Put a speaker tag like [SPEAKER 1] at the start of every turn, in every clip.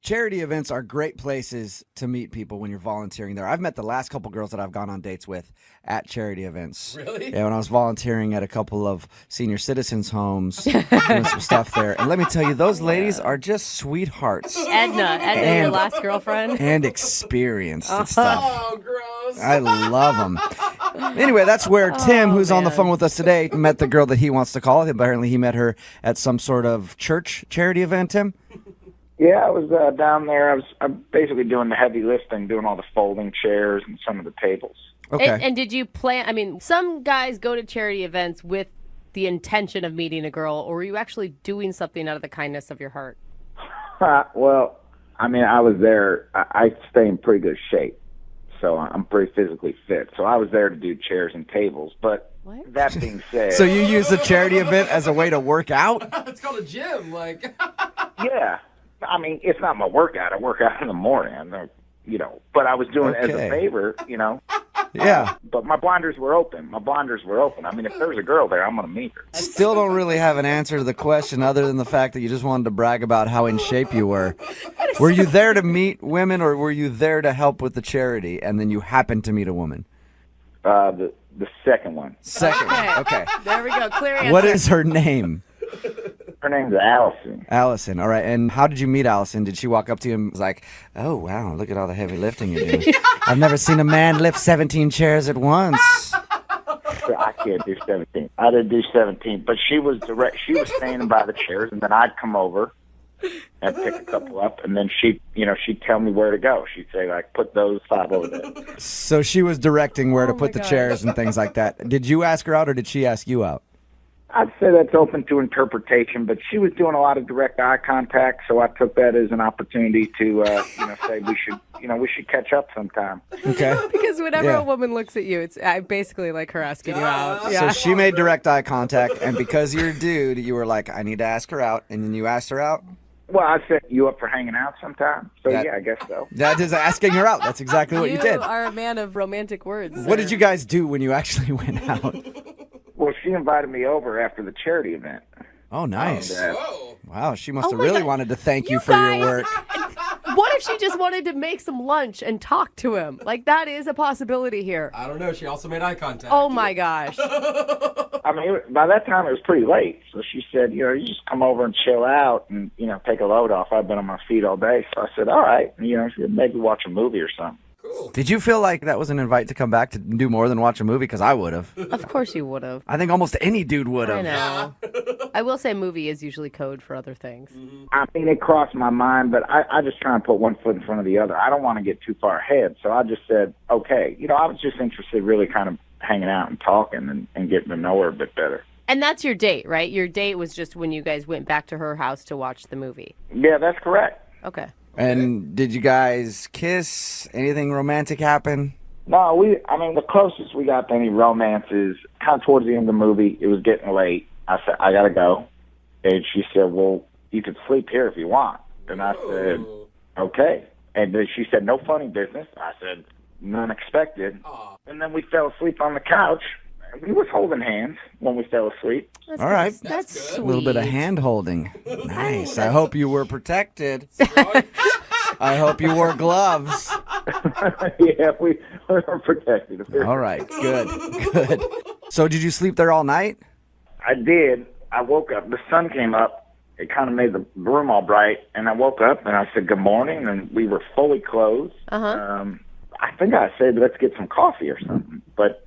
[SPEAKER 1] Charity events are great places to meet people when you're volunteering there. I've met the last couple girls that I've gone on dates with at charity events.
[SPEAKER 2] Really?
[SPEAKER 1] Yeah, when I was volunteering at a couple of senior citizens' homes, doing some stuff there. And let me tell you, those ladies are just sweethearts.
[SPEAKER 3] Edna, your last girlfriend.
[SPEAKER 1] And experienced and stuff.
[SPEAKER 2] Oh, gross.
[SPEAKER 1] I love them. Anyway, that's where Tim, who's on the phone with us today, met the girl that he wants to call. Apparently, he met her at some sort of church charity event, Tim?
[SPEAKER 4] Yeah, I was down there. I'm basically doing the heavy lifting, doing all the folding chairs and some of the tables.
[SPEAKER 1] Okay.
[SPEAKER 3] And did you plan? I mean, some guys go to charity events with the intention of meeting a girl, or were you actually doing something out of the kindness of your heart?
[SPEAKER 4] Well, I mean, I was there. I stay in pretty good shape, so I'm pretty physically fit. So I was there to do chairs and tables. But that being said...
[SPEAKER 1] So you use the charity event as a way to work out?
[SPEAKER 2] It's called a gym, like...
[SPEAKER 4] Yeah. I mean, it's not my workout. I work out in the morning, but I was doing it as a favor,
[SPEAKER 1] Yeah.
[SPEAKER 4] But my blinders were open. I mean, if there's a girl there, I'm going to meet her.
[SPEAKER 1] Still don't really have an answer to the question other than the fact that you just wanted to brag about how in shape you were. Were you there to meet women, or were you there to help with the charity, and then you happened to meet a woman?
[SPEAKER 4] The second one.
[SPEAKER 1] Second one. Okay.
[SPEAKER 3] There we go. Clear answer.
[SPEAKER 1] What is her name?
[SPEAKER 4] Her name's Allison.
[SPEAKER 1] Allison. All right. And how did you meet Allison? Did she walk up to you and was like, "Oh, wow, look at all the heavy lifting you're doing. I've never seen a man lift 17 chairs at once."
[SPEAKER 4] I can't do 17. I didn't do 17, but she was direct. She was standing by the chairs, and then I'd come over and pick a couple up, and then she'd tell me where to go. She'd say, like, put those 5 over there.
[SPEAKER 1] So she was directing where to put the chairs and things like that. Did you ask her out, or did she ask you out?
[SPEAKER 4] I'd say that's open to interpretation, but she was doing a lot of direct eye contact, so I took that as an opportunity to, say we should catch up sometime.
[SPEAKER 1] Okay.
[SPEAKER 3] Because whenever a woman looks at you, it's basically like her asking you out.
[SPEAKER 1] So she made direct eye contact, and because you're a dude, you were like, "I need to ask her out," and then you asked her out?
[SPEAKER 4] Well, I said, "You up for hanging out sometime?" So, yeah, I guess so.
[SPEAKER 1] That is asking her out. That's exactly what you did.
[SPEAKER 3] You are a man of romantic words.
[SPEAKER 1] What did you guys do when you actually went out?
[SPEAKER 4] Well, she invited me over after the charity event.
[SPEAKER 1] Oh, nice.
[SPEAKER 2] Whoa.
[SPEAKER 1] Wow, she must have really wanted to thank you for
[SPEAKER 3] guys-
[SPEAKER 1] your work.
[SPEAKER 3] What if she just wanted to make some lunch and talk to him? Like, that is a possibility here.
[SPEAKER 2] I don't know. She also made eye contact.
[SPEAKER 3] Oh, my gosh.
[SPEAKER 4] I mean, by that time it was pretty late. So she said, you just come over and chill out and, take a load off. I've been on my feet all day. So I said, all right, maybe watch a movie or something.
[SPEAKER 2] Cool.
[SPEAKER 1] Did you feel like that was an invite to come back to do more than watch a movie? Because I would have.
[SPEAKER 3] Of course you would have.
[SPEAKER 1] I think almost any dude would
[SPEAKER 3] I
[SPEAKER 1] have.
[SPEAKER 3] know. I will say movie is usually code for other things.
[SPEAKER 4] I mean, it crossed my mind, but I just try and put one foot in front of the other. I don't want to get too far ahead. So I just said, okay. I was just interested really kind of hanging out and talking and getting to know her a bit better.
[SPEAKER 3] And that's your date, right? Your date was just when you guys went back to her house to watch the movie.
[SPEAKER 4] Yeah, that's correct.
[SPEAKER 3] Okay.
[SPEAKER 1] And did you guys kiss? Anything romantic happen?
[SPEAKER 4] No, the closest we got to any romance is kind of towards the end of the movie. It was getting late. I said, I got to go. And she said, well, you could sleep here if you want. And I said, okay. And then she said, no funny business. I said, none expected. And then we fell asleep on the couch. We was holding hands when we fell asleep.
[SPEAKER 1] All right.
[SPEAKER 3] That's sweet.
[SPEAKER 1] A little bit of hand holding. Nice. I hope you were protected. I hope you wore gloves.
[SPEAKER 4] Yeah, we were protected.
[SPEAKER 1] All right. Good. Good. So did you sleep there all night?
[SPEAKER 4] I did. I woke up. The sun came up. It kind of made the room all bright. And I woke up and I said, good morning. And we were fully clothed. I think I said, let's get some coffee or something. But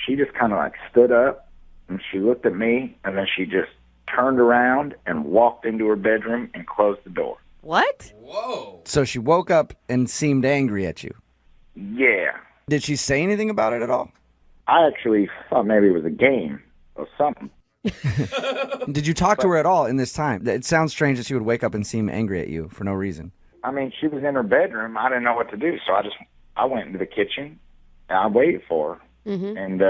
[SPEAKER 4] she just kind of stood up and she looked at me and then she just turned around and walked into her bedroom and closed the door.
[SPEAKER 3] What?
[SPEAKER 2] Whoa.
[SPEAKER 1] So she woke up and seemed angry at you.
[SPEAKER 4] Yeah.
[SPEAKER 1] Did she say anything about it at all?
[SPEAKER 4] I actually thought maybe it was a game or something.
[SPEAKER 1] Did you talk to her at all in this time? It sounds strange that she would wake up and seem angry at you for no reason.
[SPEAKER 4] I mean, she was in her bedroom. I didn't know what to do, so I went into the kitchen and I waited for her. Mm-hmm. And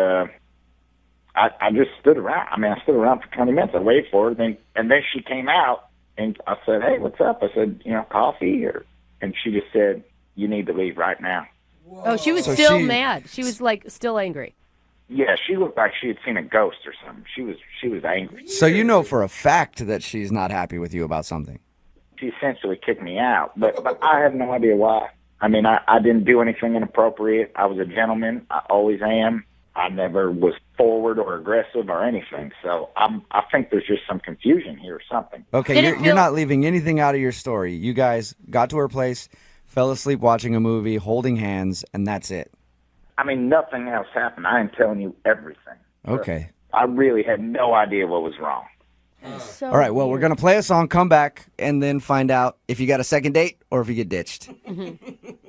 [SPEAKER 4] I just stood around. I mean, I stood around for 20 minutes. I waited for her, and then she came out, and I said, hey, what's up? I said, coffee? And she just said, you need to leave right now.
[SPEAKER 2] Whoa.
[SPEAKER 3] Oh, she was still mad. She was, still angry.
[SPEAKER 4] Yeah, she looked like she had seen a ghost or something. She was angry.
[SPEAKER 1] So you know for a fact that she's not happy with you about something.
[SPEAKER 4] she essentially kicked me out. But I have no idea why. I mean, I didn't do anything inappropriate. I was a gentleman. I always am. I never was forward or aggressive or anything. So I think there's just some confusion here or something.
[SPEAKER 1] Okay, you're not leaving anything out of your story. You guys got to her place, fell asleep watching a movie, holding hands, and that's it.
[SPEAKER 4] I mean, nothing else happened. I am telling you everything.
[SPEAKER 1] Okay.
[SPEAKER 4] I really had no idea what was wrong.
[SPEAKER 3] So
[SPEAKER 1] All right, well, we're
[SPEAKER 3] weird.
[SPEAKER 1] going to play a song, come back, and then find out if you got a second date or if you get ditched.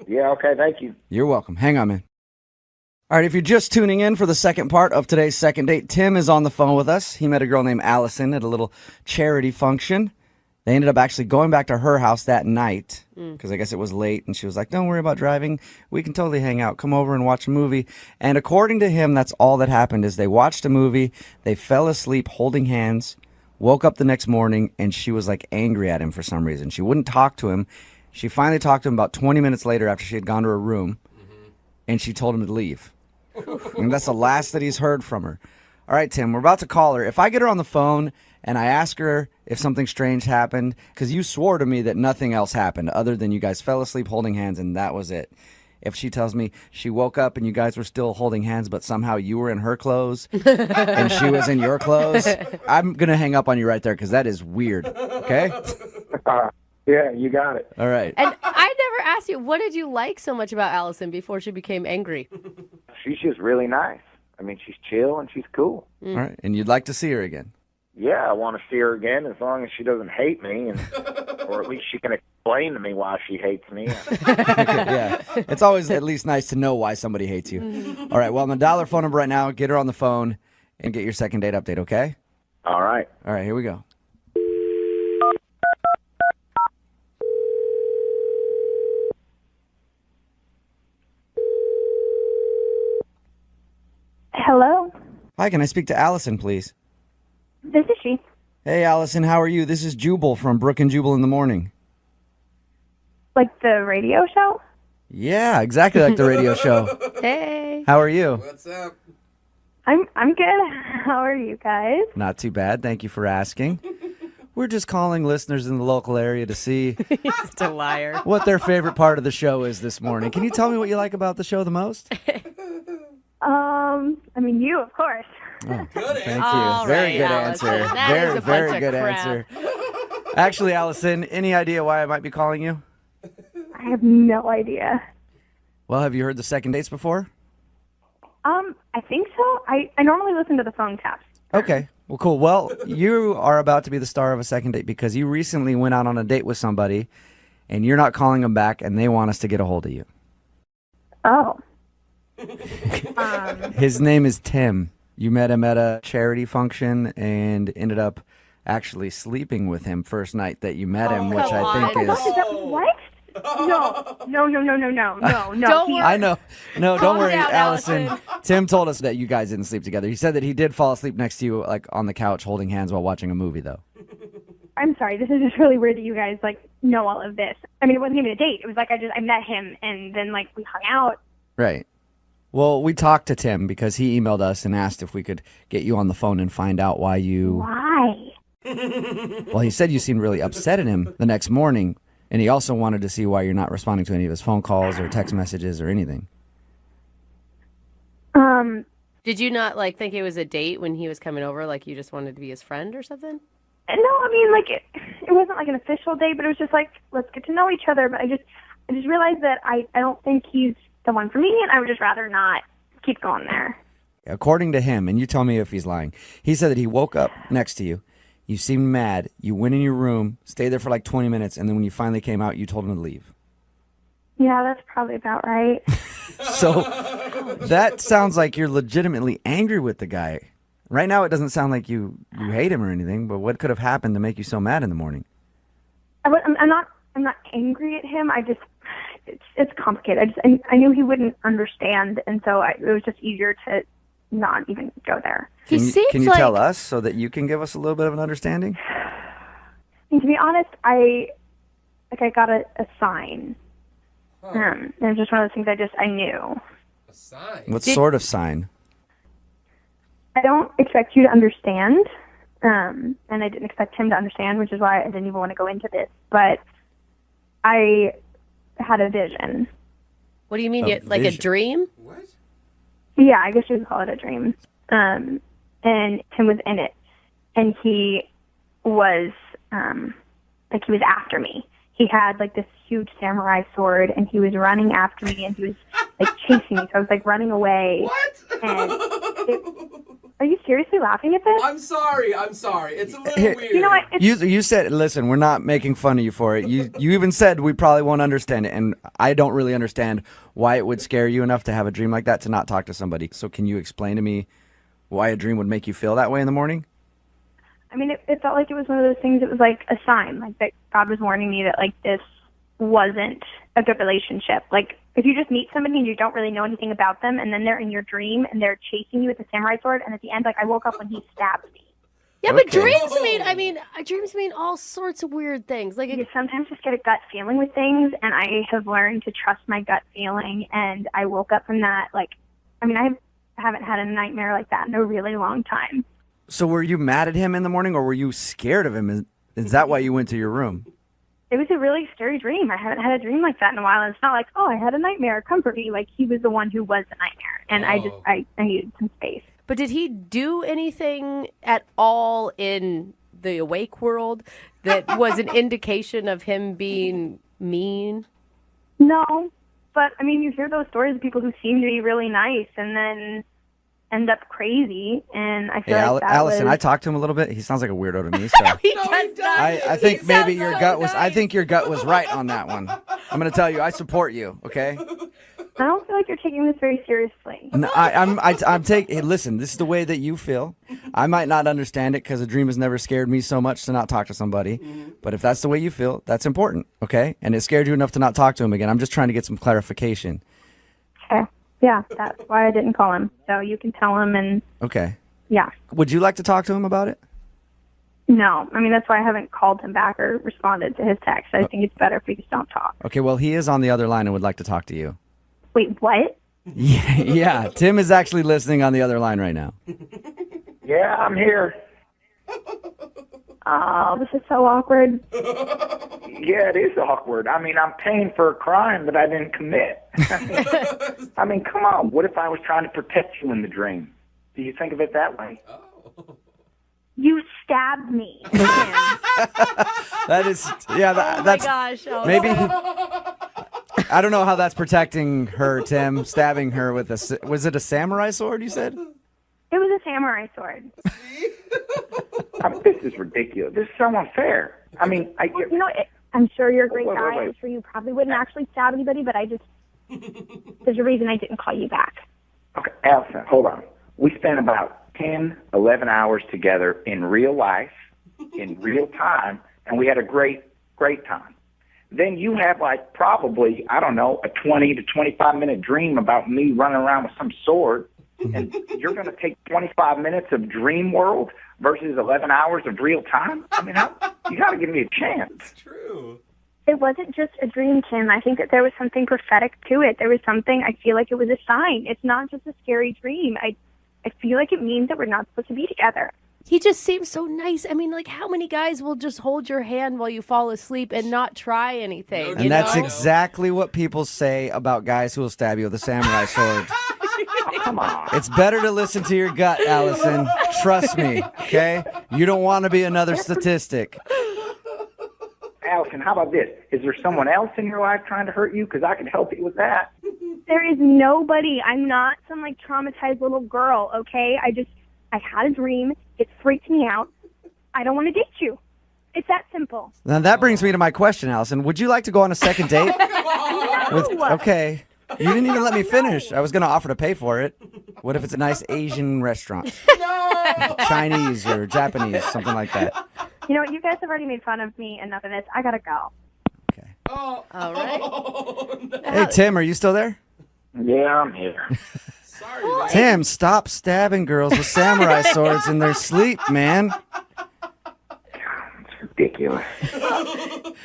[SPEAKER 4] Yeah, okay, thank you.
[SPEAKER 1] You're welcome. Hang on, man. All right, if you're just tuning in for the second part of today's second date, Tim is on the phone with us. He met a girl named Allison at a little charity function. They ended up actually going back to her house that night because I guess it was late, and she was like, don't worry about driving. We can totally hang out. Come over and watch a movie. And according to him, that's all that happened is they watched a movie, they fell asleep holding hands, woke up the next morning, and she was like angry at him for some reason. She wouldn't talk to him. She finally talked to him about 20 minutes later after she had gone to her room, and she told him to leave. And that's the last that he's heard from her. All right, Tim, we're about to call her. If I get her on the phone and I ask her if something strange happened, because you swore to me that nothing else happened other than you guys fell asleep holding hands and that was it. If she tells me she woke up and you guys were still holding hands, but somehow you were in her clothes and she was in your clothes, I'm going to hang up on you right there because that is weird. Okay?
[SPEAKER 4] Yeah, you got it.
[SPEAKER 1] All right.
[SPEAKER 3] And I never asked you, what did you like so much about Allison before she became angry?
[SPEAKER 4] She's just really nice. I mean, she's chill and she's cool.
[SPEAKER 1] All right. And you'd like to see her again.
[SPEAKER 4] Yeah, I want to see her again as long as she doesn't hate me, or at least she can explain to me why she hates me.
[SPEAKER 1] Yeah. It's always at least nice to know why somebody hates you. All right. Well, I'm going to dial her phone number right now, get her on the phone, and get your second date update, okay?
[SPEAKER 4] All right.
[SPEAKER 1] All right. Here we go.
[SPEAKER 5] Hello,
[SPEAKER 1] Hi, can I speak to Allison, please?
[SPEAKER 5] this is she.
[SPEAKER 1] Hey, Allison, how are you? This is Jubal from Brooke and Jubal in the morning.
[SPEAKER 5] Like the radio show?
[SPEAKER 1] Yeah, exactly like the radio show.
[SPEAKER 3] Hey.
[SPEAKER 1] How are you?
[SPEAKER 2] What's up?
[SPEAKER 5] I'm good. How are you guys?
[SPEAKER 1] Not too bad. Thank you for asking. We're just calling listeners in the local area to see
[SPEAKER 3] He's a liar.
[SPEAKER 1] what their favorite part of the show is this morning. Can you tell me what you like about the show the most?
[SPEAKER 5] I mean, you, of course.
[SPEAKER 1] Oh,
[SPEAKER 2] Good
[SPEAKER 1] thank
[SPEAKER 2] answer.
[SPEAKER 1] you.
[SPEAKER 3] All
[SPEAKER 1] Very
[SPEAKER 3] right,
[SPEAKER 1] good
[SPEAKER 3] Allison.
[SPEAKER 1] answer.
[SPEAKER 3] That
[SPEAKER 1] Very,
[SPEAKER 3] is a bunch
[SPEAKER 1] very
[SPEAKER 3] of
[SPEAKER 1] good
[SPEAKER 3] crap.
[SPEAKER 1] answer. Actually, Allison, any idea why I might be calling you?
[SPEAKER 5] I have no idea.
[SPEAKER 1] Well, have you heard the second dates before?
[SPEAKER 5] I think so. I normally listen to the phone taps.
[SPEAKER 1] Okay. Well, cool. Well, you are about to be the star of a second date because you recently went out on a date with somebody and you're not calling them back and they want us to get a hold of you.
[SPEAKER 5] Oh.
[SPEAKER 1] His name is Tim. You met him at a charity function and ended up actually sleeping with him first night that you met him, which
[SPEAKER 3] come
[SPEAKER 1] I think
[SPEAKER 3] on.
[SPEAKER 1] is...
[SPEAKER 5] Is that what? No. No.
[SPEAKER 3] Don't worry.
[SPEAKER 1] I know. No, don't
[SPEAKER 3] Calm
[SPEAKER 1] worry,
[SPEAKER 3] down,
[SPEAKER 1] Allison.
[SPEAKER 3] Allison.
[SPEAKER 1] Tim told us that you guys didn't sleep together. He said that he did fall asleep next to you, like on the couch, holding hands while watching a movie, though.
[SPEAKER 5] I'm sorry. This is just really weird that you guys, know all of this. I mean, it wasn't even a date. It was I met him, and then, we hung out.
[SPEAKER 1] Right. Well, we talked to Tim because he emailed us and asked if we could get you on the phone and find out why you...
[SPEAKER 5] Why?
[SPEAKER 1] Well, he said you seemed really upset at him the next morning, and he also wanted to see why you're not responding to any of his phone calls or text messages or anything.
[SPEAKER 3] Did you not think it was a date when he was coming over? Like you just wanted to be his friend or something?
[SPEAKER 5] No, I mean, it wasn't an official date, but it was just let's get to know each other. But I just realized that I don't think he's the one for me, and I would just rather not keep going there.
[SPEAKER 1] According to him, and you tell me if he's lying, he said that he woke up next to you, you seemed mad, you went in your room, stayed there for 20 minutes, and then when you finally came out, you told him to leave.
[SPEAKER 5] Yeah, that's probably about right.
[SPEAKER 1] So that sounds like you're legitimately angry with the guy. Right now, it doesn't sound like you hate him or anything, but what could have happened to make you so mad in the morning?
[SPEAKER 5] I'm not angry at him. It's complicated. I knew he wouldn't understand, and so it was just easier to not even go there.
[SPEAKER 3] He seems
[SPEAKER 1] Can you
[SPEAKER 3] like
[SPEAKER 1] tell us so that you can give us a little bit of an understanding?
[SPEAKER 5] And to be honest, I got a sign. And it was just one of those things I knew.
[SPEAKER 2] A sign.
[SPEAKER 1] What sort of sign?
[SPEAKER 5] I don't expect you to understand, and I didn't expect him to understand, which is why I didn't even want to go into this. But I had a vision.
[SPEAKER 3] What do you mean?
[SPEAKER 1] A
[SPEAKER 3] Like a
[SPEAKER 1] vision.
[SPEAKER 3] dream?
[SPEAKER 2] What?
[SPEAKER 5] Yeah, I guess you would call it a dream. And Tim was in it, and he was like he was after me. He had like this huge samurai sword, and he was running after me, and he was like chasing me. So I was like running away.
[SPEAKER 2] What?
[SPEAKER 5] And are you seriously laughing at this?
[SPEAKER 2] I'm sorry. It's a little
[SPEAKER 1] Here-
[SPEAKER 2] weird.
[SPEAKER 5] You know what? It's,
[SPEAKER 1] You said, listen, we're not making fun of you for it. You even said we probably won't understand it, and I don't really understand why it would scare you enough to have a dream like that to not talk to somebody. So can you explain to me why a dream would make you feel that way in the morning?
[SPEAKER 5] I mean, it felt like it was one of those things. It was like a sign, like that God was warning me that like this wasn't a good relationship. Like if you just meet somebody and you don't really know anything about them, and then they're in your dream and they're chasing you with a samurai sword, and at the end, like I woke up when he stabbed me.
[SPEAKER 3] Yeah, but
[SPEAKER 1] Okay.
[SPEAKER 3] dreams mean all sorts of weird things. Like,
[SPEAKER 5] You sometimes just get a gut feeling with things, and I have learned to trust my gut feeling. And I woke up from that. Like, I mean, I haven't had a nightmare like that in a really long time.
[SPEAKER 1] So were you mad at him in the morning, or were you scared of him? Is that why you went to your room?
[SPEAKER 5] It was a really scary dream. I haven't had a dream like that in a while. And it's not like, oh, I had a nightmare, comfort me. Like he was the one who was the nightmare, and I needed some space.
[SPEAKER 3] but did he do anything at all in the awake world that was an indication of him being mean?
[SPEAKER 5] No, but I mean, you hear those stories of people who seem to be really nice and then end up crazy, and I feel
[SPEAKER 1] Hey,
[SPEAKER 5] like that
[SPEAKER 1] Allison,
[SPEAKER 5] was...
[SPEAKER 1] I talked to him a little bit. He sounds like a weirdo to me. So
[SPEAKER 3] He
[SPEAKER 2] No, he
[SPEAKER 3] does not.
[SPEAKER 1] I think
[SPEAKER 3] He
[SPEAKER 1] maybe
[SPEAKER 3] sounds
[SPEAKER 1] your
[SPEAKER 3] so
[SPEAKER 1] gut was. I
[SPEAKER 3] nice.
[SPEAKER 1] think your gut was right on that one. I'm going to tell you, I support you. Okay.
[SPEAKER 5] I don't feel like you're taking this very seriously.
[SPEAKER 1] No, I'm taking. Hey, listen, this is the way that you feel. I might not understand it because a dream has never scared me so much to not talk to somebody. But if that's the way you feel, that's important. Okay. And it scared you enough to not talk to him again. I'm just trying to get some clarification.
[SPEAKER 5] Okay. Yeah, that's why I didn't call him. So you can tell him, and
[SPEAKER 1] Okay.
[SPEAKER 5] yeah.
[SPEAKER 1] Would you like to talk to him about it?
[SPEAKER 5] No, I mean, that's why I haven't called him back or responded to his text. I think it's better if we just don't talk.
[SPEAKER 1] Okay. Well, he is on the other line and would like to talk to you.
[SPEAKER 5] Wait, what?
[SPEAKER 1] Yeah. Tim is actually listening on the other line right now.
[SPEAKER 4] Yeah, I'm here.
[SPEAKER 5] Oh, this is so awkward.
[SPEAKER 4] Yeah, it is awkward. I mean, I'm paying for a crime that I didn't commit. I mean, come on. What if I was trying to protect you in the dream? Do you think of it that way?
[SPEAKER 5] You stabbed me.
[SPEAKER 1] That is, yeah.
[SPEAKER 3] Oh my
[SPEAKER 1] That's
[SPEAKER 3] gosh. Oh,
[SPEAKER 1] maybe. I don't know how that's protecting her, Tim. Stabbing her with was it a samurai sword? You said.
[SPEAKER 5] It was a samurai sword.
[SPEAKER 4] I mean, this is ridiculous. This is so unfair. I mean,
[SPEAKER 5] You know, I'm sure you're a great
[SPEAKER 4] Wait,
[SPEAKER 5] guy.
[SPEAKER 4] wait.
[SPEAKER 5] I'm sure you probably wouldn't actually stab anybody, but there's a reason I didn't call you back.
[SPEAKER 4] Okay, Allison, hold on. We spent about 10, 11 hours together in real life, in real time, and we had a great time. Then you have like probably, I don't know, a 20 to 25-minute dream about me running around with some sword, and you're going to take 25 minutes of dream world versus 11 hours of real time? I mean, you got to give me a chance.
[SPEAKER 2] It's true.
[SPEAKER 5] It wasn't just a dream, Tim. I think that there was something prophetic to it. There was something, I feel like it was a sign. It's not just a scary dream. I feel like it means that we're not supposed to be together.
[SPEAKER 3] He just seems so nice. I mean, like, how many guys will just hold your hand while you fall asleep and not try anything?
[SPEAKER 2] No,
[SPEAKER 1] And
[SPEAKER 3] you
[SPEAKER 1] that's
[SPEAKER 3] know?
[SPEAKER 1] exactly what people say about guys who will stab you with a samurai sword.
[SPEAKER 4] Oh, come on.
[SPEAKER 1] It's better to listen to your gut, Allison. Trust me, okay? You don't want to be another statistic.
[SPEAKER 4] Allison, how about this? Is there someone else in your life trying to hurt you? Because I can help you with that.
[SPEAKER 5] There is nobody. I'm not some like traumatized little girl, okay? I had a dream. It freaked me out. I don't want to date you. It's that simple.
[SPEAKER 1] Now that brings me to my question, Allison. Would you like to go on a second date?
[SPEAKER 5] No.
[SPEAKER 1] Okay. You didn't even let me finish. I was going to offer to pay for it. What if it's a nice Asian restaurant? Chinese or Japanese, something like that.
[SPEAKER 5] You know what? You guys have already made fun of me. Enough of this. I gotta go.
[SPEAKER 1] Okay.
[SPEAKER 2] Oh,
[SPEAKER 3] All right.
[SPEAKER 2] no.
[SPEAKER 1] Hey, Tim, are you still there?
[SPEAKER 4] Yeah, I'm here.
[SPEAKER 2] Sorry, man.
[SPEAKER 1] Tim, stop stabbing girls with samurai swords in their sleep, man.
[SPEAKER 4] It's ridiculous.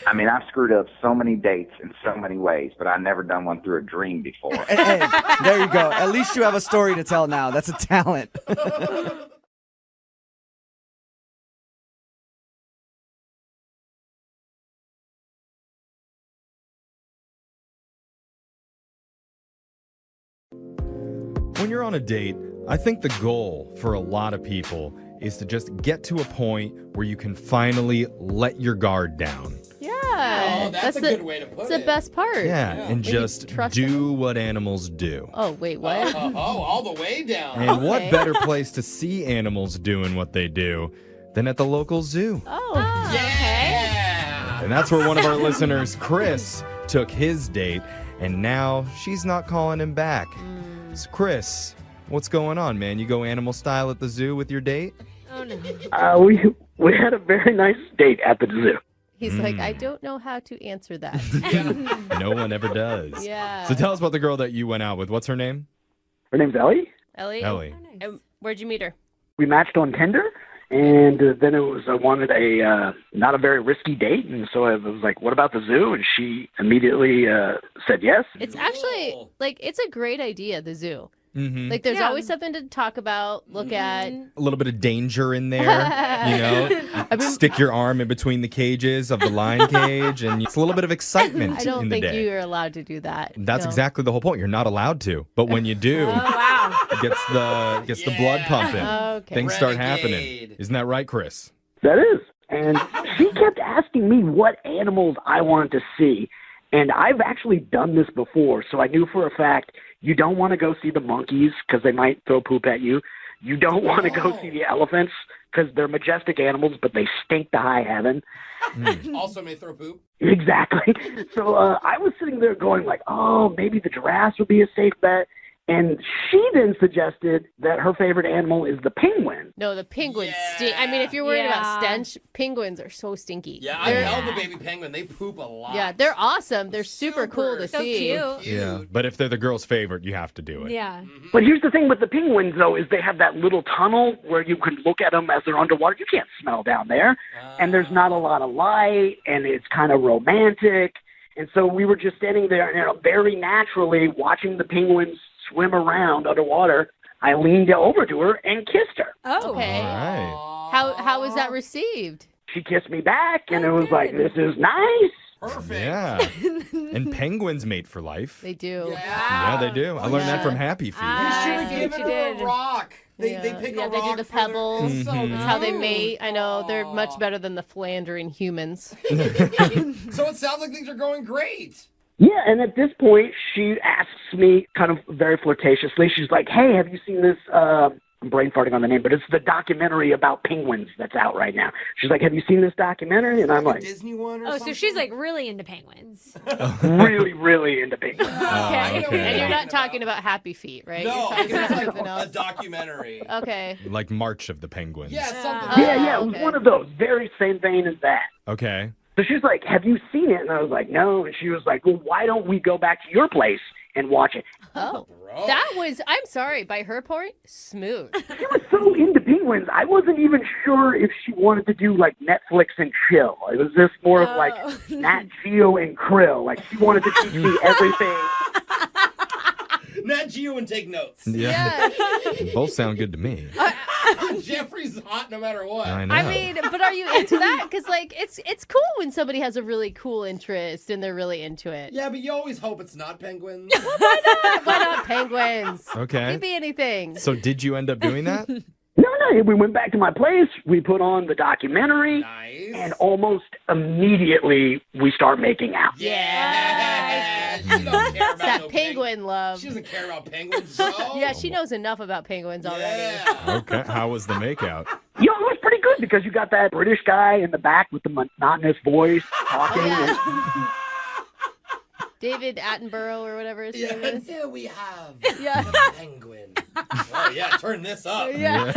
[SPEAKER 4] I mean, I've screwed up so many dates in so many ways, but I've never done one through a dream before.
[SPEAKER 1] Hey, there you go. At least you have a story to tell now. That's a talent.
[SPEAKER 6] When you're on a date, I think the goal for a lot of people is to just get to a point where you can finally let your guard down.
[SPEAKER 3] Yeah.
[SPEAKER 2] Oh, that's a good way to put
[SPEAKER 3] It's
[SPEAKER 2] it.
[SPEAKER 3] the best part.
[SPEAKER 6] Yeah, and
[SPEAKER 3] When you
[SPEAKER 6] just
[SPEAKER 3] trust
[SPEAKER 6] do what animals do.
[SPEAKER 3] Oh, wait, what?
[SPEAKER 2] Oh, all the way down.
[SPEAKER 6] And what
[SPEAKER 3] okay.
[SPEAKER 6] better place to see animals doing what they do than at the local zoo?
[SPEAKER 3] Oh,
[SPEAKER 2] Yeah.
[SPEAKER 6] And that's where one of our listeners, Chris, took his date, and now she's not calling him back. So Chris, what's going on, man? You go animal style at the zoo with your date?
[SPEAKER 7] Oh, no.
[SPEAKER 8] We had a very nice date at the zoo.
[SPEAKER 3] He's like, I don't know how to answer that.
[SPEAKER 6] No one ever does.
[SPEAKER 3] Yeah.
[SPEAKER 6] So tell us about the girl that you went out with. What's her name?
[SPEAKER 8] Her name's Ellie.
[SPEAKER 3] Ellie?
[SPEAKER 6] Ellie.
[SPEAKER 3] And where'd you meet her?
[SPEAKER 8] We matched on Tinder, and then I wanted a not a very risky date, and so I was like, "What about the zoo?" And she immediately said yes.
[SPEAKER 3] It's actually, it's a great idea, the zoo.
[SPEAKER 6] Mm-hmm.
[SPEAKER 3] Like, there's
[SPEAKER 7] Yeah.
[SPEAKER 3] always something to talk about, look at.
[SPEAKER 6] A little bit of danger in there, you know? Stick your arm in between the cages of the lion cage, and it's a little bit of excitement
[SPEAKER 3] I don't
[SPEAKER 6] in the
[SPEAKER 3] think
[SPEAKER 6] day.
[SPEAKER 3] you're allowed to do that.
[SPEAKER 6] That's
[SPEAKER 3] No.
[SPEAKER 6] exactly the whole point. You're not allowed to. But when you do,
[SPEAKER 7] Wow.
[SPEAKER 6] it gets the blood pumping.
[SPEAKER 3] Okay.
[SPEAKER 6] Things start
[SPEAKER 2] Renegade.
[SPEAKER 6] happening. Isn't that right, Chris?
[SPEAKER 8] That is. And she kept asking me what animals I wanted to see. And I've actually done this before, so I knew for a fact you don't want to go see the monkeys because they might throw poop at you. You don't want to go see the elephants because they're majestic animals, but they stink to high heaven.
[SPEAKER 2] Also may throw poop.
[SPEAKER 8] Exactly. So I was sitting there going like, oh, maybe the giraffes would be a safe bet. And she then suggested that her favorite animal is the penguin.
[SPEAKER 3] No, the penguins
[SPEAKER 2] Yeah.
[SPEAKER 3] stink. I mean, if you're worried about
[SPEAKER 7] Yeah.
[SPEAKER 3] stench, penguins are so stinky.
[SPEAKER 2] Yeah, I
[SPEAKER 3] They're-
[SPEAKER 2] held the baby penguin. They poop a lot.
[SPEAKER 3] Yeah, they're awesome. They're super cool to
[SPEAKER 7] So
[SPEAKER 3] see.
[SPEAKER 7] cute.
[SPEAKER 6] Yeah. But if they're the girl's favorite, you have to do it.
[SPEAKER 7] Yeah.
[SPEAKER 8] But here's the thing with the penguins, though, is they have that little tunnel where you can look at them as they're underwater. You can't smell down there. And there's not a lot of light, and it's kind of romantic. And so we were just standing there, very naturally watching the penguins swim around underwater. I leaned over to her and kissed her.
[SPEAKER 7] Oh.
[SPEAKER 3] Okay.
[SPEAKER 6] All right.
[SPEAKER 3] How was that received?
[SPEAKER 8] She kissed me back, and it was like, this is nice.
[SPEAKER 2] Perfect.
[SPEAKER 6] Yeah. And penguins mate for life.
[SPEAKER 3] They do.
[SPEAKER 6] Yeah, they do. I learned that from Happy Feet.
[SPEAKER 2] You should
[SPEAKER 7] I
[SPEAKER 2] have
[SPEAKER 7] see
[SPEAKER 2] given
[SPEAKER 7] what you
[SPEAKER 2] her
[SPEAKER 7] did.
[SPEAKER 2] a rock. They
[SPEAKER 3] Yeah.
[SPEAKER 2] pick
[SPEAKER 3] Yeah,
[SPEAKER 2] a
[SPEAKER 3] they do
[SPEAKER 2] rock
[SPEAKER 3] the
[SPEAKER 2] for their-
[SPEAKER 3] pebbles.
[SPEAKER 2] It's so
[SPEAKER 3] That's how they
[SPEAKER 2] cute.
[SPEAKER 3] mate. I know they're much better than the philandering humans.
[SPEAKER 2] So it sounds like things are going great.
[SPEAKER 8] Yeah, and at this point, she asks me kind of very flirtatiously, she's like, hey, have you seen this, I'm brain farting on the name, but it's the documentary about penguins that's out right now. She's like, have you seen this documentary? And I'm
[SPEAKER 2] Like
[SPEAKER 8] like,
[SPEAKER 2] a Disney one or
[SPEAKER 7] Oh,
[SPEAKER 2] something?
[SPEAKER 7] so she's like really into penguins.
[SPEAKER 8] really, really into penguins.
[SPEAKER 2] I know
[SPEAKER 6] okay.
[SPEAKER 3] And you're not
[SPEAKER 2] about.
[SPEAKER 3] talking about Happy Feet, right?
[SPEAKER 2] No,
[SPEAKER 3] You're talking about
[SPEAKER 2] it's
[SPEAKER 3] something
[SPEAKER 2] a
[SPEAKER 3] else.
[SPEAKER 2] documentary.
[SPEAKER 3] Okay.
[SPEAKER 6] Like March of the Penguins.
[SPEAKER 2] Yeah, something.
[SPEAKER 8] Yeah, it was
[SPEAKER 3] okay.
[SPEAKER 8] one of those, very same vein as that.
[SPEAKER 6] Okay.
[SPEAKER 8] So she's like, have you seen it? And I was like, no. And she was like, well, why don't we go back to your place and watch it?
[SPEAKER 3] Oh.
[SPEAKER 2] Bro.
[SPEAKER 3] That was, I'm sorry, by her point, smooth.
[SPEAKER 8] She was so into penguins, I wasn't even sure if she wanted to do like Netflix and chill. It was just more of like Nat Geo and Krill. Like she wanted to teach me everything.
[SPEAKER 2] Nat Geo and take notes.
[SPEAKER 6] Yeah. Both sound good to me.
[SPEAKER 2] Jeffrey's hot no matter what.
[SPEAKER 6] I know.
[SPEAKER 3] I mean, but are you into that? Because like, it's cool when somebody has a really cool interest and they're really into it.
[SPEAKER 2] Yeah, but you always hope it's not penguins.
[SPEAKER 3] Why not penguins?
[SPEAKER 6] Okay.
[SPEAKER 3] Could be anything.
[SPEAKER 6] So did you end up doing that?
[SPEAKER 8] No, we went back to my place. We put on the documentary.
[SPEAKER 2] Nice.
[SPEAKER 8] And almost immediately we start making out.
[SPEAKER 2] Yeah. She don't care about
[SPEAKER 3] That
[SPEAKER 2] no
[SPEAKER 3] penguin love.
[SPEAKER 2] She doesn't care about penguins, bro.
[SPEAKER 3] Yeah, she knows enough about penguins already.
[SPEAKER 2] Yeah.
[SPEAKER 6] Okay. How was the makeout?
[SPEAKER 8] It was pretty good because you got that British guy in the back with the monotonous voice talking.
[SPEAKER 3] Oh, David Attenborough or whatever his name
[SPEAKER 2] Yeah,
[SPEAKER 3] is.
[SPEAKER 2] there we have
[SPEAKER 3] Yeah.
[SPEAKER 2] the penguin. Oh, yeah, turn this up.
[SPEAKER 3] Yeah.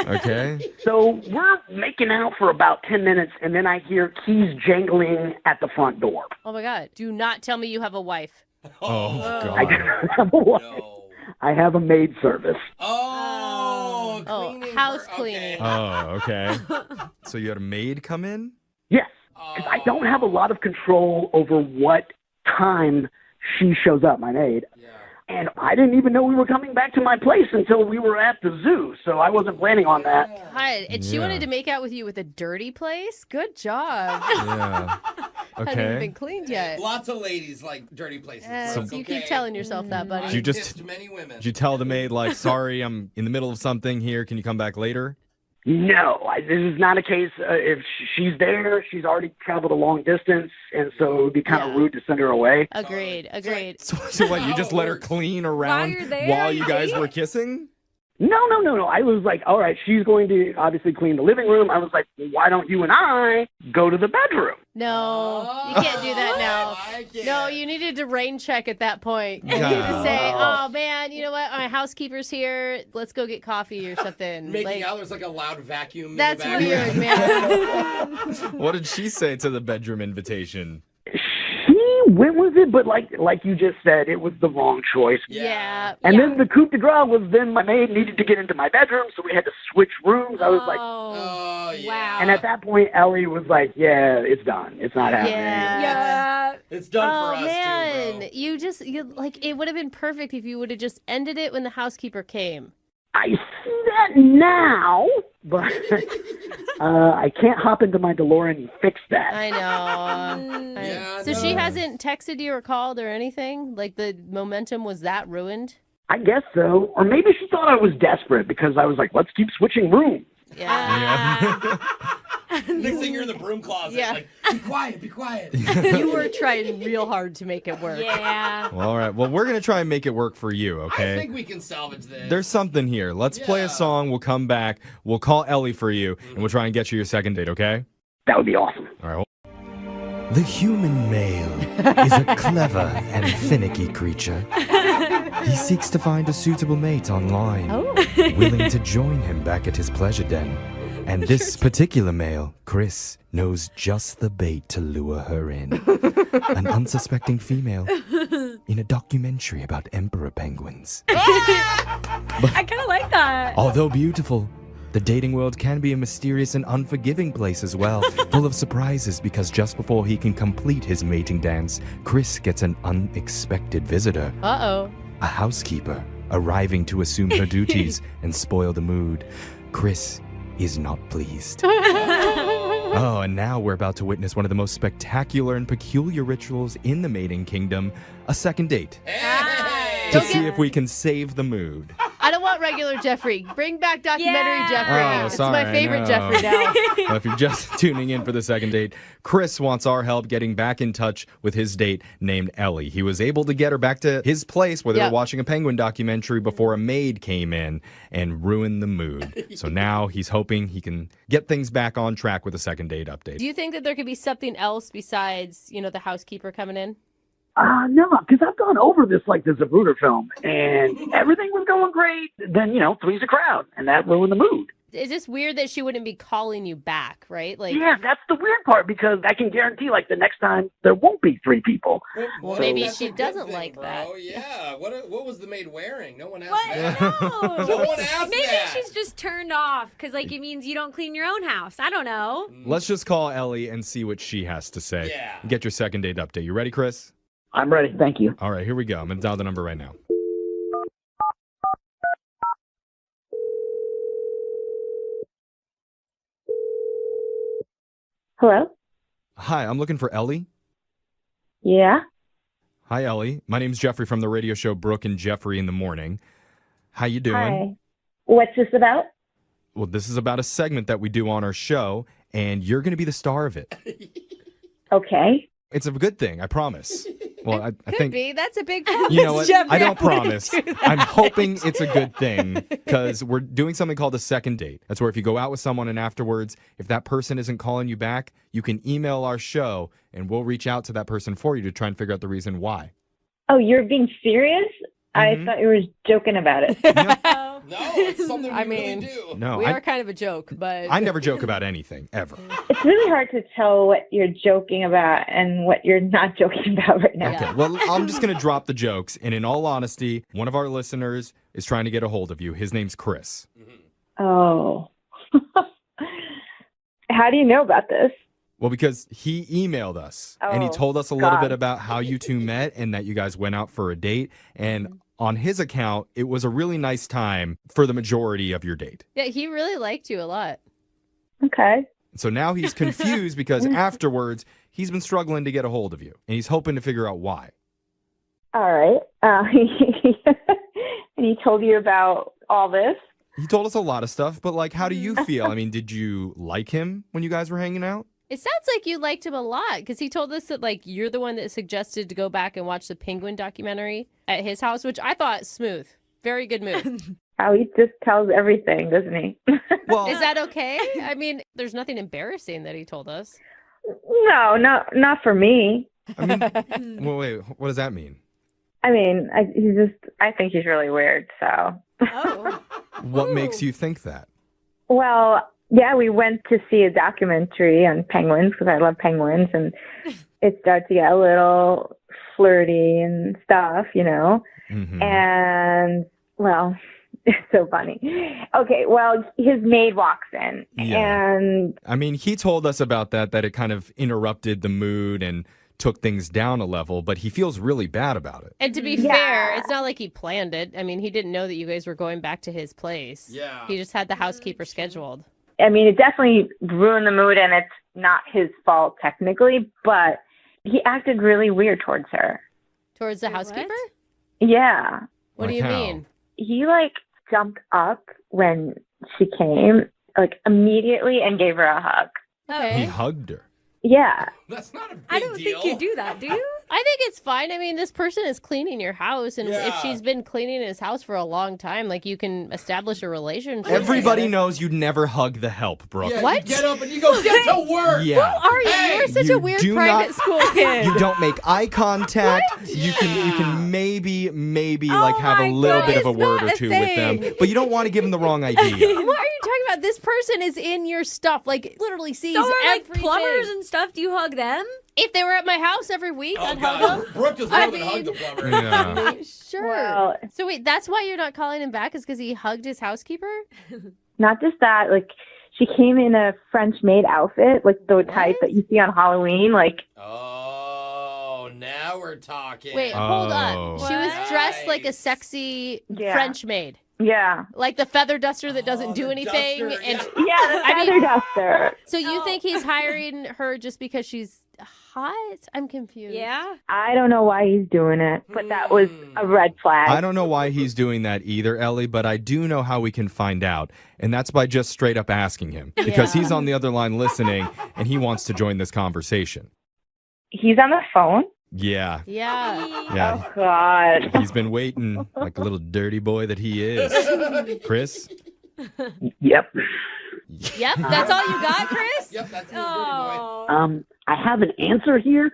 [SPEAKER 6] Okay.
[SPEAKER 8] So we're making out for about 10 minutes, and then I hear keys jangling at the front door.
[SPEAKER 3] Oh my God. Do not tell me you have a wife.
[SPEAKER 6] Oh,
[SPEAKER 8] I
[SPEAKER 6] God.
[SPEAKER 8] don't have a wife.
[SPEAKER 2] No.
[SPEAKER 8] I have a maid service.
[SPEAKER 2] Oh,
[SPEAKER 3] Oh,
[SPEAKER 2] cleaning
[SPEAKER 3] house
[SPEAKER 2] for-
[SPEAKER 3] cleaning.
[SPEAKER 6] Oh, okay. So you had a maid come in?
[SPEAKER 8] Yes, because I don't have a lot of control over what time she shows up, my maid.
[SPEAKER 2] Yeah.
[SPEAKER 8] And I didn't even know we were coming back to my place until we were at the zoo, so I wasn't planning on that.
[SPEAKER 3] God, and she
[SPEAKER 6] Yeah.
[SPEAKER 3] wanted to make out with you with a dirty place? Good job.
[SPEAKER 6] Yeah.
[SPEAKER 3] Hasn't even
[SPEAKER 6] Okay.
[SPEAKER 3] been cleaned yet.
[SPEAKER 2] Lots of ladies like dirty places. Brooke,
[SPEAKER 3] You keep
[SPEAKER 2] okay?
[SPEAKER 3] telling yourself that, buddy.
[SPEAKER 2] I've
[SPEAKER 6] You just-
[SPEAKER 2] kissed many women.
[SPEAKER 6] Did you tell the maid, like, sorry, I'm in the middle of something here. Can you come back later?
[SPEAKER 8] No, this is not a case. If she's there, she's already traveled a long distance, and so it would be kind of rude to send her away.
[SPEAKER 3] Agreed.
[SPEAKER 6] So what, you just let her clean around
[SPEAKER 7] you're there,
[SPEAKER 6] while you
[SPEAKER 7] you
[SPEAKER 6] guys
[SPEAKER 7] date?
[SPEAKER 6] were kissing?
[SPEAKER 8] No. I was like, all right, she's going to obviously clean the living room. I was like, why don't you and I go to the bedroom?
[SPEAKER 3] No, you can't do that now.
[SPEAKER 2] I can't.
[SPEAKER 3] No, you needed to rain check at that point. You
[SPEAKER 6] No.
[SPEAKER 3] need to say, oh man, you know what? My housekeeper's here. Let's go get coffee or something.
[SPEAKER 2] Making out there's like a loud vacuum. in
[SPEAKER 3] That's
[SPEAKER 2] the background.
[SPEAKER 3] weird, man.
[SPEAKER 6] What did she say to the bedroom invitation?
[SPEAKER 8] She went with it, but like you just said, it was the wrong choice.
[SPEAKER 3] Yeah.
[SPEAKER 8] And then the coup de grace was then my maid needed to get into my bedroom, so we had to switch rooms. I was like,
[SPEAKER 2] Oh, yeah.
[SPEAKER 7] wow.
[SPEAKER 8] and at that point, Ellie was like, yeah, it's done. It's not happening.
[SPEAKER 3] Yeah.
[SPEAKER 2] It's done
[SPEAKER 3] Oh
[SPEAKER 2] for us
[SPEAKER 3] man,
[SPEAKER 2] too, bro.
[SPEAKER 3] you like it would have been perfect if you would have just ended it when the housekeeper came.
[SPEAKER 8] I see that now, but I can't hop into my DeLorean and fix that.
[SPEAKER 3] I know.
[SPEAKER 2] Yeah,
[SPEAKER 3] So she
[SPEAKER 2] no.
[SPEAKER 3] hasn't texted you or called or anything? Like the momentum was that ruined?
[SPEAKER 8] I guess so. Or maybe she thought I was desperate because I was like, let's keep switching rooms.
[SPEAKER 3] Yeah.
[SPEAKER 2] Next thing you're in the broom closet.
[SPEAKER 3] Yeah.
[SPEAKER 2] Like, be quiet, be quiet.
[SPEAKER 3] You were trying real hard to make it work.
[SPEAKER 7] Yeah.
[SPEAKER 6] Well, all right. Well, we're going to try and make it work for you, okay?
[SPEAKER 2] I think we can salvage this.
[SPEAKER 6] There's something here. Let's play
[SPEAKER 2] Yeah.
[SPEAKER 6] a song. We'll come back. We'll call Ellie for you, and we'll try and get you your second date, okay?
[SPEAKER 8] That would be awesome.
[SPEAKER 6] All right. The human male is a clever and finicky creature. He seeks to find a suitable mate online, willing to join him back at his pleasure den. And this particular male, Chris, knows just the bait to lure her in. An unsuspecting female in a documentary about emperor penguins.
[SPEAKER 7] I kind of like that.
[SPEAKER 6] Although beautiful, the dating world can be a mysterious and unforgiving place as well, full of surprises because just before he can complete his mating dance, Chris gets an unexpected visitor,
[SPEAKER 3] Uh-oh.
[SPEAKER 6] a housekeeper, arriving to assume her duties and spoil the mood. Chris is not pleased. Oh, and now we're about to witness one of the most spectacular and peculiar rituals in the mating kingdom, a second date,
[SPEAKER 2] Hey!
[SPEAKER 6] to see if we can save the mood.
[SPEAKER 3] I don't want regular Jeffrey. Bring back documentary
[SPEAKER 7] Yeah.
[SPEAKER 3] Jeffrey.
[SPEAKER 6] Oh,
[SPEAKER 3] it's
[SPEAKER 6] sorry,
[SPEAKER 3] my
[SPEAKER 6] I
[SPEAKER 3] favorite
[SPEAKER 6] know.
[SPEAKER 3] Jeffrey now.
[SPEAKER 6] Well, if you're just tuning in for the second date, Chris wants our help getting back in touch with his date named Ellie. He was able to get her back to his place where they
[SPEAKER 3] Yep.
[SPEAKER 6] were watching a penguin documentary before a maid came in and ruined the mood. So now he's hoping he can get things back on track with a second date update.
[SPEAKER 3] Do you think that there could be something else besides, the housekeeper coming in?
[SPEAKER 8] No, because I've gone over this like the Zapruder film, and everything was going great. Then, three's a crowd, and that ruined the mood.
[SPEAKER 3] It's just weird that she wouldn't be calling you back, right? Like,
[SPEAKER 8] Yeah, that's the weird part, because I can guarantee, like, the next time there won't be three people.
[SPEAKER 2] Well,
[SPEAKER 3] maybe
[SPEAKER 2] that's
[SPEAKER 3] she
[SPEAKER 2] a good
[SPEAKER 3] doesn't
[SPEAKER 2] thing,
[SPEAKER 3] like
[SPEAKER 2] bro.
[SPEAKER 3] that.
[SPEAKER 2] Yeah. What was the maid wearing? No one asked
[SPEAKER 7] What?
[SPEAKER 2] that.
[SPEAKER 7] No.
[SPEAKER 2] No one asked
[SPEAKER 7] Maybe
[SPEAKER 2] that.
[SPEAKER 7] she's just turned off because, like, it means you don't clean your own house. I don't know.
[SPEAKER 6] Let's just call Ellie and see what she has to say.
[SPEAKER 2] Yeah.
[SPEAKER 6] Get your second date update. You ready, Chris?
[SPEAKER 8] I'm ready. Thank you.
[SPEAKER 6] All right, here we go. I'm going to dial the number right now.
[SPEAKER 5] Hello?
[SPEAKER 6] Hi, I'm looking for Ellie.
[SPEAKER 5] Yeah?
[SPEAKER 6] Hi, Ellie. My name's Jeffrey from the radio show Brooke and Jeffrey in the Morning. How you doing?
[SPEAKER 5] Hi. What's this about?
[SPEAKER 6] Well, this is about a segment that we do on our show, and you're going to be the star of it.
[SPEAKER 5] Okay.
[SPEAKER 6] It's a good thing, I promise. Well, I
[SPEAKER 3] could
[SPEAKER 6] think,
[SPEAKER 3] be. That's a big promise,
[SPEAKER 6] you know what?
[SPEAKER 3] Jeffrey.
[SPEAKER 6] I don't
[SPEAKER 3] wouldn't
[SPEAKER 6] promise.
[SPEAKER 3] do that.
[SPEAKER 6] I'm hoping it's a good thing because we're doing something called a second date. That's where if you go out with someone and afterwards, if that person isn't calling you back, you can email our show and we'll reach out to that person for you to try and figure out the reason why.
[SPEAKER 5] Oh, you're being serious? I
[SPEAKER 6] Mhm.
[SPEAKER 5] thought you were joking about it.
[SPEAKER 2] No, it's something we
[SPEAKER 3] I mean,
[SPEAKER 2] really do.
[SPEAKER 6] No,
[SPEAKER 3] We
[SPEAKER 6] I
[SPEAKER 3] are kind of a joke, but
[SPEAKER 6] I never joke about anything, ever.
[SPEAKER 5] It's really hard to tell what you're joking about and what you're not joking about right now.
[SPEAKER 6] Okay, well, I'm just going to drop the jokes. And in all honesty, one of our listeners is trying to get a hold of you. His name's Chris.
[SPEAKER 5] Oh. How do you know about this?
[SPEAKER 6] Well, because he emailed us and he
[SPEAKER 5] Oh,
[SPEAKER 6] told us a little
[SPEAKER 5] God.
[SPEAKER 6] bit about how you two met and that you guys went out for a date. And on his account, it was a really nice time for the majority of your date.
[SPEAKER 3] yeah, he really liked you a lot.
[SPEAKER 5] Okay.
[SPEAKER 6] So now he's confused because afterwards he's been struggling to get a hold of you, and he's hoping to figure out why.
[SPEAKER 5] All right. And he told you about all this?
[SPEAKER 6] He told us a lot of stuff, but like, how do you feel? I mean, did you like him when you guys were hanging out?
[SPEAKER 3] It sounds like you liked him a lot because he told us that like you're the one that suggested to go back and watch the Penguin documentary at his house, which I thought smooth. Very good move.
[SPEAKER 5] How he just tells everything, doesn't he?
[SPEAKER 6] Well,
[SPEAKER 3] Is that okay? I mean, there's nothing embarrassing that he told us.
[SPEAKER 5] No, not for me.
[SPEAKER 6] I mean, well, wait, what does that mean?
[SPEAKER 5] I mean, I think he's really weird, so.
[SPEAKER 7] Oh.
[SPEAKER 6] What makes you think that?
[SPEAKER 5] Well, yeah, we went to see a documentary on penguins because I love penguins, and it starts to get a little flirty and stuff, you know.
[SPEAKER 6] Mm-hmm.
[SPEAKER 5] And, well, it's so funny. Okay, well, his maid walks in, and...
[SPEAKER 6] I mean, he told us about that it kind of interrupted the mood and took things down a level, but he feels really bad about it.
[SPEAKER 3] And to be fair, it's not like he planned it. I mean, he didn't know that you guys were going back to his place.
[SPEAKER 2] Yeah.
[SPEAKER 3] He just had the housekeeper scheduled.
[SPEAKER 5] I mean, it definitely ruined the mood, and it's not his fault technically, but he acted really weird towards her.
[SPEAKER 3] Towards the
[SPEAKER 7] Wait,
[SPEAKER 3] housekeeper?
[SPEAKER 7] what?
[SPEAKER 5] Yeah.
[SPEAKER 3] What do
[SPEAKER 6] Like
[SPEAKER 3] you
[SPEAKER 6] how?
[SPEAKER 3] mean?
[SPEAKER 5] He, jumped up when she came, immediately and gave her a hug.
[SPEAKER 3] Okay.
[SPEAKER 6] He hugged her.
[SPEAKER 5] Yeah.
[SPEAKER 2] That's not a big
[SPEAKER 7] I don't
[SPEAKER 2] deal.
[SPEAKER 7] think you do that, do you?
[SPEAKER 3] I think it's fine. I mean, this person is cleaning your house, and if
[SPEAKER 2] Yeah.
[SPEAKER 3] she's been cleaning his house for a long time, you can establish a relationship.
[SPEAKER 6] Everybody
[SPEAKER 3] together.
[SPEAKER 6] knows you'd never hug the help, Brooke.
[SPEAKER 2] Yeah,
[SPEAKER 3] What?
[SPEAKER 2] You get up and you go get to work.
[SPEAKER 6] Yeah.
[SPEAKER 3] Who are you?
[SPEAKER 2] Hey,
[SPEAKER 3] You're such
[SPEAKER 6] you
[SPEAKER 3] a weird
[SPEAKER 6] do
[SPEAKER 3] private
[SPEAKER 6] not-
[SPEAKER 3] school kid.
[SPEAKER 6] You don't make eye contact. You
[SPEAKER 2] Yeah.
[SPEAKER 6] can maybe
[SPEAKER 7] Oh
[SPEAKER 6] have a
[SPEAKER 7] my
[SPEAKER 6] little
[SPEAKER 7] God,
[SPEAKER 6] bit of a
[SPEAKER 7] it's
[SPEAKER 6] word
[SPEAKER 7] not
[SPEAKER 6] or
[SPEAKER 7] a
[SPEAKER 6] two with them,
[SPEAKER 7] thing.
[SPEAKER 6] but you don't want to give them the wrong idea.
[SPEAKER 3] What are you talking about? This person is in your stuff. Literally sees
[SPEAKER 7] So are
[SPEAKER 3] everything.
[SPEAKER 7] plumbers and stuff. Do you hug them?
[SPEAKER 3] If they were at my house every week,
[SPEAKER 2] Oh,
[SPEAKER 3] I'd hug
[SPEAKER 2] God.
[SPEAKER 3] them.
[SPEAKER 2] Brooke just
[SPEAKER 3] I
[SPEAKER 2] went and hugged the
[SPEAKER 3] mean-
[SPEAKER 2] plumber.
[SPEAKER 6] Yeah.
[SPEAKER 3] Sure.
[SPEAKER 5] Well,
[SPEAKER 3] So wait, that's why you're not calling him back? Is because he hugged his housekeeper?
[SPEAKER 5] not just that, she came in a French maid outfit, the type that you see on Halloween,
[SPEAKER 2] Oh, now we're talking.
[SPEAKER 3] Wait, hold on. She was
[SPEAKER 2] What?
[SPEAKER 3] dressed like a sexy
[SPEAKER 5] Yeah.
[SPEAKER 3] French maid.
[SPEAKER 5] yeah.
[SPEAKER 3] Like the feather duster that doesn't do
[SPEAKER 2] the
[SPEAKER 3] anything.
[SPEAKER 2] duster,
[SPEAKER 3] And
[SPEAKER 2] yeah.
[SPEAKER 5] Yeah, the
[SPEAKER 3] I mean-
[SPEAKER 5] feather duster.
[SPEAKER 3] so you think he's hiring her just because she's hot? I'm confused.
[SPEAKER 7] Yeah.
[SPEAKER 5] I don't know why he's doing it, but that was a red flag.
[SPEAKER 6] I don't know why he's doing that either, Ellie, but I do know how we can find out, and that's by just straight up asking him, because
[SPEAKER 3] Yeah.
[SPEAKER 6] he's on the other line listening, and he wants to join this conversation.
[SPEAKER 5] He's on the phone?
[SPEAKER 6] Yeah,
[SPEAKER 3] Yeah.
[SPEAKER 6] yeah.
[SPEAKER 5] Oh, God.
[SPEAKER 6] He's been waiting like a little dirty boy that he is. Chris?
[SPEAKER 8] Yep.
[SPEAKER 3] Yep. That's all you got, Chris?
[SPEAKER 2] Yep, that's the dirty boy.
[SPEAKER 7] Oh.
[SPEAKER 8] I have an answer here,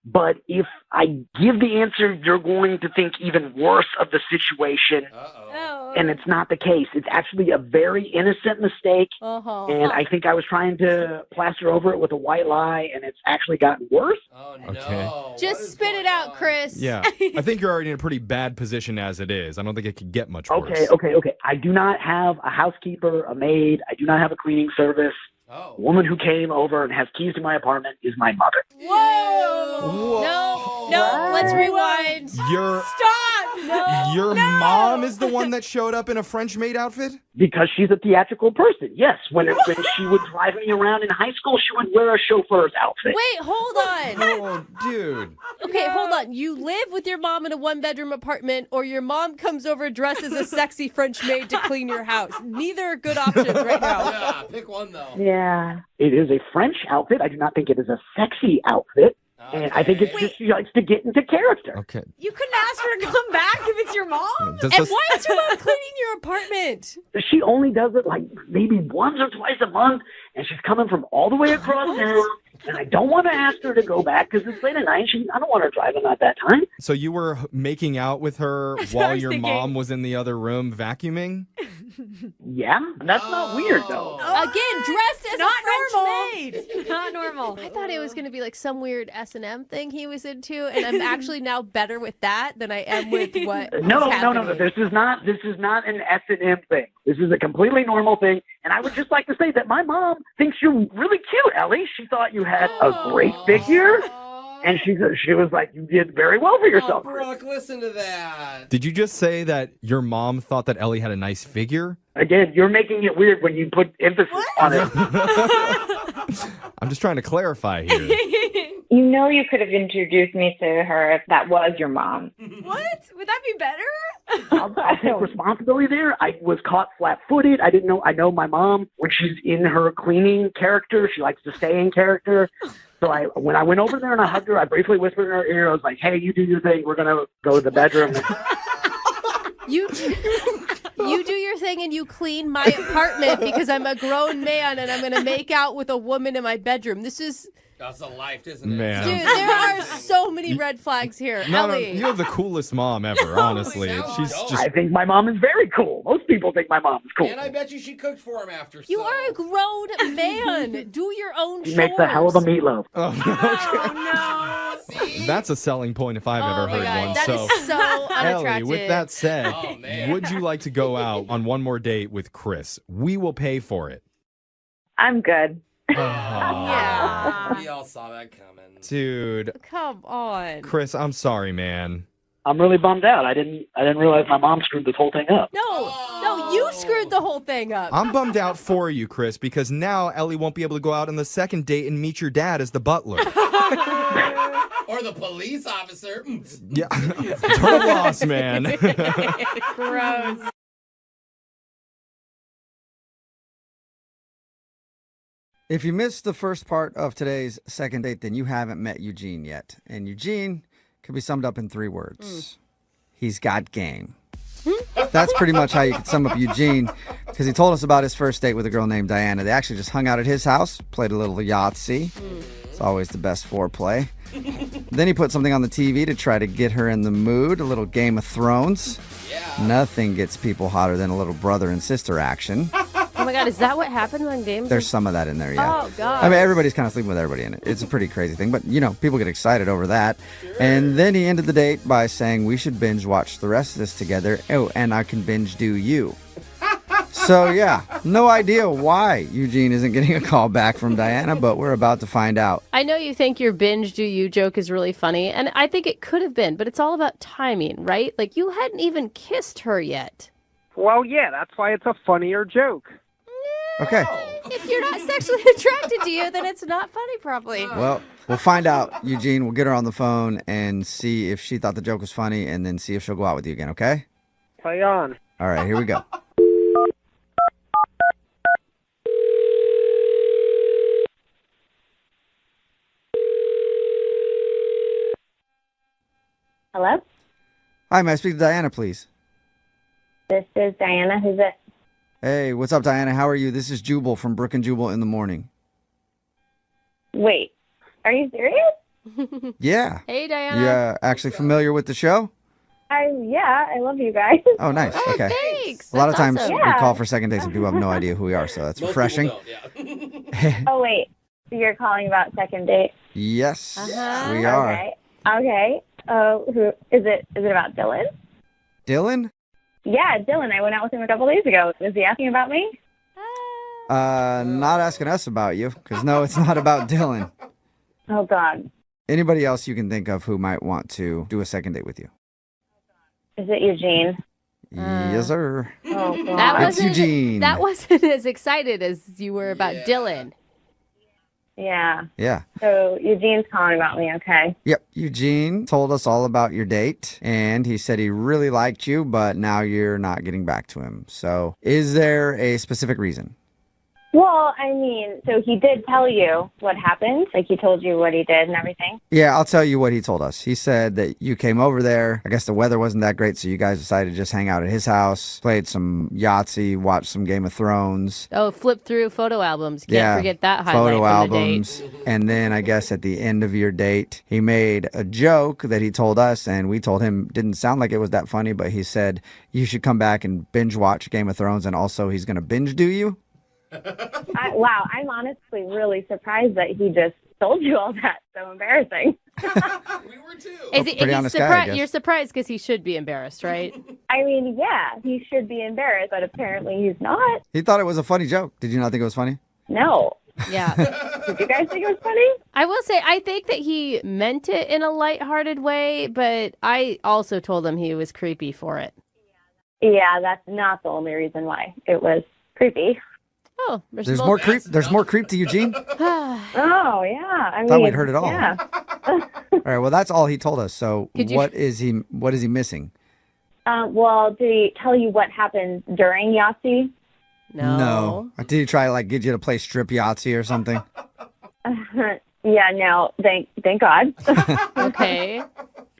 [SPEAKER 8] but if I give the answer, you're going to think even worse of the situation,
[SPEAKER 2] Uh-oh.
[SPEAKER 7] Oh.
[SPEAKER 8] and it's not the case. It's actually a very innocent mistake,
[SPEAKER 3] Uh-huh.
[SPEAKER 8] and I think I was trying to plaster over it with a white lie, and it's actually gotten worse.
[SPEAKER 2] Oh, no.
[SPEAKER 6] Okay.
[SPEAKER 2] What
[SPEAKER 3] Just
[SPEAKER 2] is
[SPEAKER 3] spit it
[SPEAKER 2] going
[SPEAKER 3] out,
[SPEAKER 2] on?
[SPEAKER 3] Chris.
[SPEAKER 6] Yeah. I think you're already in a pretty bad position as it is. I don't think it could get much worse.
[SPEAKER 8] Okay. I do not have a housekeeper, a maid. I do not have a cleaning service.
[SPEAKER 2] Oh.
[SPEAKER 8] The woman who came over and has keys to my apartment is my mother.
[SPEAKER 3] Whoa. No, let's rewind.
[SPEAKER 6] Your
[SPEAKER 7] Stop!
[SPEAKER 6] your mom is the one that showed up in a French maid outfit?
[SPEAKER 8] Because she's a theatrical person. Yes, when she would drive me around in high school, she would wear a chauffeur's outfit.
[SPEAKER 3] Wait, hold on.
[SPEAKER 6] Oh, dude.
[SPEAKER 3] Okay, hold on. You live with your mom in a one-bedroom apartment, or your mom comes over dressed as a sexy French maid to clean your house. Neither are good options right now.
[SPEAKER 2] Yeah, pick one, though.
[SPEAKER 5] Yeah.
[SPEAKER 8] It is a French outfit. I do not think it is a sexy outfit. And I think it's just she likes to get into character.
[SPEAKER 6] Okay.
[SPEAKER 7] You couldn't ask her to come back if it's your mom?
[SPEAKER 6] Does
[SPEAKER 3] And
[SPEAKER 6] this-
[SPEAKER 3] why is your mom cleaning your apartment?
[SPEAKER 8] She only does it maybe once or twice a month, and she's coming from all the way across town. And I don't want to ask her to go back because it's late at night. I don't want her driving at that time.
[SPEAKER 6] So you were making out with her
[SPEAKER 7] That's what I
[SPEAKER 6] while
[SPEAKER 7] was
[SPEAKER 6] your
[SPEAKER 7] thinking.
[SPEAKER 6] mom was in the other room vacuuming?
[SPEAKER 8] Yeah, that's not weird though.
[SPEAKER 3] Again, dressed as
[SPEAKER 7] Not
[SPEAKER 3] a French
[SPEAKER 7] normal.
[SPEAKER 3] maid.
[SPEAKER 7] Not normal.
[SPEAKER 3] I thought it was going to be like some weird S&M thing he was into, and I'm actually now better with that than I am with what
[SPEAKER 8] No.
[SPEAKER 3] is happening.
[SPEAKER 8] This is not an S&M thing. This is a completely normal thing. And I would just like to say that my mom thinks you're really cute, Ellie. She thought you had a great figure. And she was like, you did very well for
[SPEAKER 2] Oh,
[SPEAKER 8] yourself.
[SPEAKER 2] Brooke, listen to that.
[SPEAKER 6] Did you just say that your mom thought that Ellie had a nice figure?
[SPEAKER 8] Again, you're making it weird when you put emphasis on it.
[SPEAKER 6] I'm just trying to clarify here.
[SPEAKER 9] You know you could have introduced me to her if that was your mom.
[SPEAKER 7] What? Would that be better?
[SPEAKER 8] I'll take responsibility there. I was caught flat-footed. I didn't know. I know my mom, when she's in her cleaning character, she likes to stay in character. So when I went over there and I hugged her, I briefly whispered in her ear, I was like, hey, you do your thing. We're going to go to the bedroom.
[SPEAKER 3] You do your thing and you clean my apartment because I'm a grown man and I'm going to make out with a woman in my bedroom. This is...
[SPEAKER 2] That's a life, isn't it?
[SPEAKER 6] Man.
[SPEAKER 3] Dude, there are so many red flags here.
[SPEAKER 6] No,
[SPEAKER 3] Ellie.
[SPEAKER 6] you have the coolest mom ever, honestly. She's just
[SPEAKER 8] I think my mom is very cool. Most people think my mom is cool.
[SPEAKER 2] And I bet you she cooked for him after.
[SPEAKER 3] You
[SPEAKER 2] so.
[SPEAKER 3] are a grown man. Do your own
[SPEAKER 8] She
[SPEAKER 3] chores.
[SPEAKER 8] makes a hell of a meatloaf.
[SPEAKER 2] See?
[SPEAKER 6] That's a selling point if I've ever
[SPEAKER 3] Oh my
[SPEAKER 6] heard
[SPEAKER 3] God,
[SPEAKER 6] one.
[SPEAKER 3] that
[SPEAKER 6] So,
[SPEAKER 3] is so unattractive.
[SPEAKER 6] Ellie, with that said,
[SPEAKER 2] Oh, man.
[SPEAKER 6] would you like to go out on one more date with Chris? We will pay for it.
[SPEAKER 9] I'm good.
[SPEAKER 3] Yeah.
[SPEAKER 2] We all saw that coming.
[SPEAKER 6] Dude,
[SPEAKER 3] Come on.
[SPEAKER 6] Chris, I'm sorry, man.
[SPEAKER 8] I'm really bummed out. I didn't realize my mom screwed this whole thing up.
[SPEAKER 3] No, you screwed the whole thing up.
[SPEAKER 6] I'm bummed out for you, Chris, because now Ellie won't be able to go out on the second date and meet your dad as the butler.
[SPEAKER 2] Or the police officer.
[SPEAKER 6] Yeah, total loss, man.
[SPEAKER 3] Gross.
[SPEAKER 1] If you missed the first part of today's second date, then you haven't met Eugene yet. And Eugene can be summed up in 3 words. He's got game. That's pretty much how you could sum up Eugene, because he told us about his first date with a girl named Diana. They actually just hung out at his house, played a little Yahtzee. It's always the best foreplay. Then he put something on the TV to try to get her in the mood, a little Game of Thrones.
[SPEAKER 2] Yeah.
[SPEAKER 1] Nothing gets people hotter than a little brother and sister action.
[SPEAKER 3] Oh my God, is that what happened on games?
[SPEAKER 1] There's some of that in there, yeah.
[SPEAKER 3] Oh, God.
[SPEAKER 1] I mean, everybody's kind of sleeping with everybody in it. It's a pretty crazy thing, but, people get excited over that. And then he ended the date by saying, we should binge watch the rest of this together. Oh, and I can binge do you. So, yeah, no idea why Eugene isn't getting a call back from Diana, but we're about to find out.
[SPEAKER 3] I know you think your binge do you joke is really funny, and I think it could have been, but it's all about timing, right? Like, you hadn't even kissed her yet.
[SPEAKER 10] Well, yeah, that's why it's a funnier joke.
[SPEAKER 1] Okay.
[SPEAKER 3] If you're not sexually attracted to you, then it's not funny, probably.
[SPEAKER 1] Well, we'll find out, Eugene. We'll get her on the phone and see if she thought the joke was funny, and then see if she'll go out with you again, okay?
[SPEAKER 10] Play on.
[SPEAKER 1] All right, here we go.
[SPEAKER 5] Hello?
[SPEAKER 1] Hi, may I speak to Diana, please?
[SPEAKER 5] This is Diana. Who's it?
[SPEAKER 1] Hey, what's up, Diana? How are you? This is Jubal from Brooke and Jubal in the morning.
[SPEAKER 5] Wait, are you serious?
[SPEAKER 1] Yeah.
[SPEAKER 3] Hey, Diana.
[SPEAKER 1] You actually familiar with the show?
[SPEAKER 5] Yeah, I love you guys.
[SPEAKER 1] Oh, nice.
[SPEAKER 3] Oh,
[SPEAKER 1] Okay.
[SPEAKER 3] thanks.
[SPEAKER 1] A lot of
[SPEAKER 3] That's
[SPEAKER 1] times
[SPEAKER 3] awesome.
[SPEAKER 1] we call for second dates and people have no idea who we are, so that's
[SPEAKER 2] Most
[SPEAKER 1] refreshing.
[SPEAKER 2] people don't, yeah.
[SPEAKER 5] Oh, wait. You're calling about second date?
[SPEAKER 1] Yes,
[SPEAKER 3] Uh-huh.
[SPEAKER 1] we are.
[SPEAKER 5] Okay. Okay. Who is it? Is it about Dylan?
[SPEAKER 1] Dylan?
[SPEAKER 5] Yeah, Dylan. I went out with him a couple days ago. Was he asking about me?
[SPEAKER 1] Not asking us about you, because no, it's not about Dylan.
[SPEAKER 5] Oh, God.
[SPEAKER 1] Anybody else you can think of who might want to do a second date with you?
[SPEAKER 5] Is it Eugene?
[SPEAKER 1] Yes, sir.
[SPEAKER 5] Oh, God.
[SPEAKER 3] That
[SPEAKER 1] It's
[SPEAKER 3] wasn't,
[SPEAKER 1] Eugene.
[SPEAKER 3] That wasn't as excited as you were about
[SPEAKER 2] Yeah.
[SPEAKER 3] Dylan.
[SPEAKER 5] Yeah.
[SPEAKER 1] Yeah.
[SPEAKER 5] So Eugene's calling about me, okay?
[SPEAKER 1] Yep. Eugene told us all about your date, and he said he really liked you, but now you're not getting back to him. So is there a specific reason?
[SPEAKER 5] Well, I mean, so he did tell you what happened? Like, he told you what he did and everything?
[SPEAKER 1] Yeah, I'll tell you what he told us. He said that you came over there. I guess the weather wasn't that great, so you guys decided to just hang out at his house, played some Yahtzee, watched some Game of Thrones.
[SPEAKER 3] Oh, flip through photo albums. Can't
[SPEAKER 1] Yeah,
[SPEAKER 3] forget that highlight
[SPEAKER 1] photo
[SPEAKER 3] from the date.
[SPEAKER 1] albums. And then I guess at the end of your date, he made a joke that he told us, and we told him didn't sound like it was that funny, but he said you should come back and binge watch Game of Thrones, and also he's going to binge do you.
[SPEAKER 5] Wow, I'm honestly really surprised that he just told you all that. So embarrassing.
[SPEAKER 2] We were too.
[SPEAKER 3] Is
[SPEAKER 1] Pretty
[SPEAKER 3] he's
[SPEAKER 1] honest guy, I guess.
[SPEAKER 3] You're surprised because he should be embarrassed, right?
[SPEAKER 5] I mean, yeah, he should be embarrassed, but apparently he's not.
[SPEAKER 1] He thought it was a funny joke. Did you not think it was funny?
[SPEAKER 5] No.
[SPEAKER 3] Yeah.
[SPEAKER 9] Did you guys think it was funny?
[SPEAKER 3] I will say, I think that he meant it in a lighthearted way, but I also told him he was creepy for it.
[SPEAKER 9] Yeah, that's not the only reason why it was creepy.
[SPEAKER 3] Oh,
[SPEAKER 1] There's more creep. There's more creep to Eugene.
[SPEAKER 9] Oh, yeah. I
[SPEAKER 1] Thought we'd heard it all.
[SPEAKER 9] Yeah.
[SPEAKER 1] All right. Well, that's all he told us. So
[SPEAKER 3] Could you-
[SPEAKER 1] what is he missing?
[SPEAKER 9] Well, did he tell you what happened during Yahtzee?
[SPEAKER 3] No.
[SPEAKER 1] Did he try to like get you to play strip Yahtzee or something?
[SPEAKER 9] Yeah, no. Thank God.
[SPEAKER 3] Okay.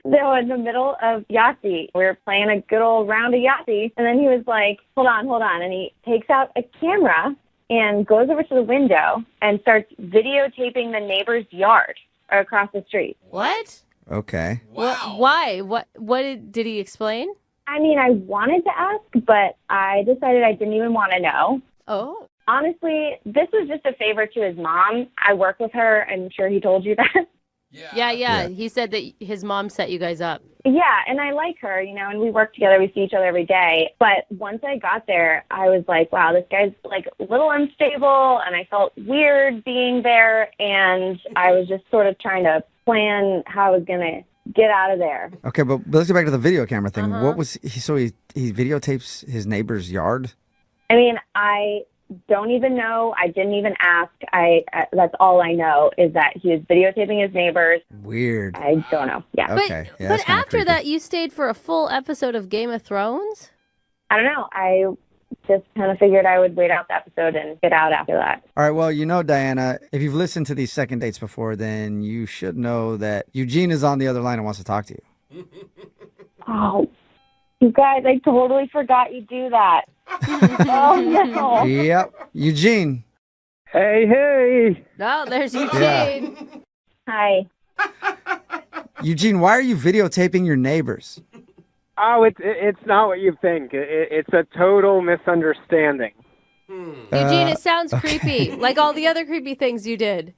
[SPEAKER 9] So in the middle of Yahtzee, we were playing a good old round of Yahtzee, and then he was like, hold on, and he takes out a camera and goes over to the window and starts videotaping the neighbor's yard across the street.
[SPEAKER 3] What?
[SPEAKER 1] Okay.
[SPEAKER 2] Wow.
[SPEAKER 3] Why? What did he explain?
[SPEAKER 9] I mean, I wanted to ask, but I decided I didn't even want to know.
[SPEAKER 3] Oh.
[SPEAKER 9] Honestly, this was just a favor to his mom. I work with her. I'm sure he told you that.
[SPEAKER 3] Yeah. He said that his mom set you guys up.
[SPEAKER 9] Yeah, and I like her, and we work together. We see each other every day. But once I got there, I was like, wow, this guy's like a little unstable, and I felt weird being there. And I was just sort of trying to plan how I was going to get out of there.
[SPEAKER 1] Okay, but let's get back to the video camera thing.
[SPEAKER 3] Uh-huh.
[SPEAKER 1] What was he? So he videotapes his neighbor's yard.
[SPEAKER 9] I mean, I don't even know. I didn't even ask. That's all I know is that he was videotaping his neighbors.
[SPEAKER 1] Weird.
[SPEAKER 9] I don't know. Yeah.
[SPEAKER 1] Okay. Yeah,
[SPEAKER 3] But
[SPEAKER 1] that's kinda
[SPEAKER 3] after
[SPEAKER 1] creepy.
[SPEAKER 3] that, you stayed for a full episode of Game of Thrones?
[SPEAKER 9] I don't know. I just kind of figured I would wait out the episode and get out after that.
[SPEAKER 1] All right, well, Diana, if you've listened to these second dates before, then you should know that Eugene is on the other line and wants to talk to you.
[SPEAKER 9] Oh, you guys, I totally forgot you do that. Oh, no.
[SPEAKER 1] Yep. Eugene.
[SPEAKER 10] Hey.
[SPEAKER 3] No, there's Eugene.
[SPEAKER 1] Yeah.
[SPEAKER 9] Hi.
[SPEAKER 1] Eugene, why are you videotaping your neighbors?
[SPEAKER 10] Oh, it's not what you think. It's a total misunderstanding.
[SPEAKER 3] Eugene, it sounds creepy, like all the other creepy things you did.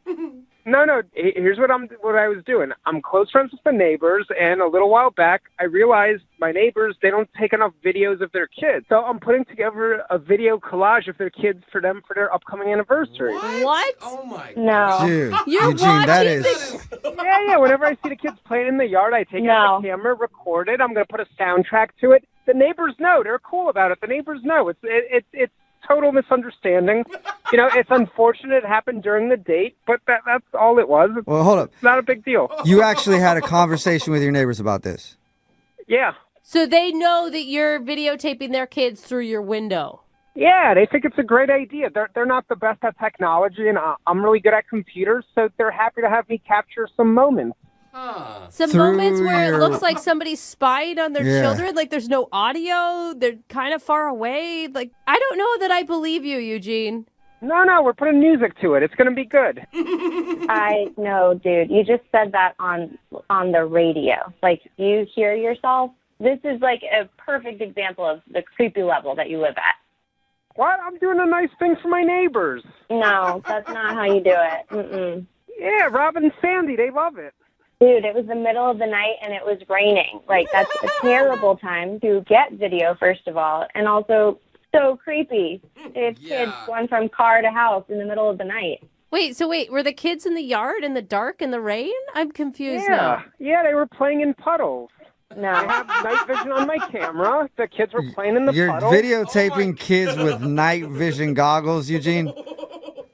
[SPEAKER 10] No. Here's what I was doing. I'm close friends with the neighbors, and a little while back, I realized my neighbors, they don't take enough videos of their kids. So I'm putting together a video collage of their kids for them for their upcoming anniversary.
[SPEAKER 3] What?
[SPEAKER 2] Oh my.
[SPEAKER 9] No.
[SPEAKER 1] Dude,
[SPEAKER 3] You're
[SPEAKER 1] Eugene, that
[SPEAKER 3] watching
[SPEAKER 1] is...
[SPEAKER 10] Yeah. Whenever I see the kids playing in the yard, I take out the camera, record it. I'm going to put a soundtrack to it. The neighbors know. They're cool about it. The neighbors know. It's total misunderstanding. It's unfortunate it happened during the date, but that's all it was.
[SPEAKER 1] Well, hold up.
[SPEAKER 10] It's not a big deal.
[SPEAKER 1] You actually had a conversation with your neighbors about this.
[SPEAKER 10] Yeah.
[SPEAKER 3] So they know that you're videotaping their kids through your window.
[SPEAKER 10] Yeah, they think it's a great idea. They're not the best at technology, and I'm really good at computers, so they're happy to have me capture some moments.
[SPEAKER 3] Some
[SPEAKER 1] Through
[SPEAKER 3] moments where
[SPEAKER 1] your-
[SPEAKER 3] it looks like somebody spied on their
[SPEAKER 1] Yeah.
[SPEAKER 3] children, like there's no audio, they're kind of far away. Like, I don't know that I believe you, Eugene.
[SPEAKER 10] No, we're putting music to it. It's going to be good.
[SPEAKER 9] I know, dude. You just said that on the radio. Like, do you hear yourself? This is like a perfect example of the creepy level that you live at.
[SPEAKER 10] What? I'm doing a nice thing for my neighbors.
[SPEAKER 9] No, that's not how you do it. Mm-mm.
[SPEAKER 10] Yeah, Rob and Sandy, they love it.
[SPEAKER 9] Dude, it was the middle of the night and it was raining. Like, that's a terrible time to get video, first of all, and also so creepy if kids going from car to house in the middle of the night.
[SPEAKER 3] Wait, were the kids in the yard in the dark in the rain? I'm confused now.
[SPEAKER 10] Yeah, they were playing in puddles.
[SPEAKER 9] No.
[SPEAKER 10] I have night vision on my camera. The kids were playing in the
[SPEAKER 1] You're
[SPEAKER 10] puddles.
[SPEAKER 1] videotaping kids with night vision goggles, Eugene?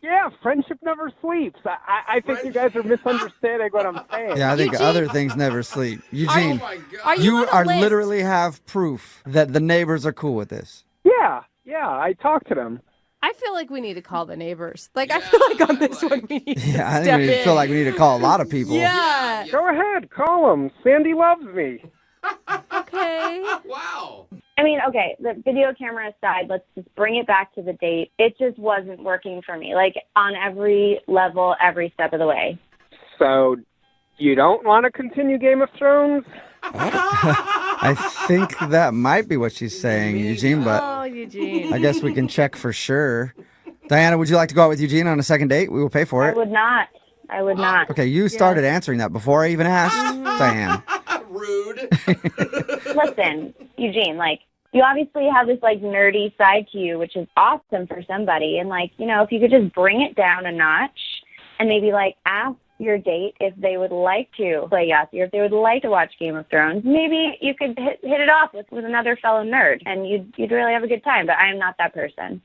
[SPEAKER 10] Yeah, friendship never sleeps. I think you guys are misunderstanding what I'm saying.
[SPEAKER 1] Yeah, I think
[SPEAKER 3] Eugene-
[SPEAKER 1] other things never sleep. Eugene,
[SPEAKER 3] Are you
[SPEAKER 1] you
[SPEAKER 3] on the
[SPEAKER 1] are
[SPEAKER 3] list?
[SPEAKER 1] literally have proof that the neighbors are cool with this.
[SPEAKER 10] Yeah, I talked to them.
[SPEAKER 3] I feel like we need to call the neighbors. Like, I feel like on this one we need to
[SPEAKER 1] Yeah, I
[SPEAKER 3] step
[SPEAKER 1] think we
[SPEAKER 3] in.
[SPEAKER 1] feel like we need to call a lot of people.
[SPEAKER 3] Yeah.
[SPEAKER 10] Go ahead, call them. Sandy loves me.
[SPEAKER 3] Okay.
[SPEAKER 2] Wow.
[SPEAKER 9] I mean, okay, the video camera aside, let's just bring it back to the date. It just wasn't working for me, like on every level, every step of the way.
[SPEAKER 10] So, you don't want to continue Game of Thrones?
[SPEAKER 1] I think that might be what she's saying, Eugene, but
[SPEAKER 3] Oh, Eugene.
[SPEAKER 1] I guess we can check for sure. Diana, would you like to go out with Eugene on a second date? We will pay for
[SPEAKER 9] I
[SPEAKER 1] it.
[SPEAKER 9] would not. I would not.
[SPEAKER 1] Okay, you started answering that before I even asked Diane.
[SPEAKER 2] Rude.
[SPEAKER 9] Listen, Eugene, like, you obviously have this like nerdy side to you, which is awesome for somebody. And like, if you could just bring it down a notch and maybe like ask your date if they would like to play Yahtzee or if they would like to watch Game of Thrones, maybe you could hit it off with another fellow nerd and you'd really have a good time. But I am not that person.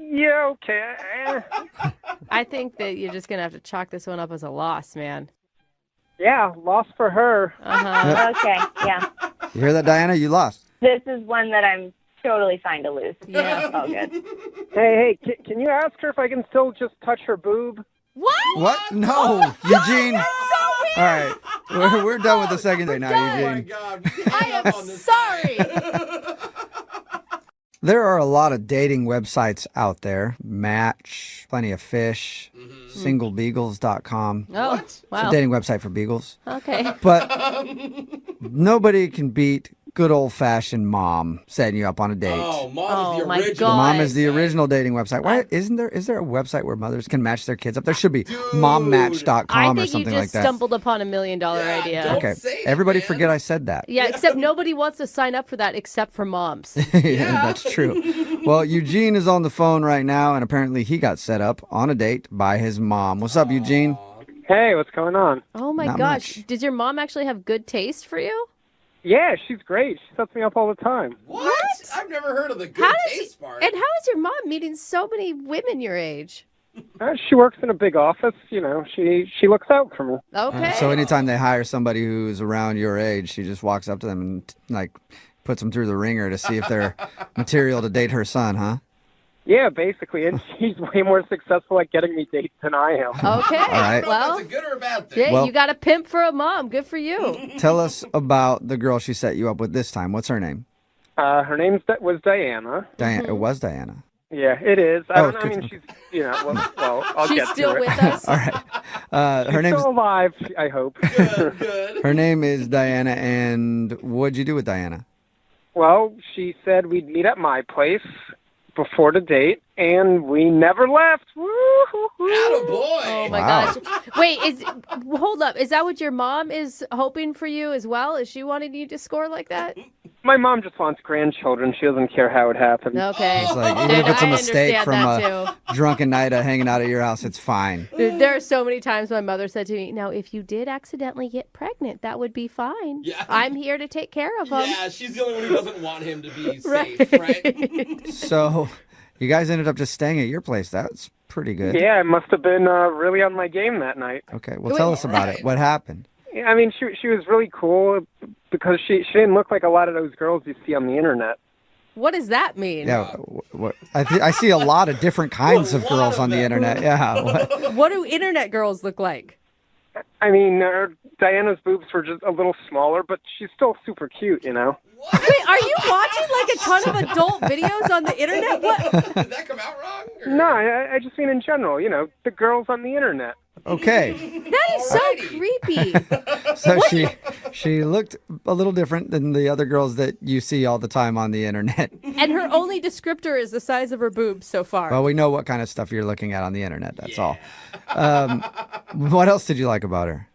[SPEAKER 10] Yeah, okay.
[SPEAKER 3] I think that you're just going to have to chalk this one up as a loss, man.
[SPEAKER 10] Yeah, loss for her.
[SPEAKER 9] Okay, yeah.
[SPEAKER 1] You hear that, Diana? You lost.
[SPEAKER 9] This is one that I'm totally fine to lose.
[SPEAKER 3] Yeah.
[SPEAKER 9] All good.
[SPEAKER 10] Hey, can you ask her if I can still just touch her boob?
[SPEAKER 1] What? No, Eugene. All right, we're done with the second date now, Eugene.
[SPEAKER 2] God.
[SPEAKER 3] I am sorry.
[SPEAKER 1] There are a lot of dating websites out there. Match, Plenty of Fish, singlebeagles.com.
[SPEAKER 3] Oh,
[SPEAKER 1] It's
[SPEAKER 3] wow.
[SPEAKER 1] a dating website for beagles.
[SPEAKER 3] Okay.
[SPEAKER 1] But nobody can beat good old-fashioned mom setting you up on a date.
[SPEAKER 2] Oh, Mom is the
[SPEAKER 3] my
[SPEAKER 2] original.
[SPEAKER 3] God.
[SPEAKER 1] Mom is the original dating website. Why is there a website where mothers can match their kids up? There should be mommatch.com
[SPEAKER 3] I
[SPEAKER 1] or
[SPEAKER 3] think you
[SPEAKER 1] something
[SPEAKER 3] just
[SPEAKER 1] like that.
[SPEAKER 3] stumbled upon $1 million idea.
[SPEAKER 2] don't
[SPEAKER 1] Okay.
[SPEAKER 2] say it,
[SPEAKER 1] Everybody
[SPEAKER 2] man.
[SPEAKER 1] forget I said that.
[SPEAKER 3] Yeah, except nobody wants to sign up for that except for moms.
[SPEAKER 1] Yeah, that's true. Well, Eugene is on the phone right now, and apparently he got set up on a date by his mom. What's up, Eugene?
[SPEAKER 10] Hey, what's going on?
[SPEAKER 3] Oh my
[SPEAKER 1] Not
[SPEAKER 3] gosh.
[SPEAKER 1] much.
[SPEAKER 3] Does your mom actually have good taste for you?
[SPEAKER 10] Yeah, she's great. She sets me up all the time.
[SPEAKER 2] What? I've never heard of the good
[SPEAKER 3] How does
[SPEAKER 2] taste part.
[SPEAKER 3] And how is your mom meeting so many women your age?
[SPEAKER 10] She works in a big office. She looks out for me.
[SPEAKER 3] Okay.
[SPEAKER 1] So anytime they hire somebody who's around your age, she just walks up to them and puts them through the ringer to see if they're material to date her son, huh?
[SPEAKER 10] Yeah, basically, and she's way more successful at getting me dates than I am.
[SPEAKER 3] Okay.
[SPEAKER 1] All right.
[SPEAKER 3] Well,
[SPEAKER 2] That's a good or a bad thing?
[SPEAKER 3] yeah,
[SPEAKER 1] Well-
[SPEAKER 3] you got a pimp for a mom. Good for you.
[SPEAKER 1] Tell us about the girl she set you up with this time. What's her name?
[SPEAKER 10] Her name was Diana.
[SPEAKER 1] Diana. It was Diana.
[SPEAKER 10] Yeah, it is.
[SPEAKER 1] Oh,
[SPEAKER 10] I mean, she's, well, I'll
[SPEAKER 3] She's
[SPEAKER 10] get
[SPEAKER 3] still
[SPEAKER 10] to it.
[SPEAKER 3] with us.
[SPEAKER 1] All right. Her
[SPEAKER 10] She's
[SPEAKER 1] name's
[SPEAKER 10] still alive, I hope.
[SPEAKER 2] Good.
[SPEAKER 1] her name is Diana. And what'd you do with Diana?
[SPEAKER 10] Well, she said we'd meet at my place before the date, and we never left. Woo-hoo-hoo.
[SPEAKER 2] Attaboy.
[SPEAKER 3] Oh my
[SPEAKER 1] Wow.
[SPEAKER 3] gosh. Wait, hold up. Is that what your mom is hoping for you as well? Is she wanting you to score like that?
[SPEAKER 10] My mom just wants grandchildren. She doesn't care how it happens.
[SPEAKER 3] Okay.
[SPEAKER 1] It's like, even if it's a
[SPEAKER 3] I
[SPEAKER 1] mistake
[SPEAKER 3] understand
[SPEAKER 1] from
[SPEAKER 3] that
[SPEAKER 1] a drunken night of hanging out at your house, it's fine.
[SPEAKER 3] Dude, there are so many times my mother said to me, now, if you did accidentally get pregnant, that would be fine.
[SPEAKER 2] Yeah.
[SPEAKER 3] I'm here to take care of them.
[SPEAKER 2] Yeah, she's the only one who doesn't want him to be
[SPEAKER 3] Right.
[SPEAKER 2] safe, right?
[SPEAKER 1] So you guys ended up just staying at your place. That's pretty good.
[SPEAKER 10] Yeah, I must have been really on my game that night.
[SPEAKER 1] Okay. Well, tell us about it. What happened?
[SPEAKER 10] Yeah, I mean, she was really cool because she didn't look like a lot of those girls you see on the internet.
[SPEAKER 3] What does that mean?
[SPEAKER 1] Yeah. I see a lot of different kinds of girls on the internet. Yeah. What?
[SPEAKER 3] What do internet girls look like?
[SPEAKER 10] I mean, Diana's boobs were just a little smaller, but she's still super cute,
[SPEAKER 3] Wait, are you watching like a ton of adult videos on the internet? What?
[SPEAKER 2] Did that come out wrong? Or?
[SPEAKER 10] No, I just mean in general, the girls on the internet.
[SPEAKER 1] Okay.
[SPEAKER 3] That is so creepy.
[SPEAKER 1] So she looked a little different than the other girls that you see all the time on the internet.
[SPEAKER 3] And her only descriptor is the size of her boobs so far.
[SPEAKER 1] Well, we know what kind of stuff you're looking at on the internet. That's all. What else did you like about her?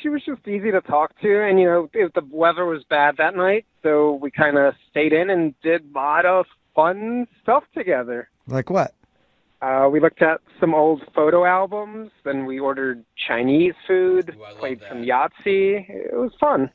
[SPEAKER 10] She was just easy to talk to, and if the weather was bad that night, so we kind of stayed in and did a lot of fun stuff together.
[SPEAKER 1] Like what?
[SPEAKER 10] We looked at some old photo albums, then we ordered Chinese food, played some Yahtzee. It was fun.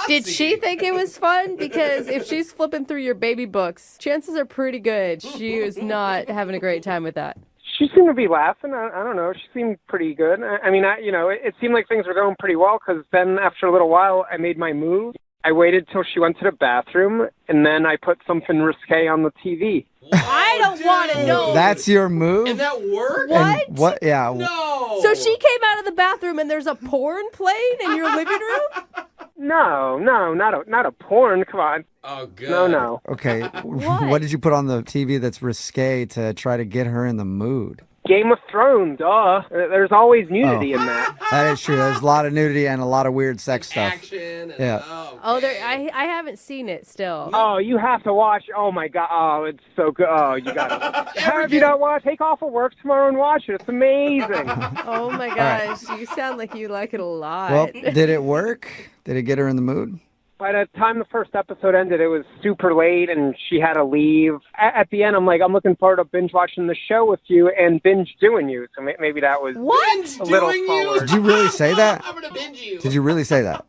[SPEAKER 3] Did she think it was fun? Because if she's flipping through your baby books, chances are pretty good she was not having a great time with that.
[SPEAKER 10] She seemed to be laughing. I don't know. She seemed pretty good. I mean, it seemed like things were going pretty well because then after a little while, I made my move. I waited till she went to the bathroom, and then I put something risque on the TV.
[SPEAKER 3] I don't want to know.
[SPEAKER 1] That's your move?
[SPEAKER 2] And that worked?
[SPEAKER 3] What?
[SPEAKER 1] What? Yeah.
[SPEAKER 2] No.
[SPEAKER 3] So she came out of the bathroom and there's a porn playing in your living room?
[SPEAKER 10] No, not a porn. Come on.
[SPEAKER 2] Oh, good.
[SPEAKER 10] No.
[SPEAKER 1] Okay.
[SPEAKER 3] What?
[SPEAKER 1] What did you put on the TV that's risque to try to get her in the mood?
[SPEAKER 10] Game of Thrones, duh. There's always nudity in that.
[SPEAKER 1] That is true. There's a lot of nudity and a lot of weird sex stuff.
[SPEAKER 2] Action. And,
[SPEAKER 1] Yeah.
[SPEAKER 3] Oh, I haven't seen it still.
[SPEAKER 10] Oh, you have to watch. Oh, my God. Oh, it's so good. Oh, you got to. Have you not watched? Take off of work tomorrow and watch it. It's amazing.
[SPEAKER 3] Oh my gosh, you sound like you like it a lot.
[SPEAKER 1] Well, did it work? Did it get her in the mood?
[SPEAKER 10] By the time the first episode ended, it was super late, and she had to leave. At the end, I'm looking forward to binge watching the show with you and binge doing you. So maybe that was a little forward.
[SPEAKER 1] Did you really say that?
[SPEAKER 2] I'm gonna binge you.
[SPEAKER 1] Did you really say that?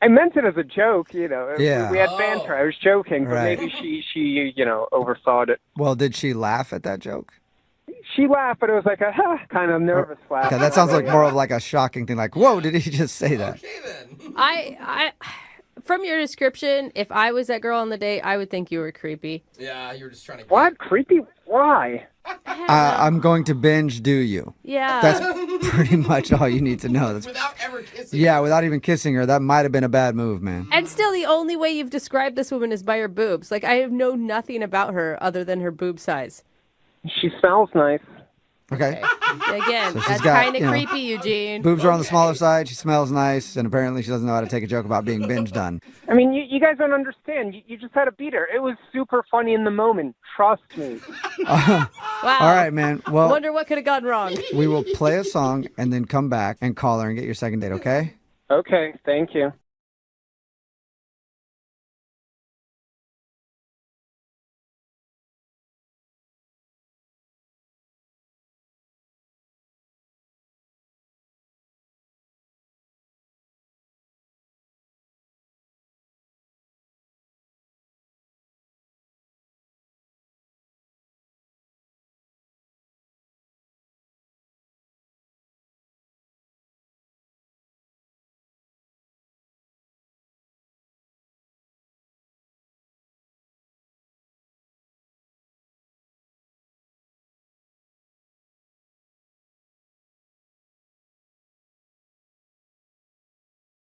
[SPEAKER 10] I meant it as a joke, you know.
[SPEAKER 1] Yeah.
[SPEAKER 10] We had banter. I was joking, but
[SPEAKER 1] Right.
[SPEAKER 10] maybe she overthought it.
[SPEAKER 1] Well, did she laugh at that joke?
[SPEAKER 10] She laughed, but it was like a kind of nervous laugh.
[SPEAKER 1] Okay, that sounds like more of like a shocking thing. Like, whoa, did he just say that?
[SPEAKER 2] Okay then.
[SPEAKER 3] I from your description, if I was that girl on the date, I would think you were creepy.
[SPEAKER 2] Yeah, you were just trying to.
[SPEAKER 10] What? Creepy? Why?
[SPEAKER 1] I'm going to binge do you.
[SPEAKER 3] Yeah.
[SPEAKER 1] That's pretty much all you need to know. That's,
[SPEAKER 2] Without ever kissing.
[SPEAKER 1] yeah, without even kissing her, that might have been a bad move, man.
[SPEAKER 3] And still, the only way you've described this woman is by her boobs. Like, I know nothing about her other than her boob size.
[SPEAKER 10] She smells nice.
[SPEAKER 1] Okay.
[SPEAKER 3] Again,
[SPEAKER 1] So she's
[SPEAKER 3] that's
[SPEAKER 1] got,
[SPEAKER 3] kind of
[SPEAKER 1] you know,
[SPEAKER 3] creepy, Eugene.
[SPEAKER 1] Boobs are on the smaller side. She smells nice, and apparently she doesn't know how to take a joke about being binge done.
[SPEAKER 10] I mean, you guys don't understand. You just had to beat her. It was super funny in the moment. Trust me.
[SPEAKER 3] Wow.
[SPEAKER 1] All right, man. Well,
[SPEAKER 3] Wonder what could have gone wrong.
[SPEAKER 1] we will play a song and then come back and call her and get your second date, okay?
[SPEAKER 10] Okay, thank you.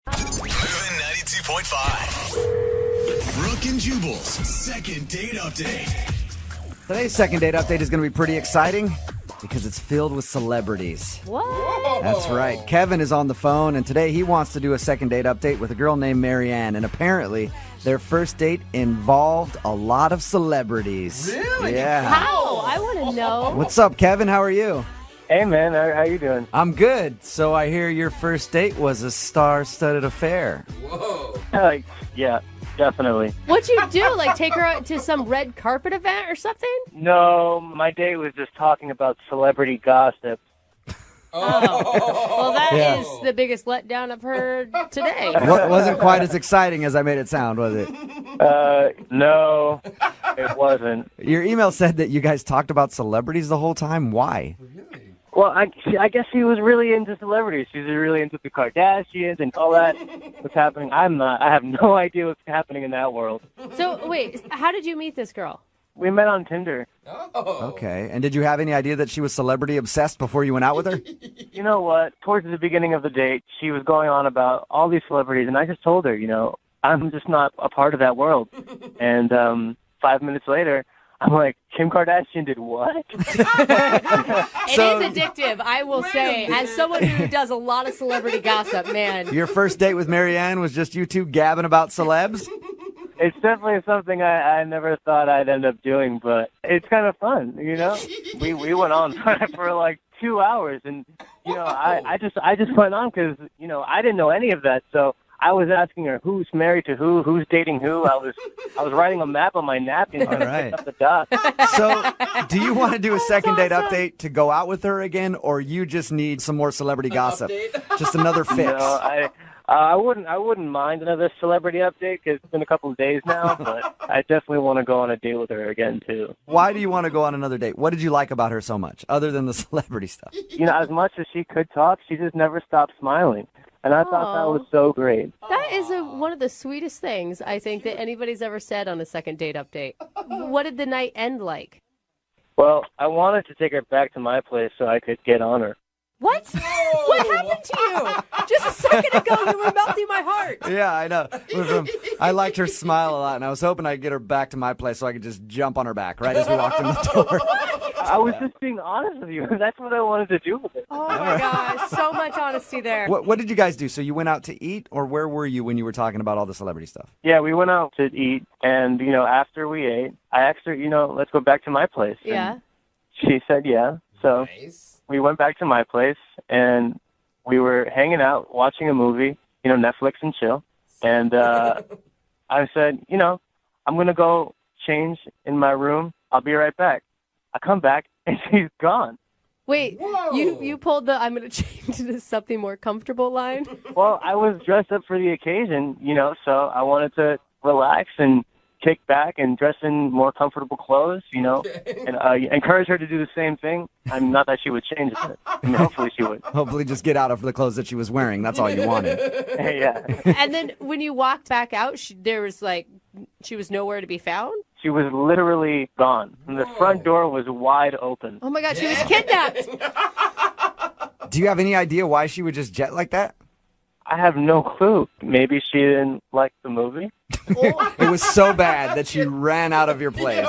[SPEAKER 11] Moving 92.5. Brooke and Jubal's second date update.
[SPEAKER 1] Today's second date update is going to be pretty exciting because it's filled with celebrities.
[SPEAKER 3] What?
[SPEAKER 1] That's right. Kevin is on the phone, and today he wants to do a second date update with a girl named Marianne. And apparently, their first date involved a lot of celebrities.
[SPEAKER 2] Really?
[SPEAKER 1] Yeah.
[SPEAKER 3] How? I want to know.
[SPEAKER 1] What's up, Kevin? How are you?
[SPEAKER 10] Hey, man, how you doing?
[SPEAKER 1] I'm good. So I hear your first date was a star-studded affair.
[SPEAKER 2] Whoa.
[SPEAKER 10] Yeah, definitely.
[SPEAKER 3] What'd you do? Like, take her out to some red carpet event or something?
[SPEAKER 10] No, my date was just talking about celebrity gossip.
[SPEAKER 3] Well, that
[SPEAKER 1] Yeah.
[SPEAKER 3] is the biggest letdown I've heard today.
[SPEAKER 1] Wasn't quite as exciting as I made it sound, was it?
[SPEAKER 10] No, it wasn't.
[SPEAKER 1] Your email said that you guys talked about celebrities the whole time. Why?
[SPEAKER 10] Well, I guess he was really into celebrities. He was really into the Kardashians and all that. What's happening? I'm not. I have no idea what's happening in that world.
[SPEAKER 3] So, wait, how did you meet this girl?
[SPEAKER 10] We met on Tinder.
[SPEAKER 2] Oh.
[SPEAKER 1] Okay. And did you have any idea that she was celebrity obsessed before you went out with her?
[SPEAKER 10] You know what? Towards the beginning of the date, she was going on about all these celebrities, and I just told her, I'm just not a part of that world. And 5 minutes later, I'm like, Kim Kardashian did what?
[SPEAKER 3] It is addictive, I will say. As someone who does a lot of celebrity gossip, man.
[SPEAKER 1] Your first date with Marianne was just you two gabbing about celebs?
[SPEAKER 10] It's definitely something I never thought I'd end up doing, but it's kind of fun, We went on for like 2 hours, and I just went on because I didn't know any of that, so I was asking her who's married to who's dating who. I was writing a map on my napkin trying to pick up the dots.
[SPEAKER 1] So, do you want to do a second date update to go out with her again, or you just need some more celebrity gossip? Just another fix.
[SPEAKER 10] No, I wouldn't mind another celebrity update because it's been a couple of days now, but I definitely want to go on a date with her again too.
[SPEAKER 1] Why do you want to go on another date? What did you like about her so much, other than the celebrity stuff?
[SPEAKER 10] As much as she could talk, she just never stopped smiling. And I thought that was so great.
[SPEAKER 3] That is one of the sweetest things, I think, that anybody's ever said on a second date update. What did the night end like?
[SPEAKER 10] Well, I wanted to take her back to my place so I could get on her.
[SPEAKER 3] What? What happened to you? Just a second ago, you were melting my heart.
[SPEAKER 1] Yeah, I know. I liked her smile a lot, and I was hoping I'd get her back to my place so I could just jump on her back right as we walked in the door.
[SPEAKER 10] I was just being honest with you. That's what I wanted to do with it.
[SPEAKER 3] Oh, my gosh. So much honesty there.
[SPEAKER 1] What did you guys do? So you went out to eat, or where were you when you were talking about all the celebrity stuff?
[SPEAKER 10] Yeah, we went out to eat, and, after we ate, I asked her, let's go back to my place.
[SPEAKER 3] Yeah.
[SPEAKER 10] And she said yeah. So we went back to my place, and we were hanging out, watching a movie, Netflix and chill. And
[SPEAKER 12] I said, I'm going to go change in my room. I'll be right back. I come back, and she's gone.
[SPEAKER 3] Wait, you pulled the I'm going to change into something more comfortable line?
[SPEAKER 12] Well, I was dressed up for the occasion, so I wanted to relax and kick back and dress in more comfortable clothes, and encourage her to do the same thing. Not that she would change it. Hopefully she would.
[SPEAKER 1] Hopefully just get out of the clothes that she was wearing. That's all you wanted.
[SPEAKER 12] Yeah.
[SPEAKER 3] And then when you walked back out, she was nowhere to be found?
[SPEAKER 12] She was literally gone. And the front door was wide open.
[SPEAKER 3] Oh, my God, she was kidnapped.
[SPEAKER 1] Do you have any idea why she would just jet like that?
[SPEAKER 12] I have no clue. Maybe she didn't like the movie.
[SPEAKER 1] It was so bad that she ran out of your place,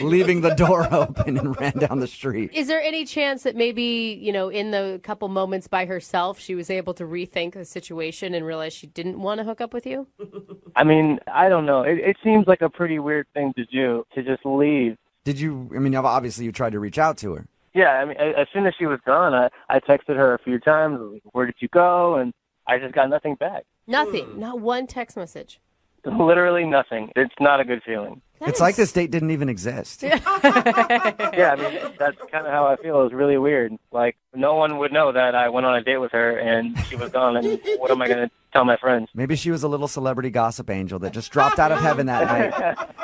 [SPEAKER 1] leaving the door open and ran down the street.
[SPEAKER 3] Is there any chance that maybe, in the couple moments by herself, she was able to rethink the situation and realize she didn't want to hook up with you?
[SPEAKER 12] I don't know. It seems like a pretty weird thing to do, to just leave.
[SPEAKER 1] Obviously you tried to reach out to her.
[SPEAKER 12] Yeah, as soon as she was gone, I texted her a few times, like, where did you go? And I just got nothing back.
[SPEAKER 3] Nothing. Not one text message.
[SPEAKER 12] Literally nothing. It's not a good feeling.
[SPEAKER 1] It's like this date didn't even exist.
[SPEAKER 12] Yeah, that's kind of how I feel. It was really weird. Like, no one would know that I went on a date with her and she was gone, and what am I going to tell my friends?
[SPEAKER 1] Maybe she was a little celebrity gossip angel that just dropped out of heaven that night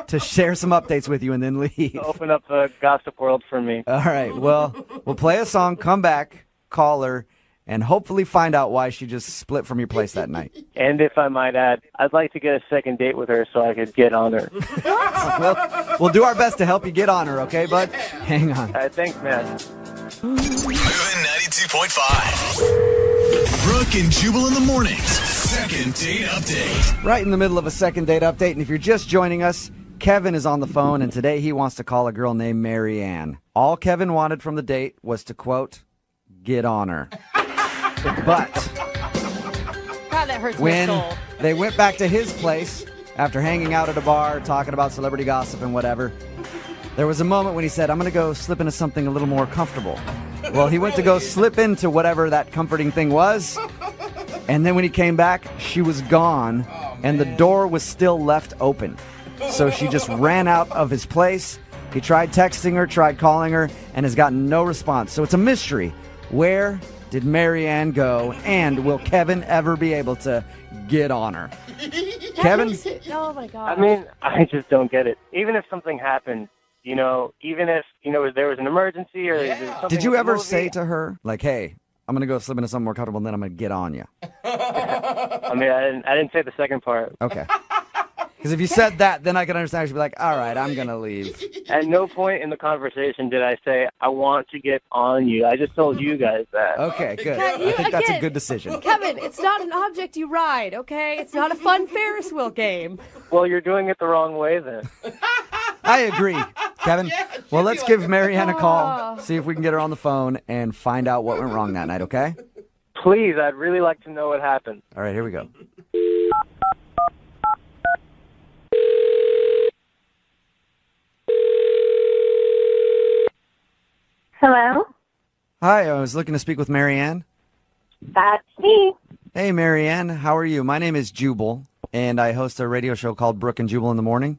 [SPEAKER 1] to share some updates with you and then leave.
[SPEAKER 12] Open up the gossip world for me.
[SPEAKER 1] All right, well, we'll play a song, come back, call her, and hopefully find out why she just split from your place that night.
[SPEAKER 12] And if I might add, I'd like to get a second date with her so I could get on her.
[SPEAKER 1] Well, we'll do our best to help you get on her, okay, bud? Hang on.
[SPEAKER 12] All right, thanks, man.
[SPEAKER 11] Moving 92.5. Brooke and Jubal in the mornings. Second date update.
[SPEAKER 1] Right in the middle of a second date update, and if you're just joining us, Kevin is on the phone, and today he wants to call a girl named Mary Ann. All Kevin wanted from the date was to, quote, get on her. But
[SPEAKER 3] God, that hurts my
[SPEAKER 1] when
[SPEAKER 3] soul.
[SPEAKER 1] they went back to his place after hanging out at a bar, talking about celebrity gossip and whatever, there was a moment when he said, I'm going to go slip into something a little more comfortable. Well, he went to go slip into whatever that comforting thing was, and then when he came back, she was gone, and the door was still left open. So she just ran out of his place. He tried texting her, tried calling her, and has gotten no response. So it's a mystery. Where did Mary Ann go, and will Kevin ever be able to get on her? Kevin?
[SPEAKER 3] Oh, my God.
[SPEAKER 12] I just don't get it. Even if something happened, even if, there was an emergency or something.
[SPEAKER 1] Did you ever say to her, like, hey, I'm going to go slip into something more comfortable, and then I'm going to get on you?
[SPEAKER 12] I didn't say the second part.
[SPEAKER 1] Okay. Because if you said that, then I could understand. She'd be like, all right, I'm going to leave.
[SPEAKER 12] At no point in the conversation did I say, I want to get on you. I just told you guys that.
[SPEAKER 1] Okay, good. I think that's a good decision.
[SPEAKER 3] Kevin, it's not an object you ride, okay? It's not a fun Ferris wheel game.
[SPEAKER 12] Well, you're doing it the wrong way then.
[SPEAKER 1] I agree, Kevin. Well, let's give Mary Ann a call, see if we can get her on the phone, and find out what went wrong that night, okay?
[SPEAKER 12] Please, I'd really like to know what happened.
[SPEAKER 1] All right, here we go.
[SPEAKER 5] Hello?
[SPEAKER 1] Hi, I was looking to speak with Mary Ann.
[SPEAKER 5] That's me.
[SPEAKER 1] Hey, Mary Ann, how are you? My name is Jubal, and I host a radio show called Brooke and Jubal in the morning.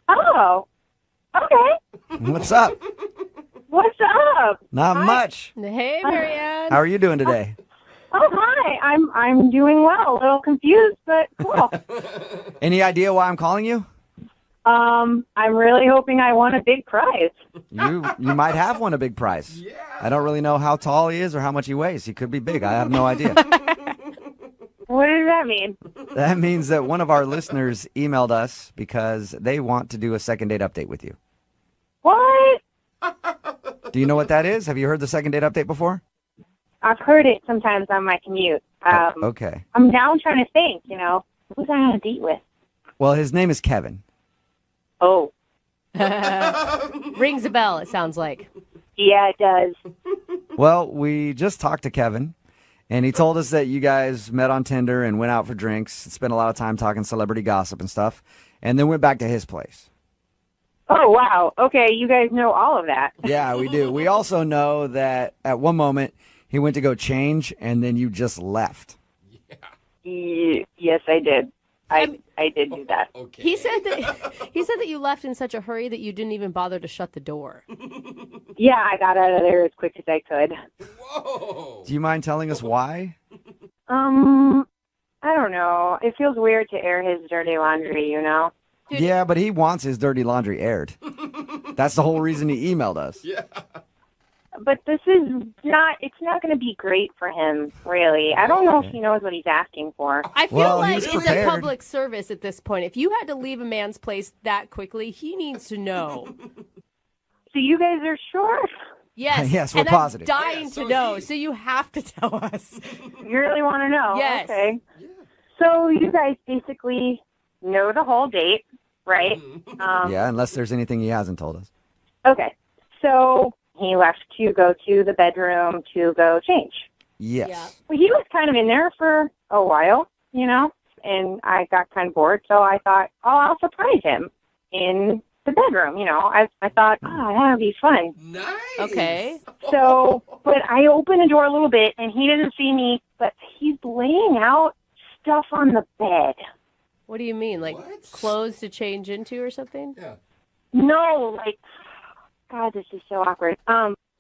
[SPEAKER 5] Oh, okay.
[SPEAKER 1] What's up?
[SPEAKER 5] What's up?
[SPEAKER 1] Not much.
[SPEAKER 3] Hey, Marianne.
[SPEAKER 1] How are you doing today?
[SPEAKER 5] Oh, hi. I'm doing well. A little confused, but cool.
[SPEAKER 1] Any idea why I'm calling you?
[SPEAKER 5] I'm really hoping I won a big prize.
[SPEAKER 1] You might have won a big prize. Yeah. I don't really know how tall he is or how much he weighs. He could be big. I have no idea.
[SPEAKER 5] What does that mean?
[SPEAKER 1] That means that one of our listeners emailed us because they want to do a second date update with you.
[SPEAKER 5] What?
[SPEAKER 1] Do you know what that is? Have you heard the second date update before?
[SPEAKER 5] I've heard it sometimes on my commute.
[SPEAKER 1] Okay.
[SPEAKER 5] I'm now trying to think, who's I on a date with?
[SPEAKER 1] Well, his name is Kevin.
[SPEAKER 5] Oh.
[SPEAKER 3] Rings a bell, it sounds like.
[SPEAKER 5] Yeah, it does.
[SPEAKER 1] Well, we just talked to Kevin, and he told us that you guys met on Tinder and went out for drinks, spent a lot of time talking celebrity gossip and stuff, and then went back to his place.
[SPEAKER 5] Oh, wow. Okay, you guys know all of that.
[SPEAKER 1] Yeah, we do. We also know that at one moment he went to go change, and then you just left.
[SPEAKER 5] Yes, I did.
[SPEAKER 9] I did do that.
[SPEAKER 2] Okay.
[SPEAKER 3] He said that you left in such a hurry that you didn't even bother to shut the door.
[SPEAKER 9] Yeah, I got out of there as quick as I could.
[SPEAKER 2] Whoa.
[SPEAKER 1] Do you mind telling us why?
[SPEAKER 9] I don't know. It feels weird to air his dirty laundry, you know?
[SPEAKER 3] Dude.
[SPEAKER 1] Yeah, but he wants his dirty laundry aired. That's the whole reason he emailed us.
[SPEAKER 2] Yeah.
[SPEAKER 9] But this is it's not going to be great for him, really. I don't know if he knows what he's asking for.
[SPEAKER 3] I feel
[SPEAKER 1] Well,
[SPEAKER 3] like
[SPEAKER 1] he's
[SPEAKER 3] it's
[SPEAKER 1] prepared.
[SPEAKER 3] a public service at this point. If you had to leave a man's place that quickly, he needs to know.
[SPEAKER 9] So you guys are sure?
[SPEAKER 3] Yes.
[SPEAKER 1] Yes, we're
[SPEAKER 3] and
[SPEAKER 1] positive.
[SPEAKER 3] I'm dying
[SPEAKER 2] so
[SPEAKER 3] to know,
[SPEAKER 2] is he.
[SPEAKER 3] so you have to tell us.
[SPEAKER 9] You really want to know?
[SPEAKER 3] Yes.
[SPEAKER 9] Okay. So you guys basically know the whole date, right?
[SPEAKER 1] Yeah, unless there's anything he hasn't told us.
[SPEAKER 9] Okay. So he left to go to the bedroom to go change.
[SPEAKER 1] Yes.
[SPEAKER 3] Yeah.
[SPEAKER 9] Well, he was kind of in there for a while, you know, and I got kind of bored, so I thought, I'll surprise him in the bedroom, you know. I thought, that would be fun.
[SPEAKER 2] Nice.
[SPEAKER 3] Okay.
[SPEAKER 9] So, but I opened the door a little bit, and he doesn't see me, but he's laying out stuff on the bed.
[SPEAKER 3] What do you mean? Like
[SPEAKER 2] What?
[SPEAKER 3] clothes to change into or something?
[SPEAKER 2] Yeah.
[SPEAKER 9] No, like, God, this is so awkward.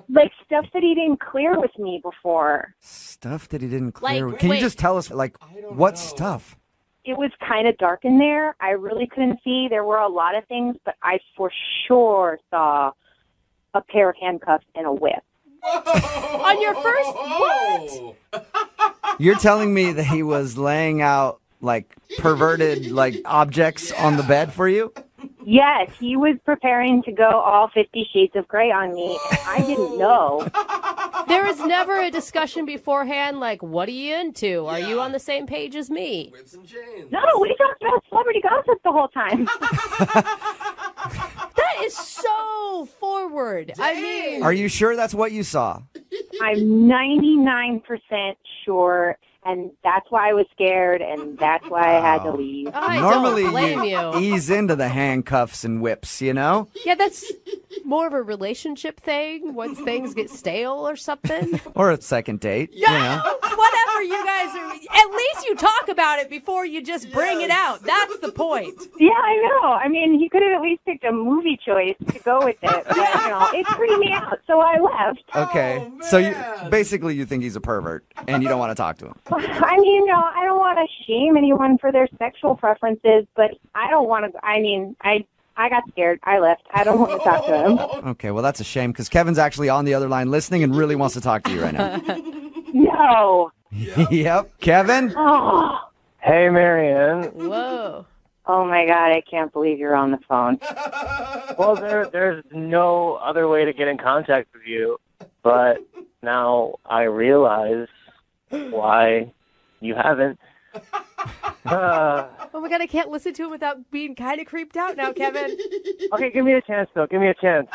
[SPEAKER 9] Like stuff that he didn't clear with me before.
[SPEAKER 1] Stuff that he didn't clear.
[SPEAKER 3] Like,
[SPEAKER 1] Can
[SPEAKER 3] wait.
[SPEAKER 1] you just tell us, like,
[SPEAKER 2] I don't
[SPEAKER 1] what
[SPEAKER 2] know.
[SPEAKER 1] stuff?
[SPEAKER 9] It was kind of dark in there. I really couldn't see. There were a lot of things, but I for sure saw a pair of handcuffs and a whip.
[SPEAKER 2] Whoa.
[SPEAKER 3] On your first-
[SPEAKER 2] what?
[SPEAKER 1] You're telling me that he was laying out, like, perverted, like, objects on the bed for you?
[SPEAKER 9] Yes, he was preparing to go all 50 Shades of Grey on me, and I didn't know.
[SPEAKER 3] There was never a discussion beforehand like, what are you into? Are you
[SPEAKER 2] Yeah.
[SPEAKER 3] on the same page as me?
[SPEAKER 2] Whips and chains.
[SPEAKER 9] No, we talked about celebrity gossip the whole time.
[SPEAKER 3] That is so forward. I mean,
[SPEAKER 1] Are you sure that's what you saw?
[SPEAKER 9] I'm 99% sure, and that's why I was scared, and that's why I had to leave.
[SPEAKER 3] I
[SPEAKER 1] Normally,
[SPEAKER 3] don't blame you.
[SPEAKER 1] ease into the handcuffs and whips, you know?
[SPEAKER 3] Yeah, that's more of a relationship thing once things get stale or something.
[SPEAKER 1] Or a second date, you know?
[SPEAKER 3] Whatever you guys are, at least you talk about it before you just bring it out. That's the point.
[SPEAKER 9] Yeah, I know. I mean, he could have at least picked a movie choice to go with it, but, you know, it freaked me out, so I left.
[SPEAKER 1] Okay.
[SPEAKER 2] Oh,
[SPEAKER 1] So you
[SPEAKER 2] man.
[SPEAKER 1] basically you think he's a pervert and you don't want to talk to him.
[SPEAKER 9] I mean, no, I don't want to shame anyone for their sexual preferences, but I don't want to. I mean, I got scared. I left. I don't want to talk to him.
[SPEAKER 1] Okay, well, that's a shame because Kevin's actually on the other line listening and really wants to talk to you right now.
[SPEAKER 9] No.
[SPEAKER 1] Yep. Kevin?
[SPEAKER 9] Oh.
[SPEAKER 12] Hey, Marianne.
[SPEAKER 3] Whoa.
[SPEAKER 9] Oh my God! I can't believe you're on the phone.
[SPEAKER 12] Well, there's no other way to get in contact with you, but now I realize why you haven't.
[SPEAKER 3] Oh my God, I can't listen to it without being kind of creeped out now, Kevin.
[SPEAKER 12] Okay, give me a chance, though. Give me a chance.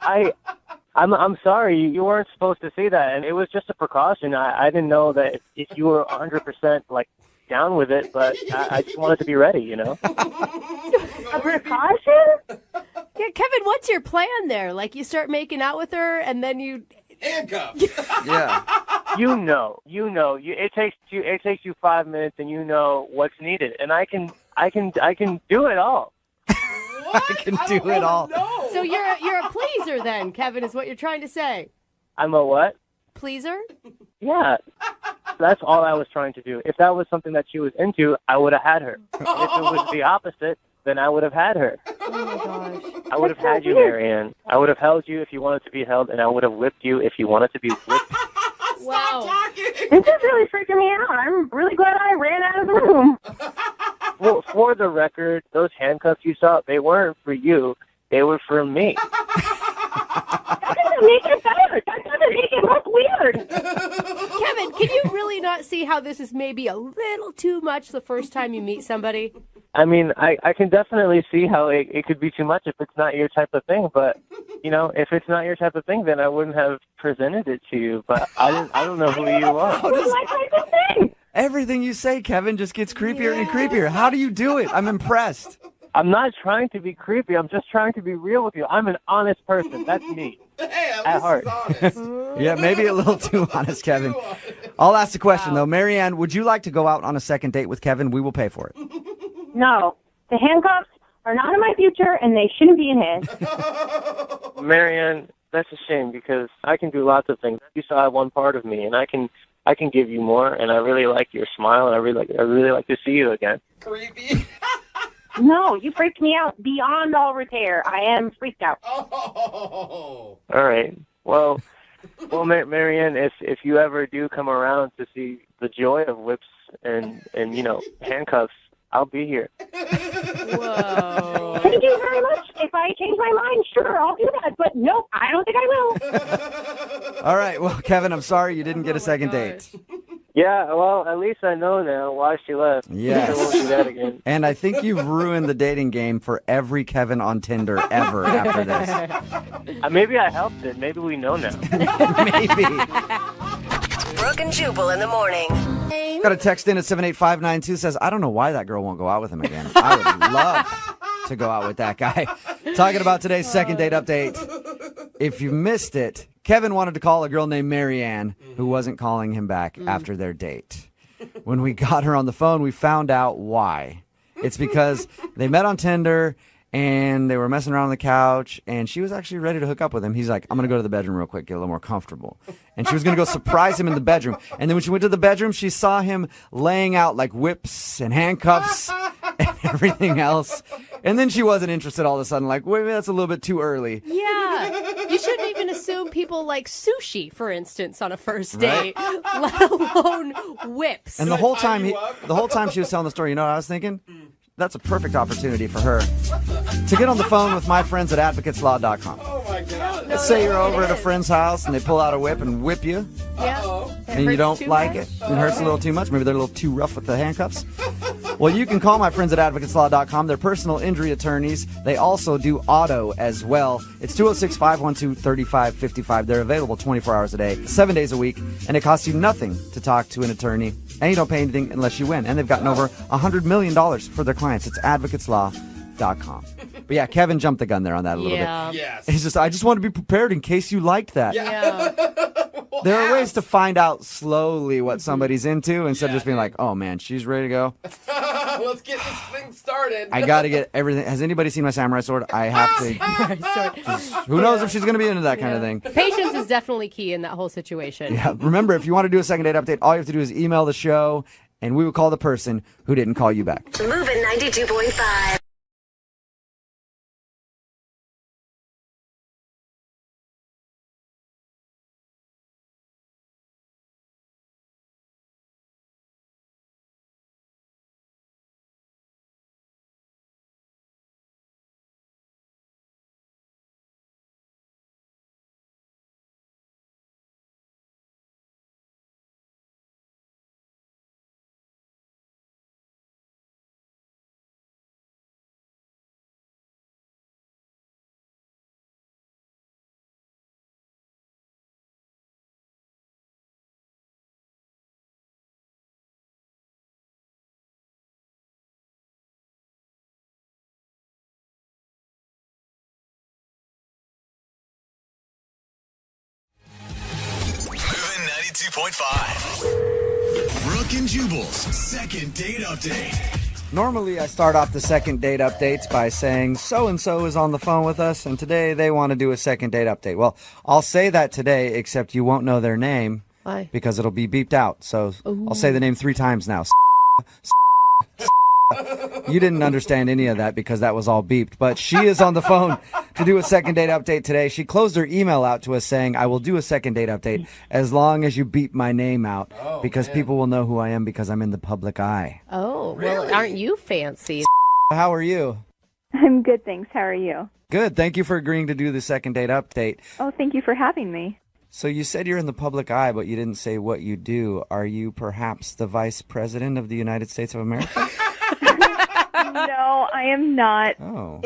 [SPEAKER 12] I'm sorry. You weren't supposed to say that, and it was just a precaution. I didn't know that if you were 100% like down with it, but I just wanted to be ready, you know.
[SPEAKER 9] A precaution?
[SPEAKER 3] Yeah, Kevin, what's your plan there? Like you start making out with her and then you...
[SPEAKER 2] Handcuffs.
[SPEAKER 1] Yeah.
[SPEAKER 12] You know. It takes you 5 minutes, and you know what's needed, and I can do it all.
[SPEAKER 2] What?
[SPEAKER 1] I can do it all.
[SPEAKER 2] No.
[SPEAKER 3] So you're a pleaser then, Kevin, is what you're trying to say.
[SPEAKER 12] I'm a what?
[SPEAKER 3] Pleaser?
[SPEAKER 12] Yeah. That's all I was trying to do. If that was something that she was into, I would have had her. And if it was the opposite, then I would have had her.
[SPEAKER 3] Oh my gosh.
[SPEAKER 12] I would have had you, Marianne. I would have held you if you wanted to be held, and I would have whipped you if you wanted to be whipped.
[SPEAKER 3] Wow.
[SPEAKER 9] This is really freaking me out. I'm really glad I ran out of the room.
[SPEAKER 12] Well, for the record, those handcuffs you saw, they weren't for you. They were for me.
[SPEAKER 9] That doesn't make it better. That doesn't make it look weird.
[SPEAKER 3] Kevin, can you really not see how this is maybe a little too much the first time you meet somebody?
[SPEAKER 12] I mean, I can definitely see how it could be too much if it's not your type of thing. But, you know, if it's not your type of thing, then I wouldn't have presented it to you. But I don't know who you are.
[SPEAKER 9] It's my type of thing.
[SPEAKER 1] Everything you say, Kevin, just gets creepier and creepier. How do you do it? I'm impressed.
[SPEAKER 12] I'm not trying to be creepy. I'm just trying to be real with you. I'm an honest person. That's me.
[SPEAKER 2] Hey, at
[SPEAKER 12] At
[SPEAKER 2] least
[SPEAKER 12] heart.
[SPEAKER 2] he's honest.
[SPEAKER 1] Yeah, maybe a little too honest, Kevin. I'll ask the question, though. Marianne, would you like to go out on a second date with Kevin? We will pay for it.
[SPEAKER 5] No, the handcuffs are not in my future, and they shouldn't be in his.
[SPEAKER 12] Marianne, that's a shame because I can do lots of things. You still have one part of me, and I can give you more. And I really like your smile, and I really like to see you again.
[SPEAKER 2] Creepy.
[SPEAKER 5] No, you freaked me out beyond all repair. I am freaked out.
[SPEAKER 2] Oh.
[SPEAKER 12] All right. Well, Marianne, if you ever do come around to see the joy of whips and handcuffs, I'll be here.
[SPEAKER 3] Whoa.
[SPEAKER 5] Thank you very much. If I change my mind, sure, I'll do that. But nope, I don't think I will.
[SPEAKER 1] All right. Well, Kevin, I'm sorry you didn't get a second date.
[SPEAKER 12] Yeah, well, at least I know now why she left.
[SPEAKER 1] Yes.
[SPEAKER 12] I won't do that again.
[SPEAKER 1] And I think you've ruined the dating game for every Kevin on Tinder ever after this.
[SPEAKER 12] Maybe I helped it. Maybe we know now.
[SPEAKER 1] Maybe.
[SPEAKER 13] Brooke and Jubal in the morning.
[SPEAKER 1] Got a text in at 78592 says, I don't know why that girl won't go out with him again. I would love to go out with that guy. Talking about today's second date update. If you missed it, Kevin wanted to call a girl named Marianne who wasn't calling him back after their date. When we got her on the phone, we found out why. It's because they met on Tinder and they were messing around on the couch, and she was actually ready to hook up with him. He's like, I'm going to go to the bedroom real quick, get a little more comfortable. And she was going to go surprise him in the bedroom. And then when she went to the bedroom, she saw him laying out like whips and handcuffs and everything else. And then she wasn't interested all of a sudden, like, wait a minute, that's a little bit too early.
[SPEAKER 3] Yeah. You shouldn't even assume people like sushi, for instance, on a first date, let alone whips.
[SPEAKER 1] And the whole time she was telling the story, you know what I was thinking? That's a perfect opportunity for her to get on the phone with my friends at advocateslaw.com.
[SPEAKER 2] Oh my God.
[SPEAKER 1] Let's say you're over at a friend's house and they pull out a whip and whip you.
[SPEAKER 3] Yeah.
[SPEAKER 1] And you don't like it. It hurts a little too much. Maybe they're a little too rough with the handcuffs. Well, you can call my friends at advocateslaw.com. They're personal injury attorneys. They also do auto as well. It's 206-512-3555. They're available 24 hours a day, 7 days a week, and it costs you nothing to talk to an attorney. And you don't pay anything unless you win. And they've gotten over $100 million for their clients. It's advocateslaw.com. But yeah, Kevin jumped the gun there on that a little bit.
[SPEAKER 2] Yes.
[SPEAKER 1] He's just, I just want to be prepared in case you liked that.
[SPEAKER 3] Yeah.
[SPEAKER 1] There are ways to find out slowly what somebody's into instead of just being like, oh man, she's ready to go.
[SPEAKER 2] Let's get this thing started.
[SPEAKER 1] I got to get everything. Has anybody seen my samurai sword? I have to. Who knows if she's going to be into that kind of thing.
[SPEAKER 3] Patience is definitely key in that whole situation.
[SPEAKER 1] Yeah. Remember, if you want to do a second date update, all you have to do is email the show and we will call the person who didn't call you back.
[SPEAKER 13] Moving 92.5.
[SPEAKER 11] Moving 92.5. Brooke and Jubal's second date update.
[SPEAKER 1] Normally, I start off the second date updates by saying so-and-so is on the phone with us, and today they want to do a second date update. Well, I'll say that today, except you won't know their name.
[SPEAKER 3] Why?
[SPEAKER 1] Because it'll be beeped out. So I'll say the name 3 times now. You didn't understand any of that because that was all beeped. But she is on the phone to do a second date update today. She closed her email out to us saying, I will do a second date update as long as you beep my name out because people will know who I am because I'm in the public eye.
[SPEAKER 3] Oh, well, aren't you fancy?
[SPEAKER 1] How are you?
[SPEAKER 5] I'm good, thanks. How are you?
[SPEAKER 1] Good. Thank you for agreeing to do the second date update.
[SPEAKER 5] Oh, thank you for having me.
[SPEAKER 1] So you said you're in the public eye, but you didn't say what you do. Are you perhaps the Vice President of the United States of America?
[SPEAKER 5] No, I am not.
[SPEAKER 1] Oh.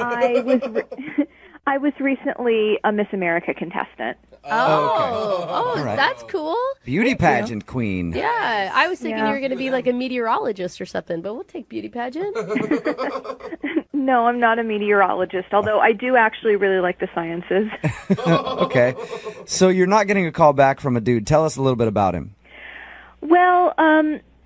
[SPEAKER 5] I was recently a Miss America contestant.
[SPEAKER 3] Oh,
[SPEAKER 1] All right.
[SPEAKER 3] That's cool.
[SPEAKER 1] Beauty pageant queen.
[SPEAKER 3] Yeah, I was thinking
[SPEAKER 5] Yeah.
[SPEAKER 3] you were going to be like a meteorologist or something, but we'll take beauty pageant.
[SPEAKER 5] No, I'm not a meteorologist, although I do actually really like the sciences.
[SPEAKER 1] Okay. So you're not getting a call back from a dude. Tell us a little bit about him.
[SPEAKER 5] Well,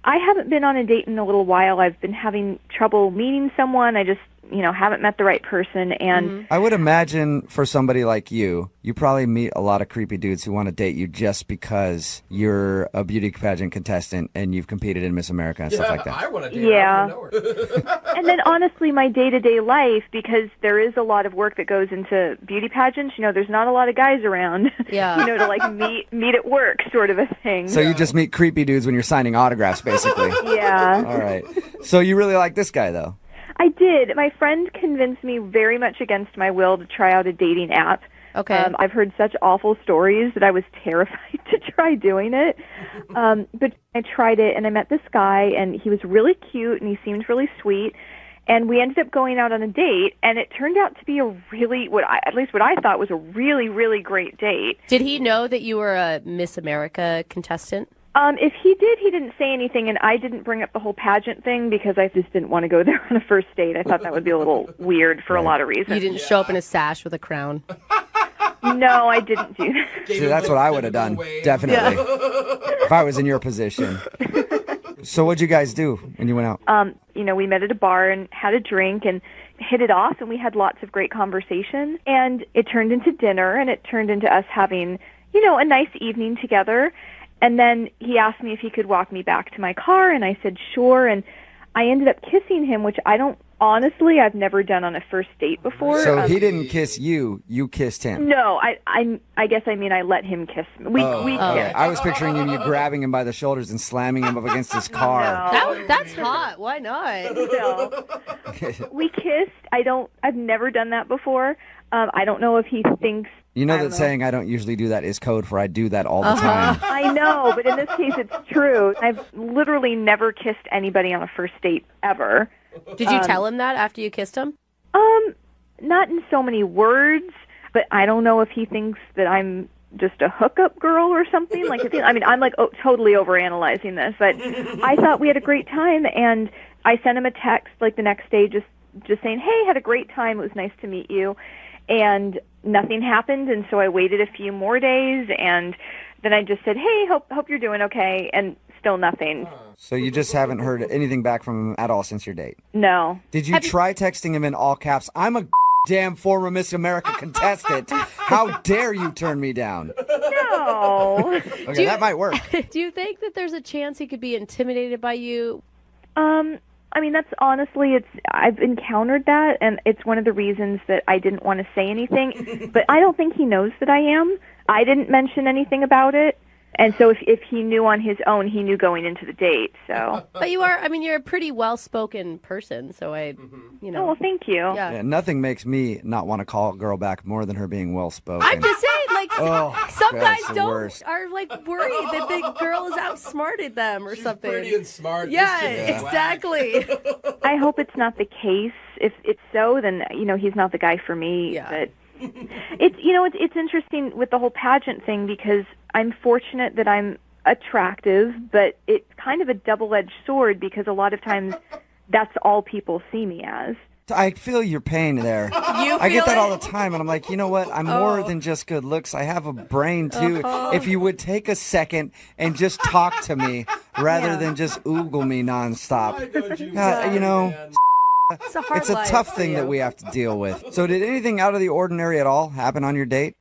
[SPEAKER 5] I haven't been on a date in a little while. I've been having trouble meeting someone. I just, haven't met the right person. And
[SPEAKER 1] I would imagine for somebody like you probably meet a lot of creepy dudes who want to date you just because you're a beauty pageant contestant and you've competed in Miss America and stuff like that.
[SPEAKER 2] I want to date
[SPEAKER 5] Yeah.
[SPEAKER 2] her. I wanna know her.
[SPEAKER 5] And then honestly, my day-to-day life, because there is a lot of work that goes into beauty pageants, there's not a lot of guys around,
[SPEAKER 3] Yeah.
[SPEAKER 5] to like meet at work sort of a thing.
[SPEAKER 1] So you just meet creepy dudes when you're signing autographs, basically.
[SPEAKER 5] Yeah.
[SPEAKER 1] All right. So you really like this guy, though?
[SPEAKER 5] I did. My friend convinced me very much against my will to try out a dating app.
[SPEAKER 3] Okay.
[SPEAKER 5] I've heard such awful stories that I was terrified to try doing it. But I tried it, and I met this guy, and he was really cute, and he seemed really sweet. And we ended up going out on a date, and it turned out to be a really, at least what I thought was a really, really great date.
[SPEAKER 3] Did he know that you were a Miss America contestant?
[SPEAKER 5] If he did, he didn't say anything, and I didn't bring up the whole pageant thing because I just didn't want to go there on a first date. I thought that would be a little weird for a lot of reasons.
[SPEAKER 3] You didn't show up in a sash with a crown.
[SPEAKER 5] No, I didn't do that.
[SPEAKER 1] See, that's what I would have done, definitely, if I was in your position. So what'd you guys do when you went out?
[SPEAKER 5] We met at a bar and had a drink and hit it off, and we had lots of great conversation. And it turned into dinner, and it turned into us having, a nice evening together. And then he asked me if he could walk me back to my car, and I said sure. And I ended up kissing him, which I've never done on a first date before.
[SPEAKER 1] So he didn't kiss you, you kissed him.
[SPEAKER 5] No, I guess I let him kiss me. We
[SPEAKER 1] Okay.
[SPEAKER 5] kissed.
[SPEAKER 1] I was picturing you grabbing him by the shoulders and slamming him up against his car.
[SPEAKER 3] That's hot. Why not?
[SPEAKER 5] No. We kissed. I've never done that before. I don't know if he thinks.
[SPEAKER 1] You know that saying, I don't usually do that, is code for I do that all the time.
[SPEAKER 5] I know, but in this case it's true. I've literally never kissed anybody on a first date ever.
[SPEAKER 3] Did you tell him that after you kissed him?
[SPEAKER 5] Not in so many words, but I don't know if he thinks that I'm just a hookup girl or something. I'm totally overanalyzing this, but I thought we had a great time, and I sent him a text the next day just saying, hey, had a great time. It was nice to meet you. And nothing happened, and so I waited a few more days, and then I just said, hey, hope you're doing okay, and still nothing.
[SPEAKER 1] So you just haven't heard anything back from him at all since your date?
[SPEAKER 5] No.
[SPEAKER 1] Did you try texting him in all caps? I'm a damn former Miss America contestant. How dare you turn me down?
[SPEAKER 5] No.
[SPEAKER 1] Okay, that might work.
[SPEAKER 3] Do you think that there's a chance he could be intimidated by you?
[SPEAKER 5] That's honestly, I've encountered that, and it's one of the reasons that I didn't want to say anything, but I don't think he knows that I am. I didn't mention anything about it, and so if he knew on his own, he knew going into the date, so.
[SPEAKER 3] But you're a pretty well-spoken person, so
[SPEAKER 5] Oh, well, thank you.
[SPEAKER 1] Yeah, nothing makes me not want to call a girl back more than her being well-spoken.
[SPEAKER 3] I'm just saying, some guys
[SPEAKER 1] that's the
[SPEAKER 3] don't
[SPEAKER 1] worst.
[SPEAKER 3] are worried that the girl has outsmarted them or something.
[SPEAKER 2] Pretty and smart.
[SPEAKER 3] Yeah,
[SPEAKER 2] This chick is
[SPEAKER 3] exactly.
[SPEAKER 5] I hope it's not the case. If it's so, then, he's not the guy for me,
[SPEAKER 3] Yeah.
[SPEAKER 5] but it's interesting with the whole pageant thing because I'm fortunate that I'm attractive, but it's kind of a double-edged sword because a lot of times that's all people see me as.
[SPEAKER 1] I feel your pain there. I get that all the time, and I'm like, you know what? I'm more than just good looks. I have a brain, too. If you would take a second and just talk to me rather than just oogle me nonstop.
[SPEAKER 3] It's a hard
[SPEAKER 1] It's a
[SPEAKER 3] life
[SPEAKER 1] tough
[SPEAKER 3] for
[SPEAKER 1] thing
[SPEAKER 3] you.
[SPEAKER 1] that we have to deal with. So did anything out of the ordinary at all happen on your date?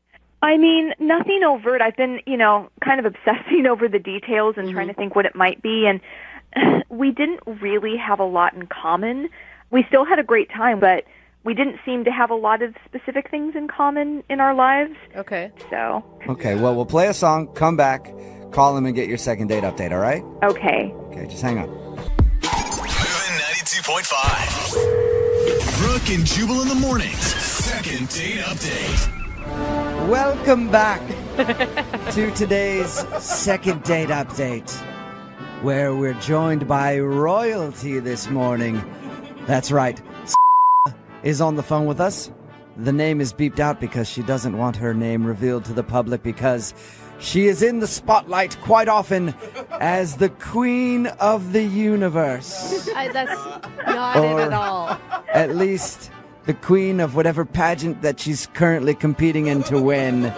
[SPEAKER 5] Nothing overt. I've been, kind of obsessing over the details and trying to think what it might be, and we didn't really have a lot in common. We still had a great time, but we didn't seem to have a lot of specific things in common in our lives.
[SPEAKER 3] Okay.
[SPEAKER 5] So.
[SPEAKER 1] Okay, well, we'll play a song, come back, call him, and get your second date update, all right?
[SPEAKER 5] Okay.
[SPEAKER 1] Okay, just hang on.
[SPEAKER 11] Moving 92.5. Brooke and Jubal in the mornings. Second date update.
[SPEAKER 1] Welcome back to today's second date update, where we're joined by royalty this morning. That's right, is on the phone with us. The name is beeped out because she doesn't want her name revealed to the public because she is in the spotlight quite often as the queen of the universe.
[SPEAKER 3] That's not it at all.
[SPEAKER 1] At least the queen of whatever pageant that she's currently competing in to win.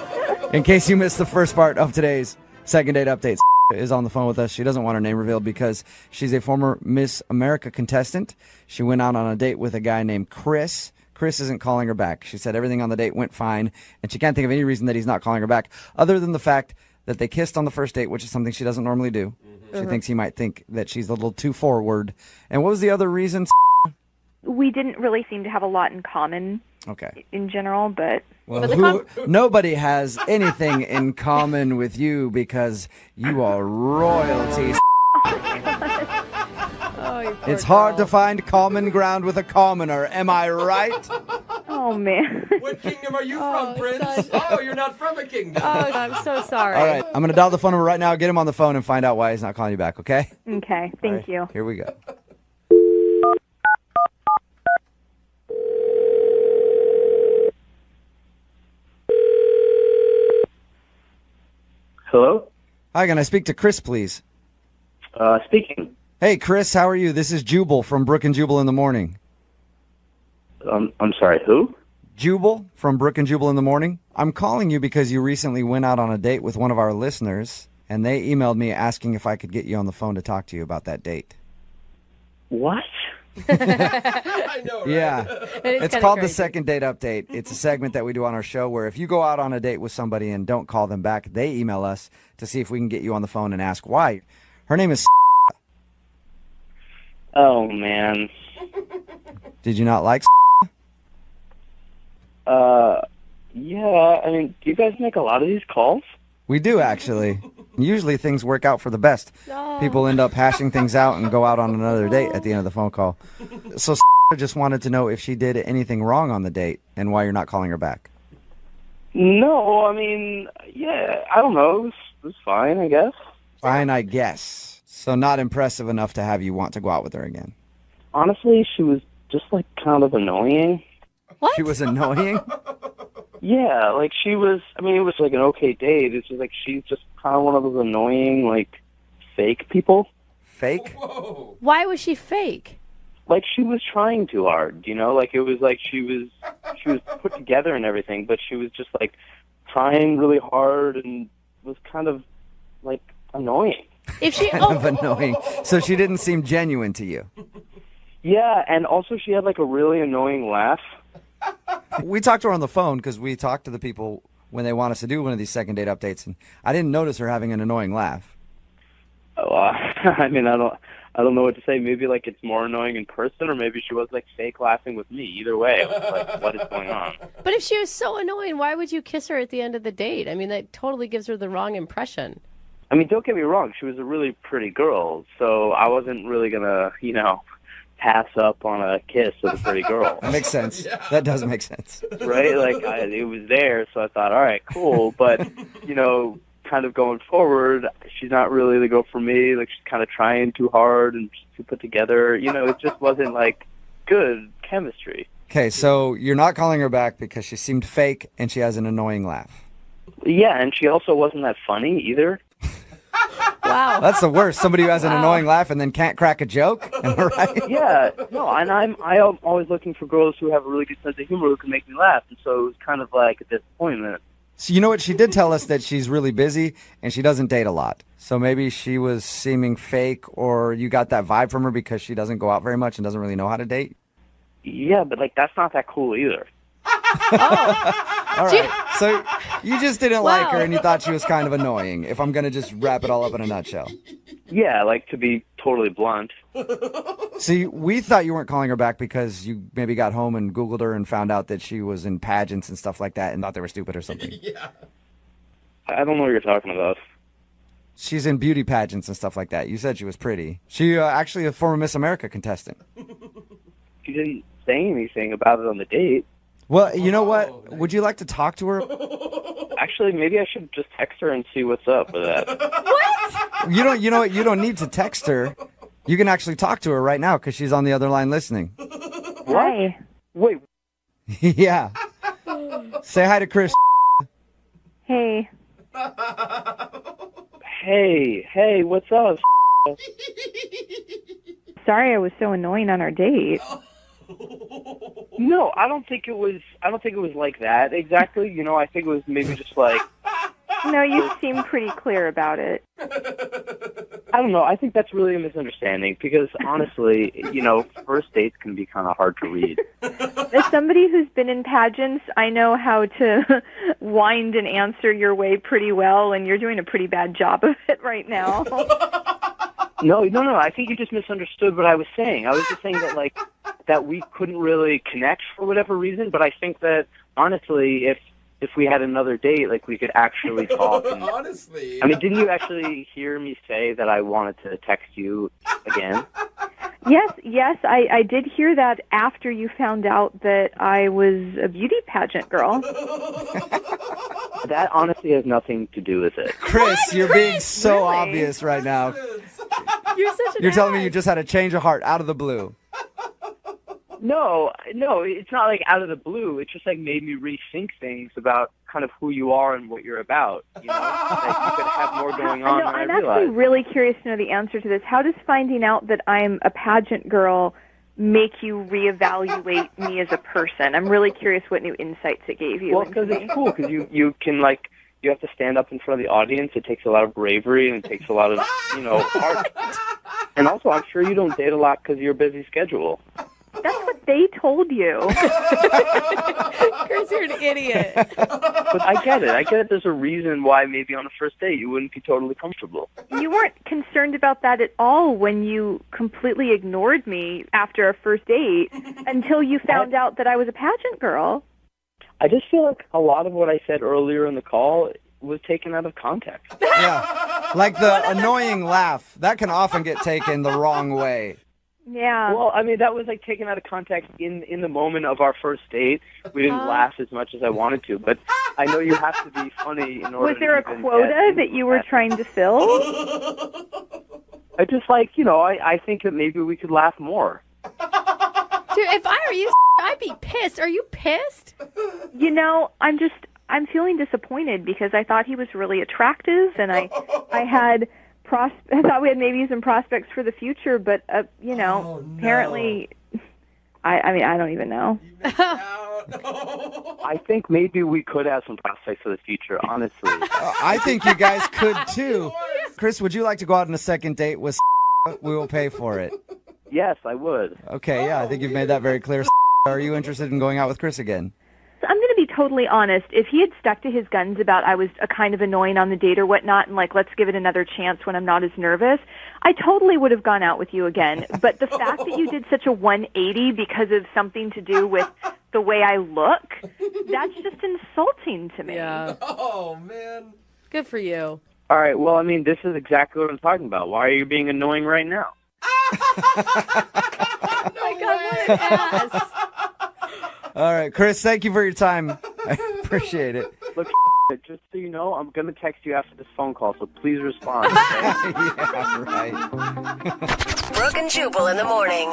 [SPEAKER 1] In case you missed the first part of today's second date updates, is on the phone with us. She doesn't want her name revealed because she's a former Miss America contestant. She went out on a date with a guy named Chris. Chris isn't calling her back. She said everything on the date went fine, and she can't think of any reason that he's not calling her back other than the fact that they kissed on the first date, which is something she doesn't normally do. She thinks he might think that she's a little too forward. And what was the other reason?
[SPEAKER 14] We didn't really seem to have a lot in common.
[SPEAKER 1] Okay.
[SPEAKER 14] In general, but...
[SPEAKER 1] Well, nobody has anything in common with you because you are royalty. It's hard to find common ground with a commoner. Am I right?
[SPEAKER 14] Oh, man.
[SPEAKER 2] What kingdom are you from, Prince? Oh, you're not from a kingdom.
[SPEAKER 3] Oh, I'm so sorry.
[SPEAKER 1] All right, I'm going to dial the phone number right now, get him on the phone, and find out why he's not calling you back, okay?
[SPEAKER 14] Okay, thank you.
[SPEAKER 1] Here we go.
[SPEAKER 12] Hello?
[SPEAKER 1] Hi, can I speak to Chris, please?
[SPEAKER 12] Speaking.
[SPEAKER 1] Hey, Chris, how are you? This is Jubal from Brooke and Jubal in the Morning.
[SPEAKER 12] I'm sorry, who?
[SPEAKER 1] Jubal from Brooke and Jubal in the Morning. I'm calling you because you recently went out on a date with one of our listeners, and they emailed me asking if I could get you on the phone to talk to you about that date.
[SPEAKER 12] What?
[SPEAKER 2] I know, right?
[SPEAKER 1] Yeah. It's
[SPEAKER 3] kinda
[SPEAKER 1] called the
[SPEAKER 3] crazy.
[SPEAKER 1] Second Date Update. It's a segment that we do on our show where if you go out on a date with somebody and don't call them back, they email us to see if we can get you on the phone and ask why. Her name is...
[SPEAKER 12] Oh, man.
[SPEAKER 1] Did you not like...
[SPEAKER 12] Yeah, I mean, do you guys make a lot of these calls?
[SPEAKER 1] We do, actually. Usually things work out for the best. People end up hashing things out and go out on another date at the end of the phone call. So just wanted to know if she did anything wrong on the date and why you're not calling her back.
[SPEAKER 12] No, I mean, yeah, I don't know. It was fine, I guess.
[SPEAKER 1] Fine, I guess. So not impressive enough to have you want to go out with her again.
[SPEAKER 12] Honestly, she was just, like, kind of annoying.
[SPEAKER 3] What?
[SPEAKER 1] She was annoying?
[SPEAKER 12] Yeah, like, she was, I mean, it was, like, an okay date. It's just, like, she's just kind of one of those annoying, like, fake people.
[SPEAKER 1] Fake?
[SPEAKER 2] Whoa.
[SPEAKER 3] Why was she fake?
[SPEAKER 12] Like, she was trying too hard, you know? Like, it was like she was put together and everything, but she was just, like, trying really hard and was kind of, like, annoying.
[SPEAKER 3] If she...
[SPEAKER 1] Kind of annoying. So she didn't seem genuine to you.
[SPEAKER 12] Yeah, and also she had, like, a really annoying laugh.
[SPEAKER 1] We talked to her on the phone because we talk to the people when they want us to do one of these second date updates, and I didn't notice her having an annoying laugh.
[SPEAKER 12] Oh, I mean, I don't know what to say. Maybe, like, it's more annoying in person, or maybe she was, like, fake laughing with me. Either way, I was like, what is going on?
[SPEAKER 3] But if she was so annoying, why would you kiss her at the end of the date? I mean, that totally gives her the wrong impression.
[SPEAKER 12] I mean, don't get me wrong. She was a really pretty girl, so I wasn't really going to, you know, pass up on a kiss with a pretty girl.
[SPEAKER 1] That makes sense. Yeah. That does make sense.
[SPEAKER 12] Right? Like, it was there, so I thought, all right, cool. But, you know, kind of going forward, she's not really the girl for me. Like, she's kind of trying too hard and too put together. You know, it just wasn't, like, good chemistry.
[SPEAKER 1] Okay, so you're not calling her back because she seemed fake and she has an annoying laugh.
[SPEAKER 12] Yeah, and she also wasn't that funny either.
[SPEAKER 3] Wow.
[SPEAKER 1] That's the worst. Somebody who has an annoying laugh and then can't crack a joke. Am I right?
[SPEAKER 12] Yeah. No, and I'm always looking for girls who have a really good sense of humor who can make me laugh. And so it was kind of like a disappointment.
[SPEAKER 1] So you know what? She did tell us that she's really busy and she doesn't date a lot. So maybe she was seeming fake, or you got that vibe from her because she doesn't go out very much and doesn't really know how to date.
[SPEAKER 12] Yeah, but, like, that's not that cool either.
[SPEAKER 1] All right. So you just didn't like her
[SPEAKER 3] Wow.
[SPEAKER 1] and you thought she was kind of annoying, if I'm going to just wrap it all up in a nutshell.
[SPEAKER 12] Yeah, like, to be totally blunt.
[SPEAKER 1] See, we thought you weren't calling her back because you maybe got home and Googled her and found out that she was in pageants and stuff like that and thought they were stupid or something.
[SPEAKER 2] Yeah.
[SPEAKER 12] I don't know what you're talking about.
[SPEAKER 1] She's in beauty pageants and stuff like that. You said she was pretty. She actually a former Miss America contestant.
[SPEAKER 12] You didn't say anything about it on the date.
[SPEAKER 1] Well, you know what? Would you like to talk to her?
[SPEAKER 12] Actually, maybe I should just text her and see what's up with that.
[SPEAKER 1] You know what? You don't need to text her. You can actually talk to her right now because she's on the other line listening.
[SPEAKER 14] Hi.
[SPEAKER 12] Wait.
[SPEAKER 1] Yeah. Say hi to Chris.
[SPEAKER 14] Hey.
[SPEAKER 12] Hey, what's up?
[SPEAKER 14] Sorry I was so annoying on our date.
[SPEAKER 12] No, I don't think it was like that exactly. You know, I think it was maybe just like...
[SPEAKER 14] No, you seem pretty clear about it.
[SPEAKER 15] I don't know. I think that's really a misunderstanding because honestly, first dates can be kind of hard to read.
[SPEAKER 14] As somebody who's been in pageants, I know how to wind an answer your way pretty well, and you're doing a pretty bad job of it right now.
[SPEAKER 15] No. I think you just misunderstood what I was saying. I was just saying that, that we couldn't really connect for whatever reason, but I think that, honestly, if we had another date, we could actually talk.
[SPEAKER 2] Honestly.
[SPEAKER 15] I mean, didn't you actually hear me say that I wanted to text you again?
[SPEAKER 14] Yes, I did hear that after you found out that I was a beauty pageant girl.
[SPEAKER 15] That honestly has nothing to do with it.
[SPEAKER 1] Chris, you're being so obvious right now.
[SPEAKER 3] You're
[SPEAKER 1] telling me you just had a change of heart out of the blue.
[SPEAKER 15] No, it's not out of the blue. It just made me rethink things about kind of who you are and what you're about. You could have more going on than I
[SPEAKER 14] I'm
[SPEAKER 15] realized.
[SPEAKER 14] actually really curious to know the answer to this. How does finding out that I'm a pageant girl make you reevaluate me as a person? I'm really curious what new insights it gave you.
[SPEAKER 15] Well, because it's cool, because you can you have to stand up in front of the audience. It takes a lot of bravery and it takes a lot of heart. And also, I'm sure you don't date a lot because of your busy schedule.
[SPEAKER 14] That's what they told you.
[SPEAKER 3] Chris, you're an idiot.
[SPEAKER 15] But I get it. There's a reason why maybe on a first date you wouldn't be totally comfortable.
[SPEAKER 14] You weren't concerned about that at all when you completely ignored me after our first date until you found out that I was a pageant girl.
[SPEAKER 15] I just feel like a lot of what I said earlier in the call was taken out of context.
[SPEAKER 1] Yeah, like the annoying laugh. That can often get taken the wrong way.
[SPEAKER 14] Yeah.
[SPEAKER 15] Well, I mean, that was taken out of context in the moment of our first date. We didn't laugh as much as I wanted to, but I know you have to be funny in order.
[SPEAKER 14] Was there a quota that you were trying to fill?
[SPEAKER 15] I just I think that maybe we could laugh more.
[SPEAKER 3] Dude, if I were you, I'd be pissed. Are you pissed?
[SPEAKER 14] I'm feeling disappointed because I thought he was really attractive, and I had. I thought we had maybe some prospects for the future, but apparently, I don't even know.
[SPEAKER 15] I think maybe we could have some prospects for the future. Honestly,
[SPEAKER 1] I think you guys could too. Chris, would you like to go out on a second date with? We will pay for it.
[SPEAKER 15] Yes, I would.
[SPEAKER 1] Okay, yeah, I think you've made that very clear. Are you interested in going out with Chris again?
[SPEAKER 14] I'm going to be totally honest. If he had stuck to his guns about I was a kind of annoying on the date or whatnot, and let's give it another chance when I'm not as nervous, I totally would have gone out with you again. But the fact that you did such a 180 because of something to do with the way I look, that's just insulting to me.
[SPEAKER 3] Yeah.
[SPEAKER 2] Oh, man.
[SPEAKER 3] Good for you.
[SPEAKER 15] All right, well, I mean, this is exactly what I'm talking about. Why are you being annoying right now?
[SPEAKER 3] Oh my God, what an ass.
[SPEAKER 1] All right, Chris, thank you for your time. I appreciate it.
[SPEAKER 15] Look, just so you know, I'm going to text you after this phone call, so please respond. Okay?
[SPEAKER 1] Yeah, right.
[SPEAKER 13] Brooke and Jubal in the morning.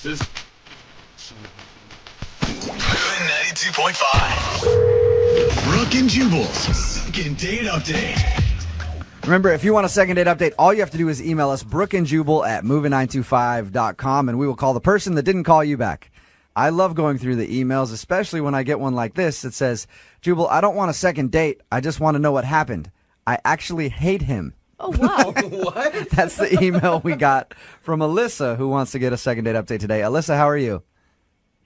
[SPEAKER 11] Good 92.5. Brooke and Jubal's second date update.
[SPEAKER 1] Remember, if you want a second date update, all you have to do is email us, brookeandjubal@moving925.com, and we will call the person that didn't call you back. I love going through the emails, especially when I get one like this that says, Jubal, I don't want a second date. I just want to know what happened. I actually hate him.
[SPEAKER 3] Oh, wow.
[SPEAKER 2] What?
[SPEAKER 1] That's the email we got from Alyssa, who wants to get a second date update today. Alyssa, how are you?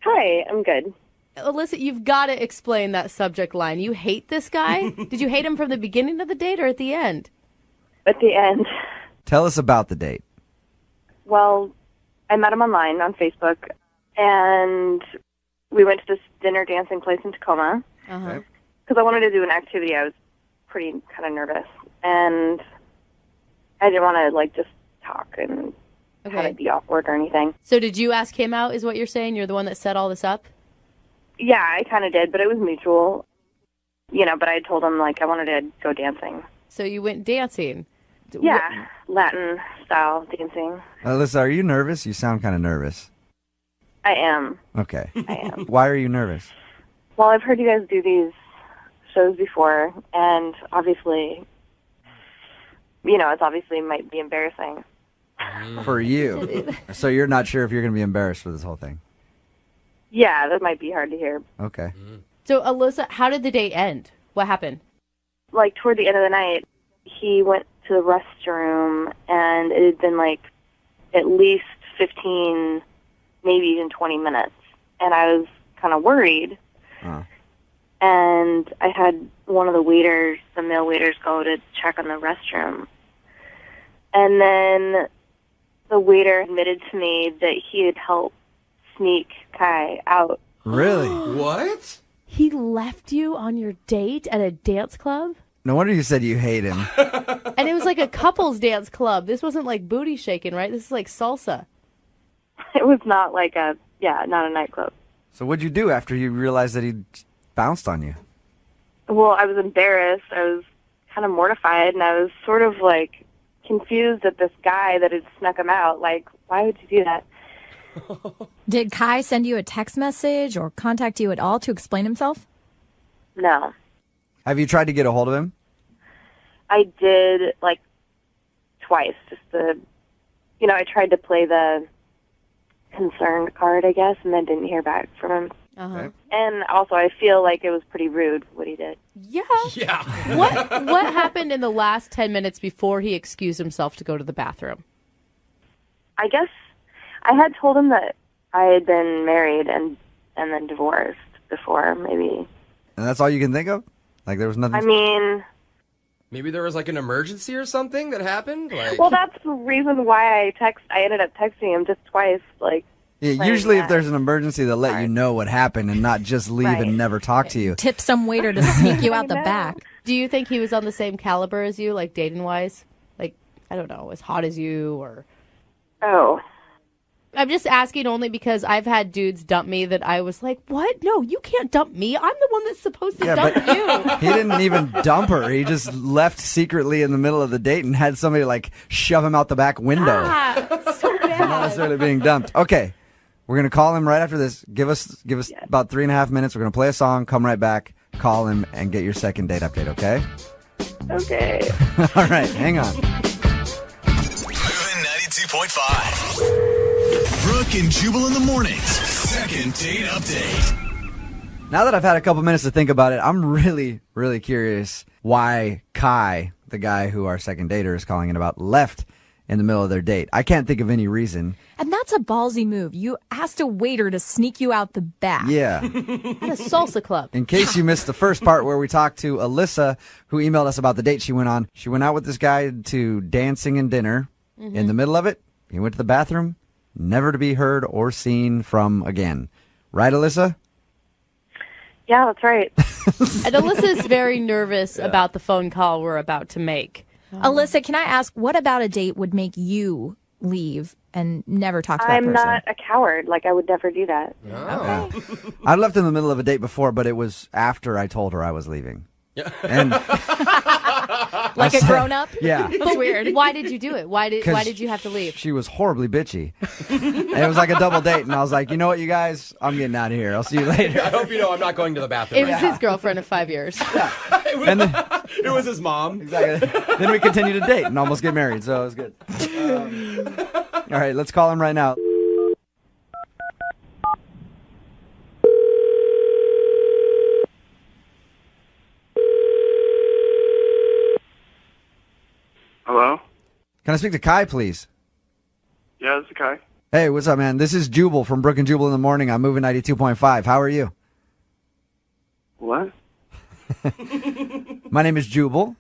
[SPEAKER 9] Hi, I'm good.
[SPEAKER 3] Alyssa, you've got to explain that subject line. You hate this guy? Did you hate him from the beginning of the date or at the end?
[SPEAKER 9] At the end.
[SPEAKER 1] Tell us about the date.
[SPEAKER 9] Well, I met him online on Facebook, and we went to this dinner dancing place in Tacoma
[SPEAKER 3] Uh-huh.
[SPEAKER 9] because I wanted to do an activity. I was pretty kind of nervous, and I didn't want to just talk and have it be awkward or anything.
[SPEAKER 3] So did you ask him out is what you're saying? You're the one that set all this up?
[SPEAKER 9] Yeah, I kind of did, but it was mutual. But I told him, like, I wanted to go dancing.
[SPEAKER 3] So you went dancing?
[SPEAKER 9] Yeah, Latin style dancing.
[SPEAKER 1] Alyssa, are you nervous? You sound kind of nervous.
[SPEAKER 9] I am.
[SPEAKER 1] Okay.
[SPEAKER 9] I am.
[SPEAKER 1] Why are you nervous?
[SPEAKER 9] Well, I've heard you guys do these shows before, and obviously, it's obviously might be embarrassing.
[SPEAKER 1] For you. So you're not sure if you're going to be embarrassed for this whole thing?
[SPEAKER 9] Yeah, that might be hard to hear.
[SPEAKER 1] Okay.
[SPEAKER 3] So, Alyssa, how did the date end? What happened?
[SPEAKER 9] Like, toward the end of the night, he went to the restroom, and it had been, like, at least 15, maybe even 20 minutes. And I was kind of worried. And I had one of the male waiters, go to check on the restroom. And then the waiter admitted to me that he had helped sneak Kai out.
[SPEAKER 1] Really?
[SPEAKER 2] What?
[SPEAKER 3] He left you on your date at a dance club?
[SPEAKER 1] No wonder you said you hate him.
[SPEAKER 3] And it was like a couples dance club. This wasn't like booty shaking, right? This is like salsa.
[SPEAKER 9] It was not like not a nightclub.
[SPEAKER 1] So what'd you do after you realized that he bounced on you?
[SPEAKER 9] Well, I was embarrassed. I was kind of mortified, and I was sort of like confused at this guy that had snuck him out. Like, why would you do that?
[SPEAKER 16] Did Kai send you a text message or contact you at all to explain himself?
[SPEAKER 9] No.
[SPEAKER 1] Have you tried to get a hold of him?
[SPEAKER 9] I did, like, twice. I tried to play the concerned card, I guess, and then didn't hear back from him.
[SPEAKER 3] Uh-huh.
[SPEAKER 9] And also, I feel like it was pretty rude what he did.
[SPEAKER 3] Yeah.
[SPEAKER 2] Yeah.
[SPEAKER 3] What happened in the last 10 minutes before he excused himself to go to the bathroom?
[SPEAKER 9] I guess I had told him that I had been married and then divorced before, maybe.
[SPEAKER 1] And that's all you can think of? Like there was nothing?
[SPEAKER 9] I mean...
[SPEAKER 2] Maybe there was like an emergency or something that happened? Like...
[SPEAKER 9] Well, that's the reason why I ended up texting him just twice, like...
[SPEAKER 1] Yeah, usually if there's an emergency, they'll let you know what happened and not just leave and never talk to you.
[SPEAKER 16] Tip some waiter to sneak you out the back.
[SPEAKER 3] Do you think he was on the same caliber as you, like dating-wise? Like, I don't know, as hot as you or...
[SPEAKER 9] Oh.
[SPEAKER 3] I'm just asking only because I've had dudes dump me that I was like, what? No, you can't dump me. I'm the one that's supposed to dump you.
[SPEAKER 1] He didn't even dump her. He just left secretly in the middle of the date and had somebody like shove him out the back window.
[SPEAKER 3] So bad.
[SPEAKER 1] Not necessarily being dumped. Okay. We're going to call him right after this. Give us about 3.5 minutes. We're going to play a song, come right back, call him, and get your second date update, okay?
[SPEAKER 9] Okay.
[SPEAKER 1] All right, hang on.
[SPEAKER 11] Moving 92.5. Brooke and Jubal in the mornings. Second date update.
[SPEAKER 1] Now that I've had a couple minutes to think about it, I'm really, really curious why Kai, the guy who our second dater is calling in about, left in the middle of their date. I can't think of any reason.
[SPEAKER 16] And that's a ballsy move. You asked a waiter to sneak you out the back.
[SPEAKER 1] Yeah.
[SPEAKER 3] At a salsa club.
[SPEAKER 1] In case you missed the first part where we talked to Alyssa, who emailed us about the date she went on. She went out with this guy to dancing and dinner.
[SPEAKER 3] Mm-hmm.
[SPEAKER 1] In the middle of it, he went to the bathroom, never to be heard or seen from again. Right, Alyssa?
[SPEAKER 9] Yeah, that's right.
[SPEAKER 3] And Alyssa's very nervous about the phone call we're about to make.
[SPEAKER 16] Alyssa, can I ask, what about a date would make you leave and never talk to that person?
[SPEAKER 9] I'm not a coward. Like, I would never do that.
[SPEAKER 1] Okay. I left in the middle of a date before, but it was after I told her I was leaving. And
[SPEAKER 16] like a grown-up?
[SPEAKER 1] Yeah.
[SPEAKER 3] But weird. Why did you do it? Why did you have to leave?
[SPEAKER 1] She was horribly bitchy. And it was like a double date, and I was like, you know what, you guys? I'm getting out of here. I'll see you later.
[SPEAKER 2] I hope you know I'm not going to the bathroom.
[SPEAKER 3] It was his girlfriend of 5 years.
[SPEAKER 1] And then,
[SPEAKER 2] it was his mom.
[SPEAKER 1] Exactly. Then we continued to date and almost get married, so it was good. All right, let's call him right now.
[SPEAKER 17] Hello?
[SPEAKER 1] Can I speak to Kai, please?
[SPEAKER 17] Yeah, this is Kai.
[SPEAKER 1] Hey, what's up, man? This is Jubal from Brooke and Jubal in the morning. I'm moving 92.5. How are you?
[SPEAKER 17] What?
[SPEAKER 1] My name is Jubal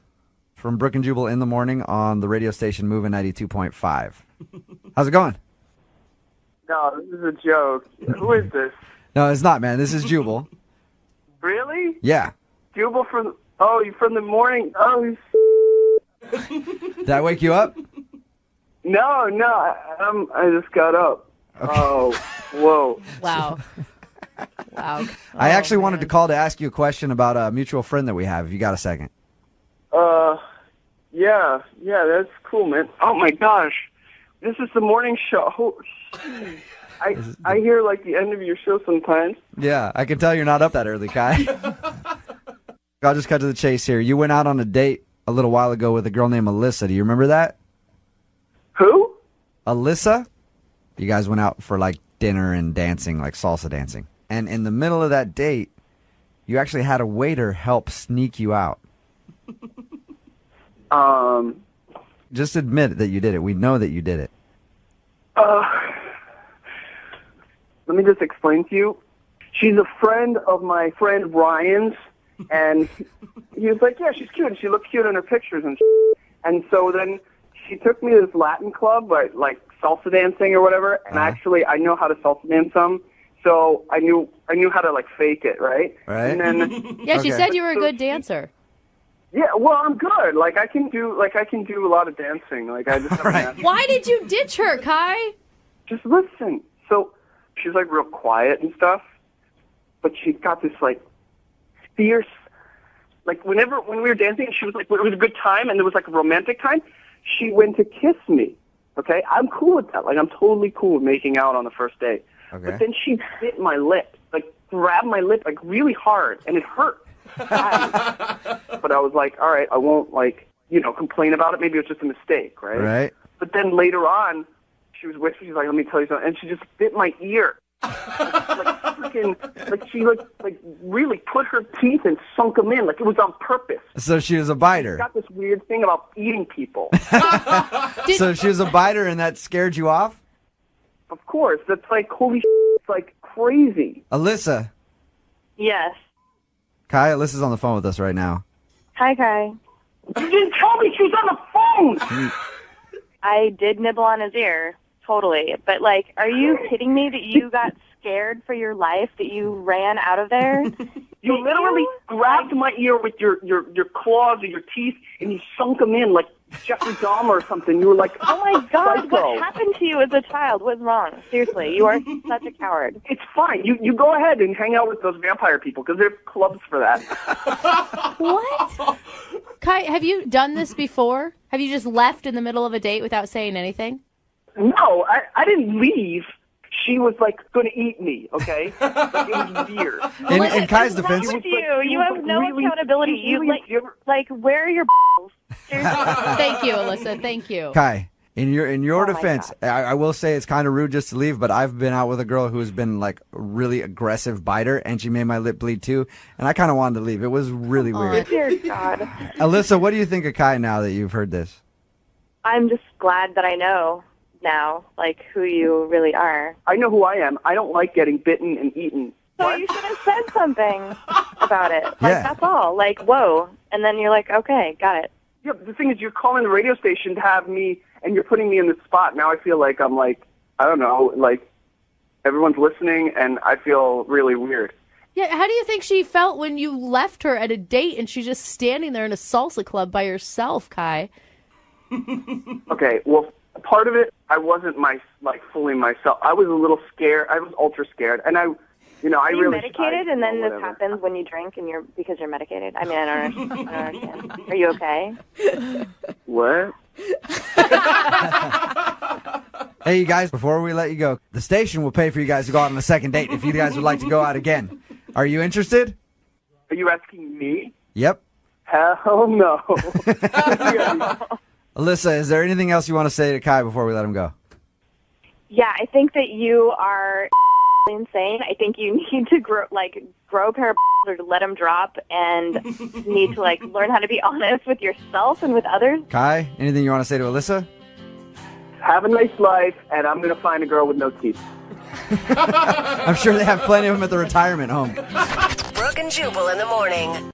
[SPEAKER 1] from Brooke and Jubal in the morning on the radio station Moving 92.5. How's it going?
[SPEAKER 17] No, this is a joke. Who is this?
[SPEAKER 1] No, it's not, man. This is Jubal.
[SPEAKER 17] Really?
[SPEAKER 1] Yeah.
[SPEAKER 17] Jubal from... Oh, you from the morning... Oh,
[SPEAKER 1] Did I wake you up?
[SPEAKER 17] no, I just got up. Okay. Oh, whoa.
[SPEAKER 3] Wow. Wow.
[SPEAKER 1] I actually wanted to call to ask you a question about a mutual friend that we have, if you got a second.
[SPEAKER 17] Yeah, that's cool, man. Oh my gosh, this is the morning show. I hear like the end of your show sometimes.
[SPEAKER 1] Yeah, I can tell you're not up that early, Kai. I'll just cut to the chase here. You went out on a date a little while ago with a girl named Alyssa. Do you remember that?
[SPEAKER 17] Who?
[SPEAKER 1] Alyssa. You guys went out for like dinner and dancing, like salsa dancing. And in the middle of that date, you actually had a waiter help sneak you out. Just admit that you did it. We know that you did it.
[SPEAKER 17] Let me just explain to you. She's a friend of my friend Ryan's, and he was like, yeah, she's cute, and she looked cute in her pictures and And so then she took me to this Latin club, like salsa dancing or whatever, and actually I know how to salsa dance some, so I knew how to like fake it, right?
[SPEAKER 1] Right.
[SPEAKER 17] And then
[SPEAKER 3] Yeah, she said you were a good dancer.
[SPEAKER 17] yeah, well, I'm good. Like I can do a lot of dancing. Like I just have
[SPEAKER 3] Why did you ditch her, Kai?
[SPEAKER 17] Just listen. So she's like real quiet and stuff, but she's got this like fierce. Like when we were dancing, she was like, it was a good time and there was like a romantic time. She went to kiss me. Okay, I'm cool with that. Like I'm totally cool with making out on the first date.
[SPEAKER 1] Okay.
[SPEAKER 17] But then she bit my lip, like grabbed my lip like really hard, and it hurt. But I was like, all right, I won't complain about it. Maybe it was just a mistake, right?
[SPEAKER 1] Right.
[SPEAKER 17] But then later on, she was with me. She's like, let me tell you something, and she just bit my ear. She really put her teeth and sunk them in, like it was on purpose.
[SPEAKER 1] So she was a biter.
[SPEAKER 17] She's got this weird thing about eating people.
[SPEAKER 1] So she was a biter, and that scared you off?
[SPEAKER 17] Of course, that's like holy shit. It's like crazy.
[SPEAKER 1] Alyssa.
[SPEAKER 9] Yes.
[SPEAKER 1] Kai, Alyssa's on the phone with us right now.
[SPEAKER 9] Hi, Kai.
[SPEAKER 17] You didn't tell me she was on the phone.
[SPEAKER 9] I did nibble on his ear, totally. But, like, are you kidding me that you got scared for your life, that you ran out of there?
[SPEAKER 17] You literally grabbed my ear with your claws or your teeth, and you sunk them in like Jeffrey Dahmer or something. You were like,
[SPEAKER 9] oh my God,
[SPEAKER 17] psycho.
[SPEAKER 9] what happened to you as a child? What's wrong? Seriously, you are such a coward.
[SPEAKER 17] It's fine. You go ahead and hang out with those vampire people because there's clubs for that.
[SPEAKER 3] What? Kai, have you done this before? Have you just left in the middle of a date without saying anything?
[SPEAKER 17] No, I didn't leave. She was like going to eat me, okay? Like it was weird.
[SPEAKER 1] In Kai's defense,
[SPEAKER 9] You have no accountability. Where are your balls?
[SPEAKER 3] Thank you, Alyssa. Thank you.
[SPEAKER 1] Kai, in your defense, I will say it's kind of rude just to leave, but I've been out with a girl who's been like a really aggressive biter, and she made my lip bleed too, and I kind of wanted to leave. It was really weird.
[SPEAKER 9] Dear God.
[SPEAKER 1] Alyssa, what do you think of Kai now that you've heard this?
[SPEAKER 9] I'm just glad that I know now, like, who you really are.
[SPEAKER 17] I know who I am. I don't like getting bitten and eaten.
[SPEAKER 9] So you should have said something about it. Like,
[SPEAKER 17] Yeah.
[SPEAKER 9] that's all. Like, whoa. And then you're like, okay, got it.
[SPEAKER 17] Yeah, but the thing is, you're calling the radio station to have me, and you're putting me in this spot. Now I feel like I'm like, I don't know, like everyone's listening, and I feel really weird.
[SPEAKER 3] Yeah, how do you think she felt when you left her at a date and she's just standing there in a salsa club by herself, Kai?
[SPEAKER 17] Okay, well, part of it, I wasn't fully myself. I was a little scared. I was ultra scared, and I
[SPEAKER 9] Are you
[SPEAKER 17] really
[SPEAKER 9] medicated, and then this
[SPEAKER 17] whatever.
[SPEAKER 9] happens when you drink and because you're medicated? I mean, I don't understand. Are you okay?
[SPEAKER 17] What?
[SPEAKER 1] Hey, you guys, before we let you go, the station will pay for you guys to go out on a second date if you guys would like to go out again. Are you interested?
[SPEAKER 17] Are you asking me?
[SPEAKER 1] Yep.
[SPEAKER 17] Hell no.
[SPEAKER 1] Alyssa, is there anything else you want to say to Kai before we let him go?
[SPEAKER 9] Yeah, I think that you are insane. I think you need to grow a pair of or to let them drop, and need to learn how to be honest with yourself and with others.
[SPEAKER 1] Kai, anything you want to say to Alyssa?
[SPEAKER 17] Have a nice life, and I'm going to find a girl with no teeth.
[SPEAKER 1] I'm sure they have plenty of them at the retirement home.
[SPEAKER 13] Brooke and Jubal in the morning.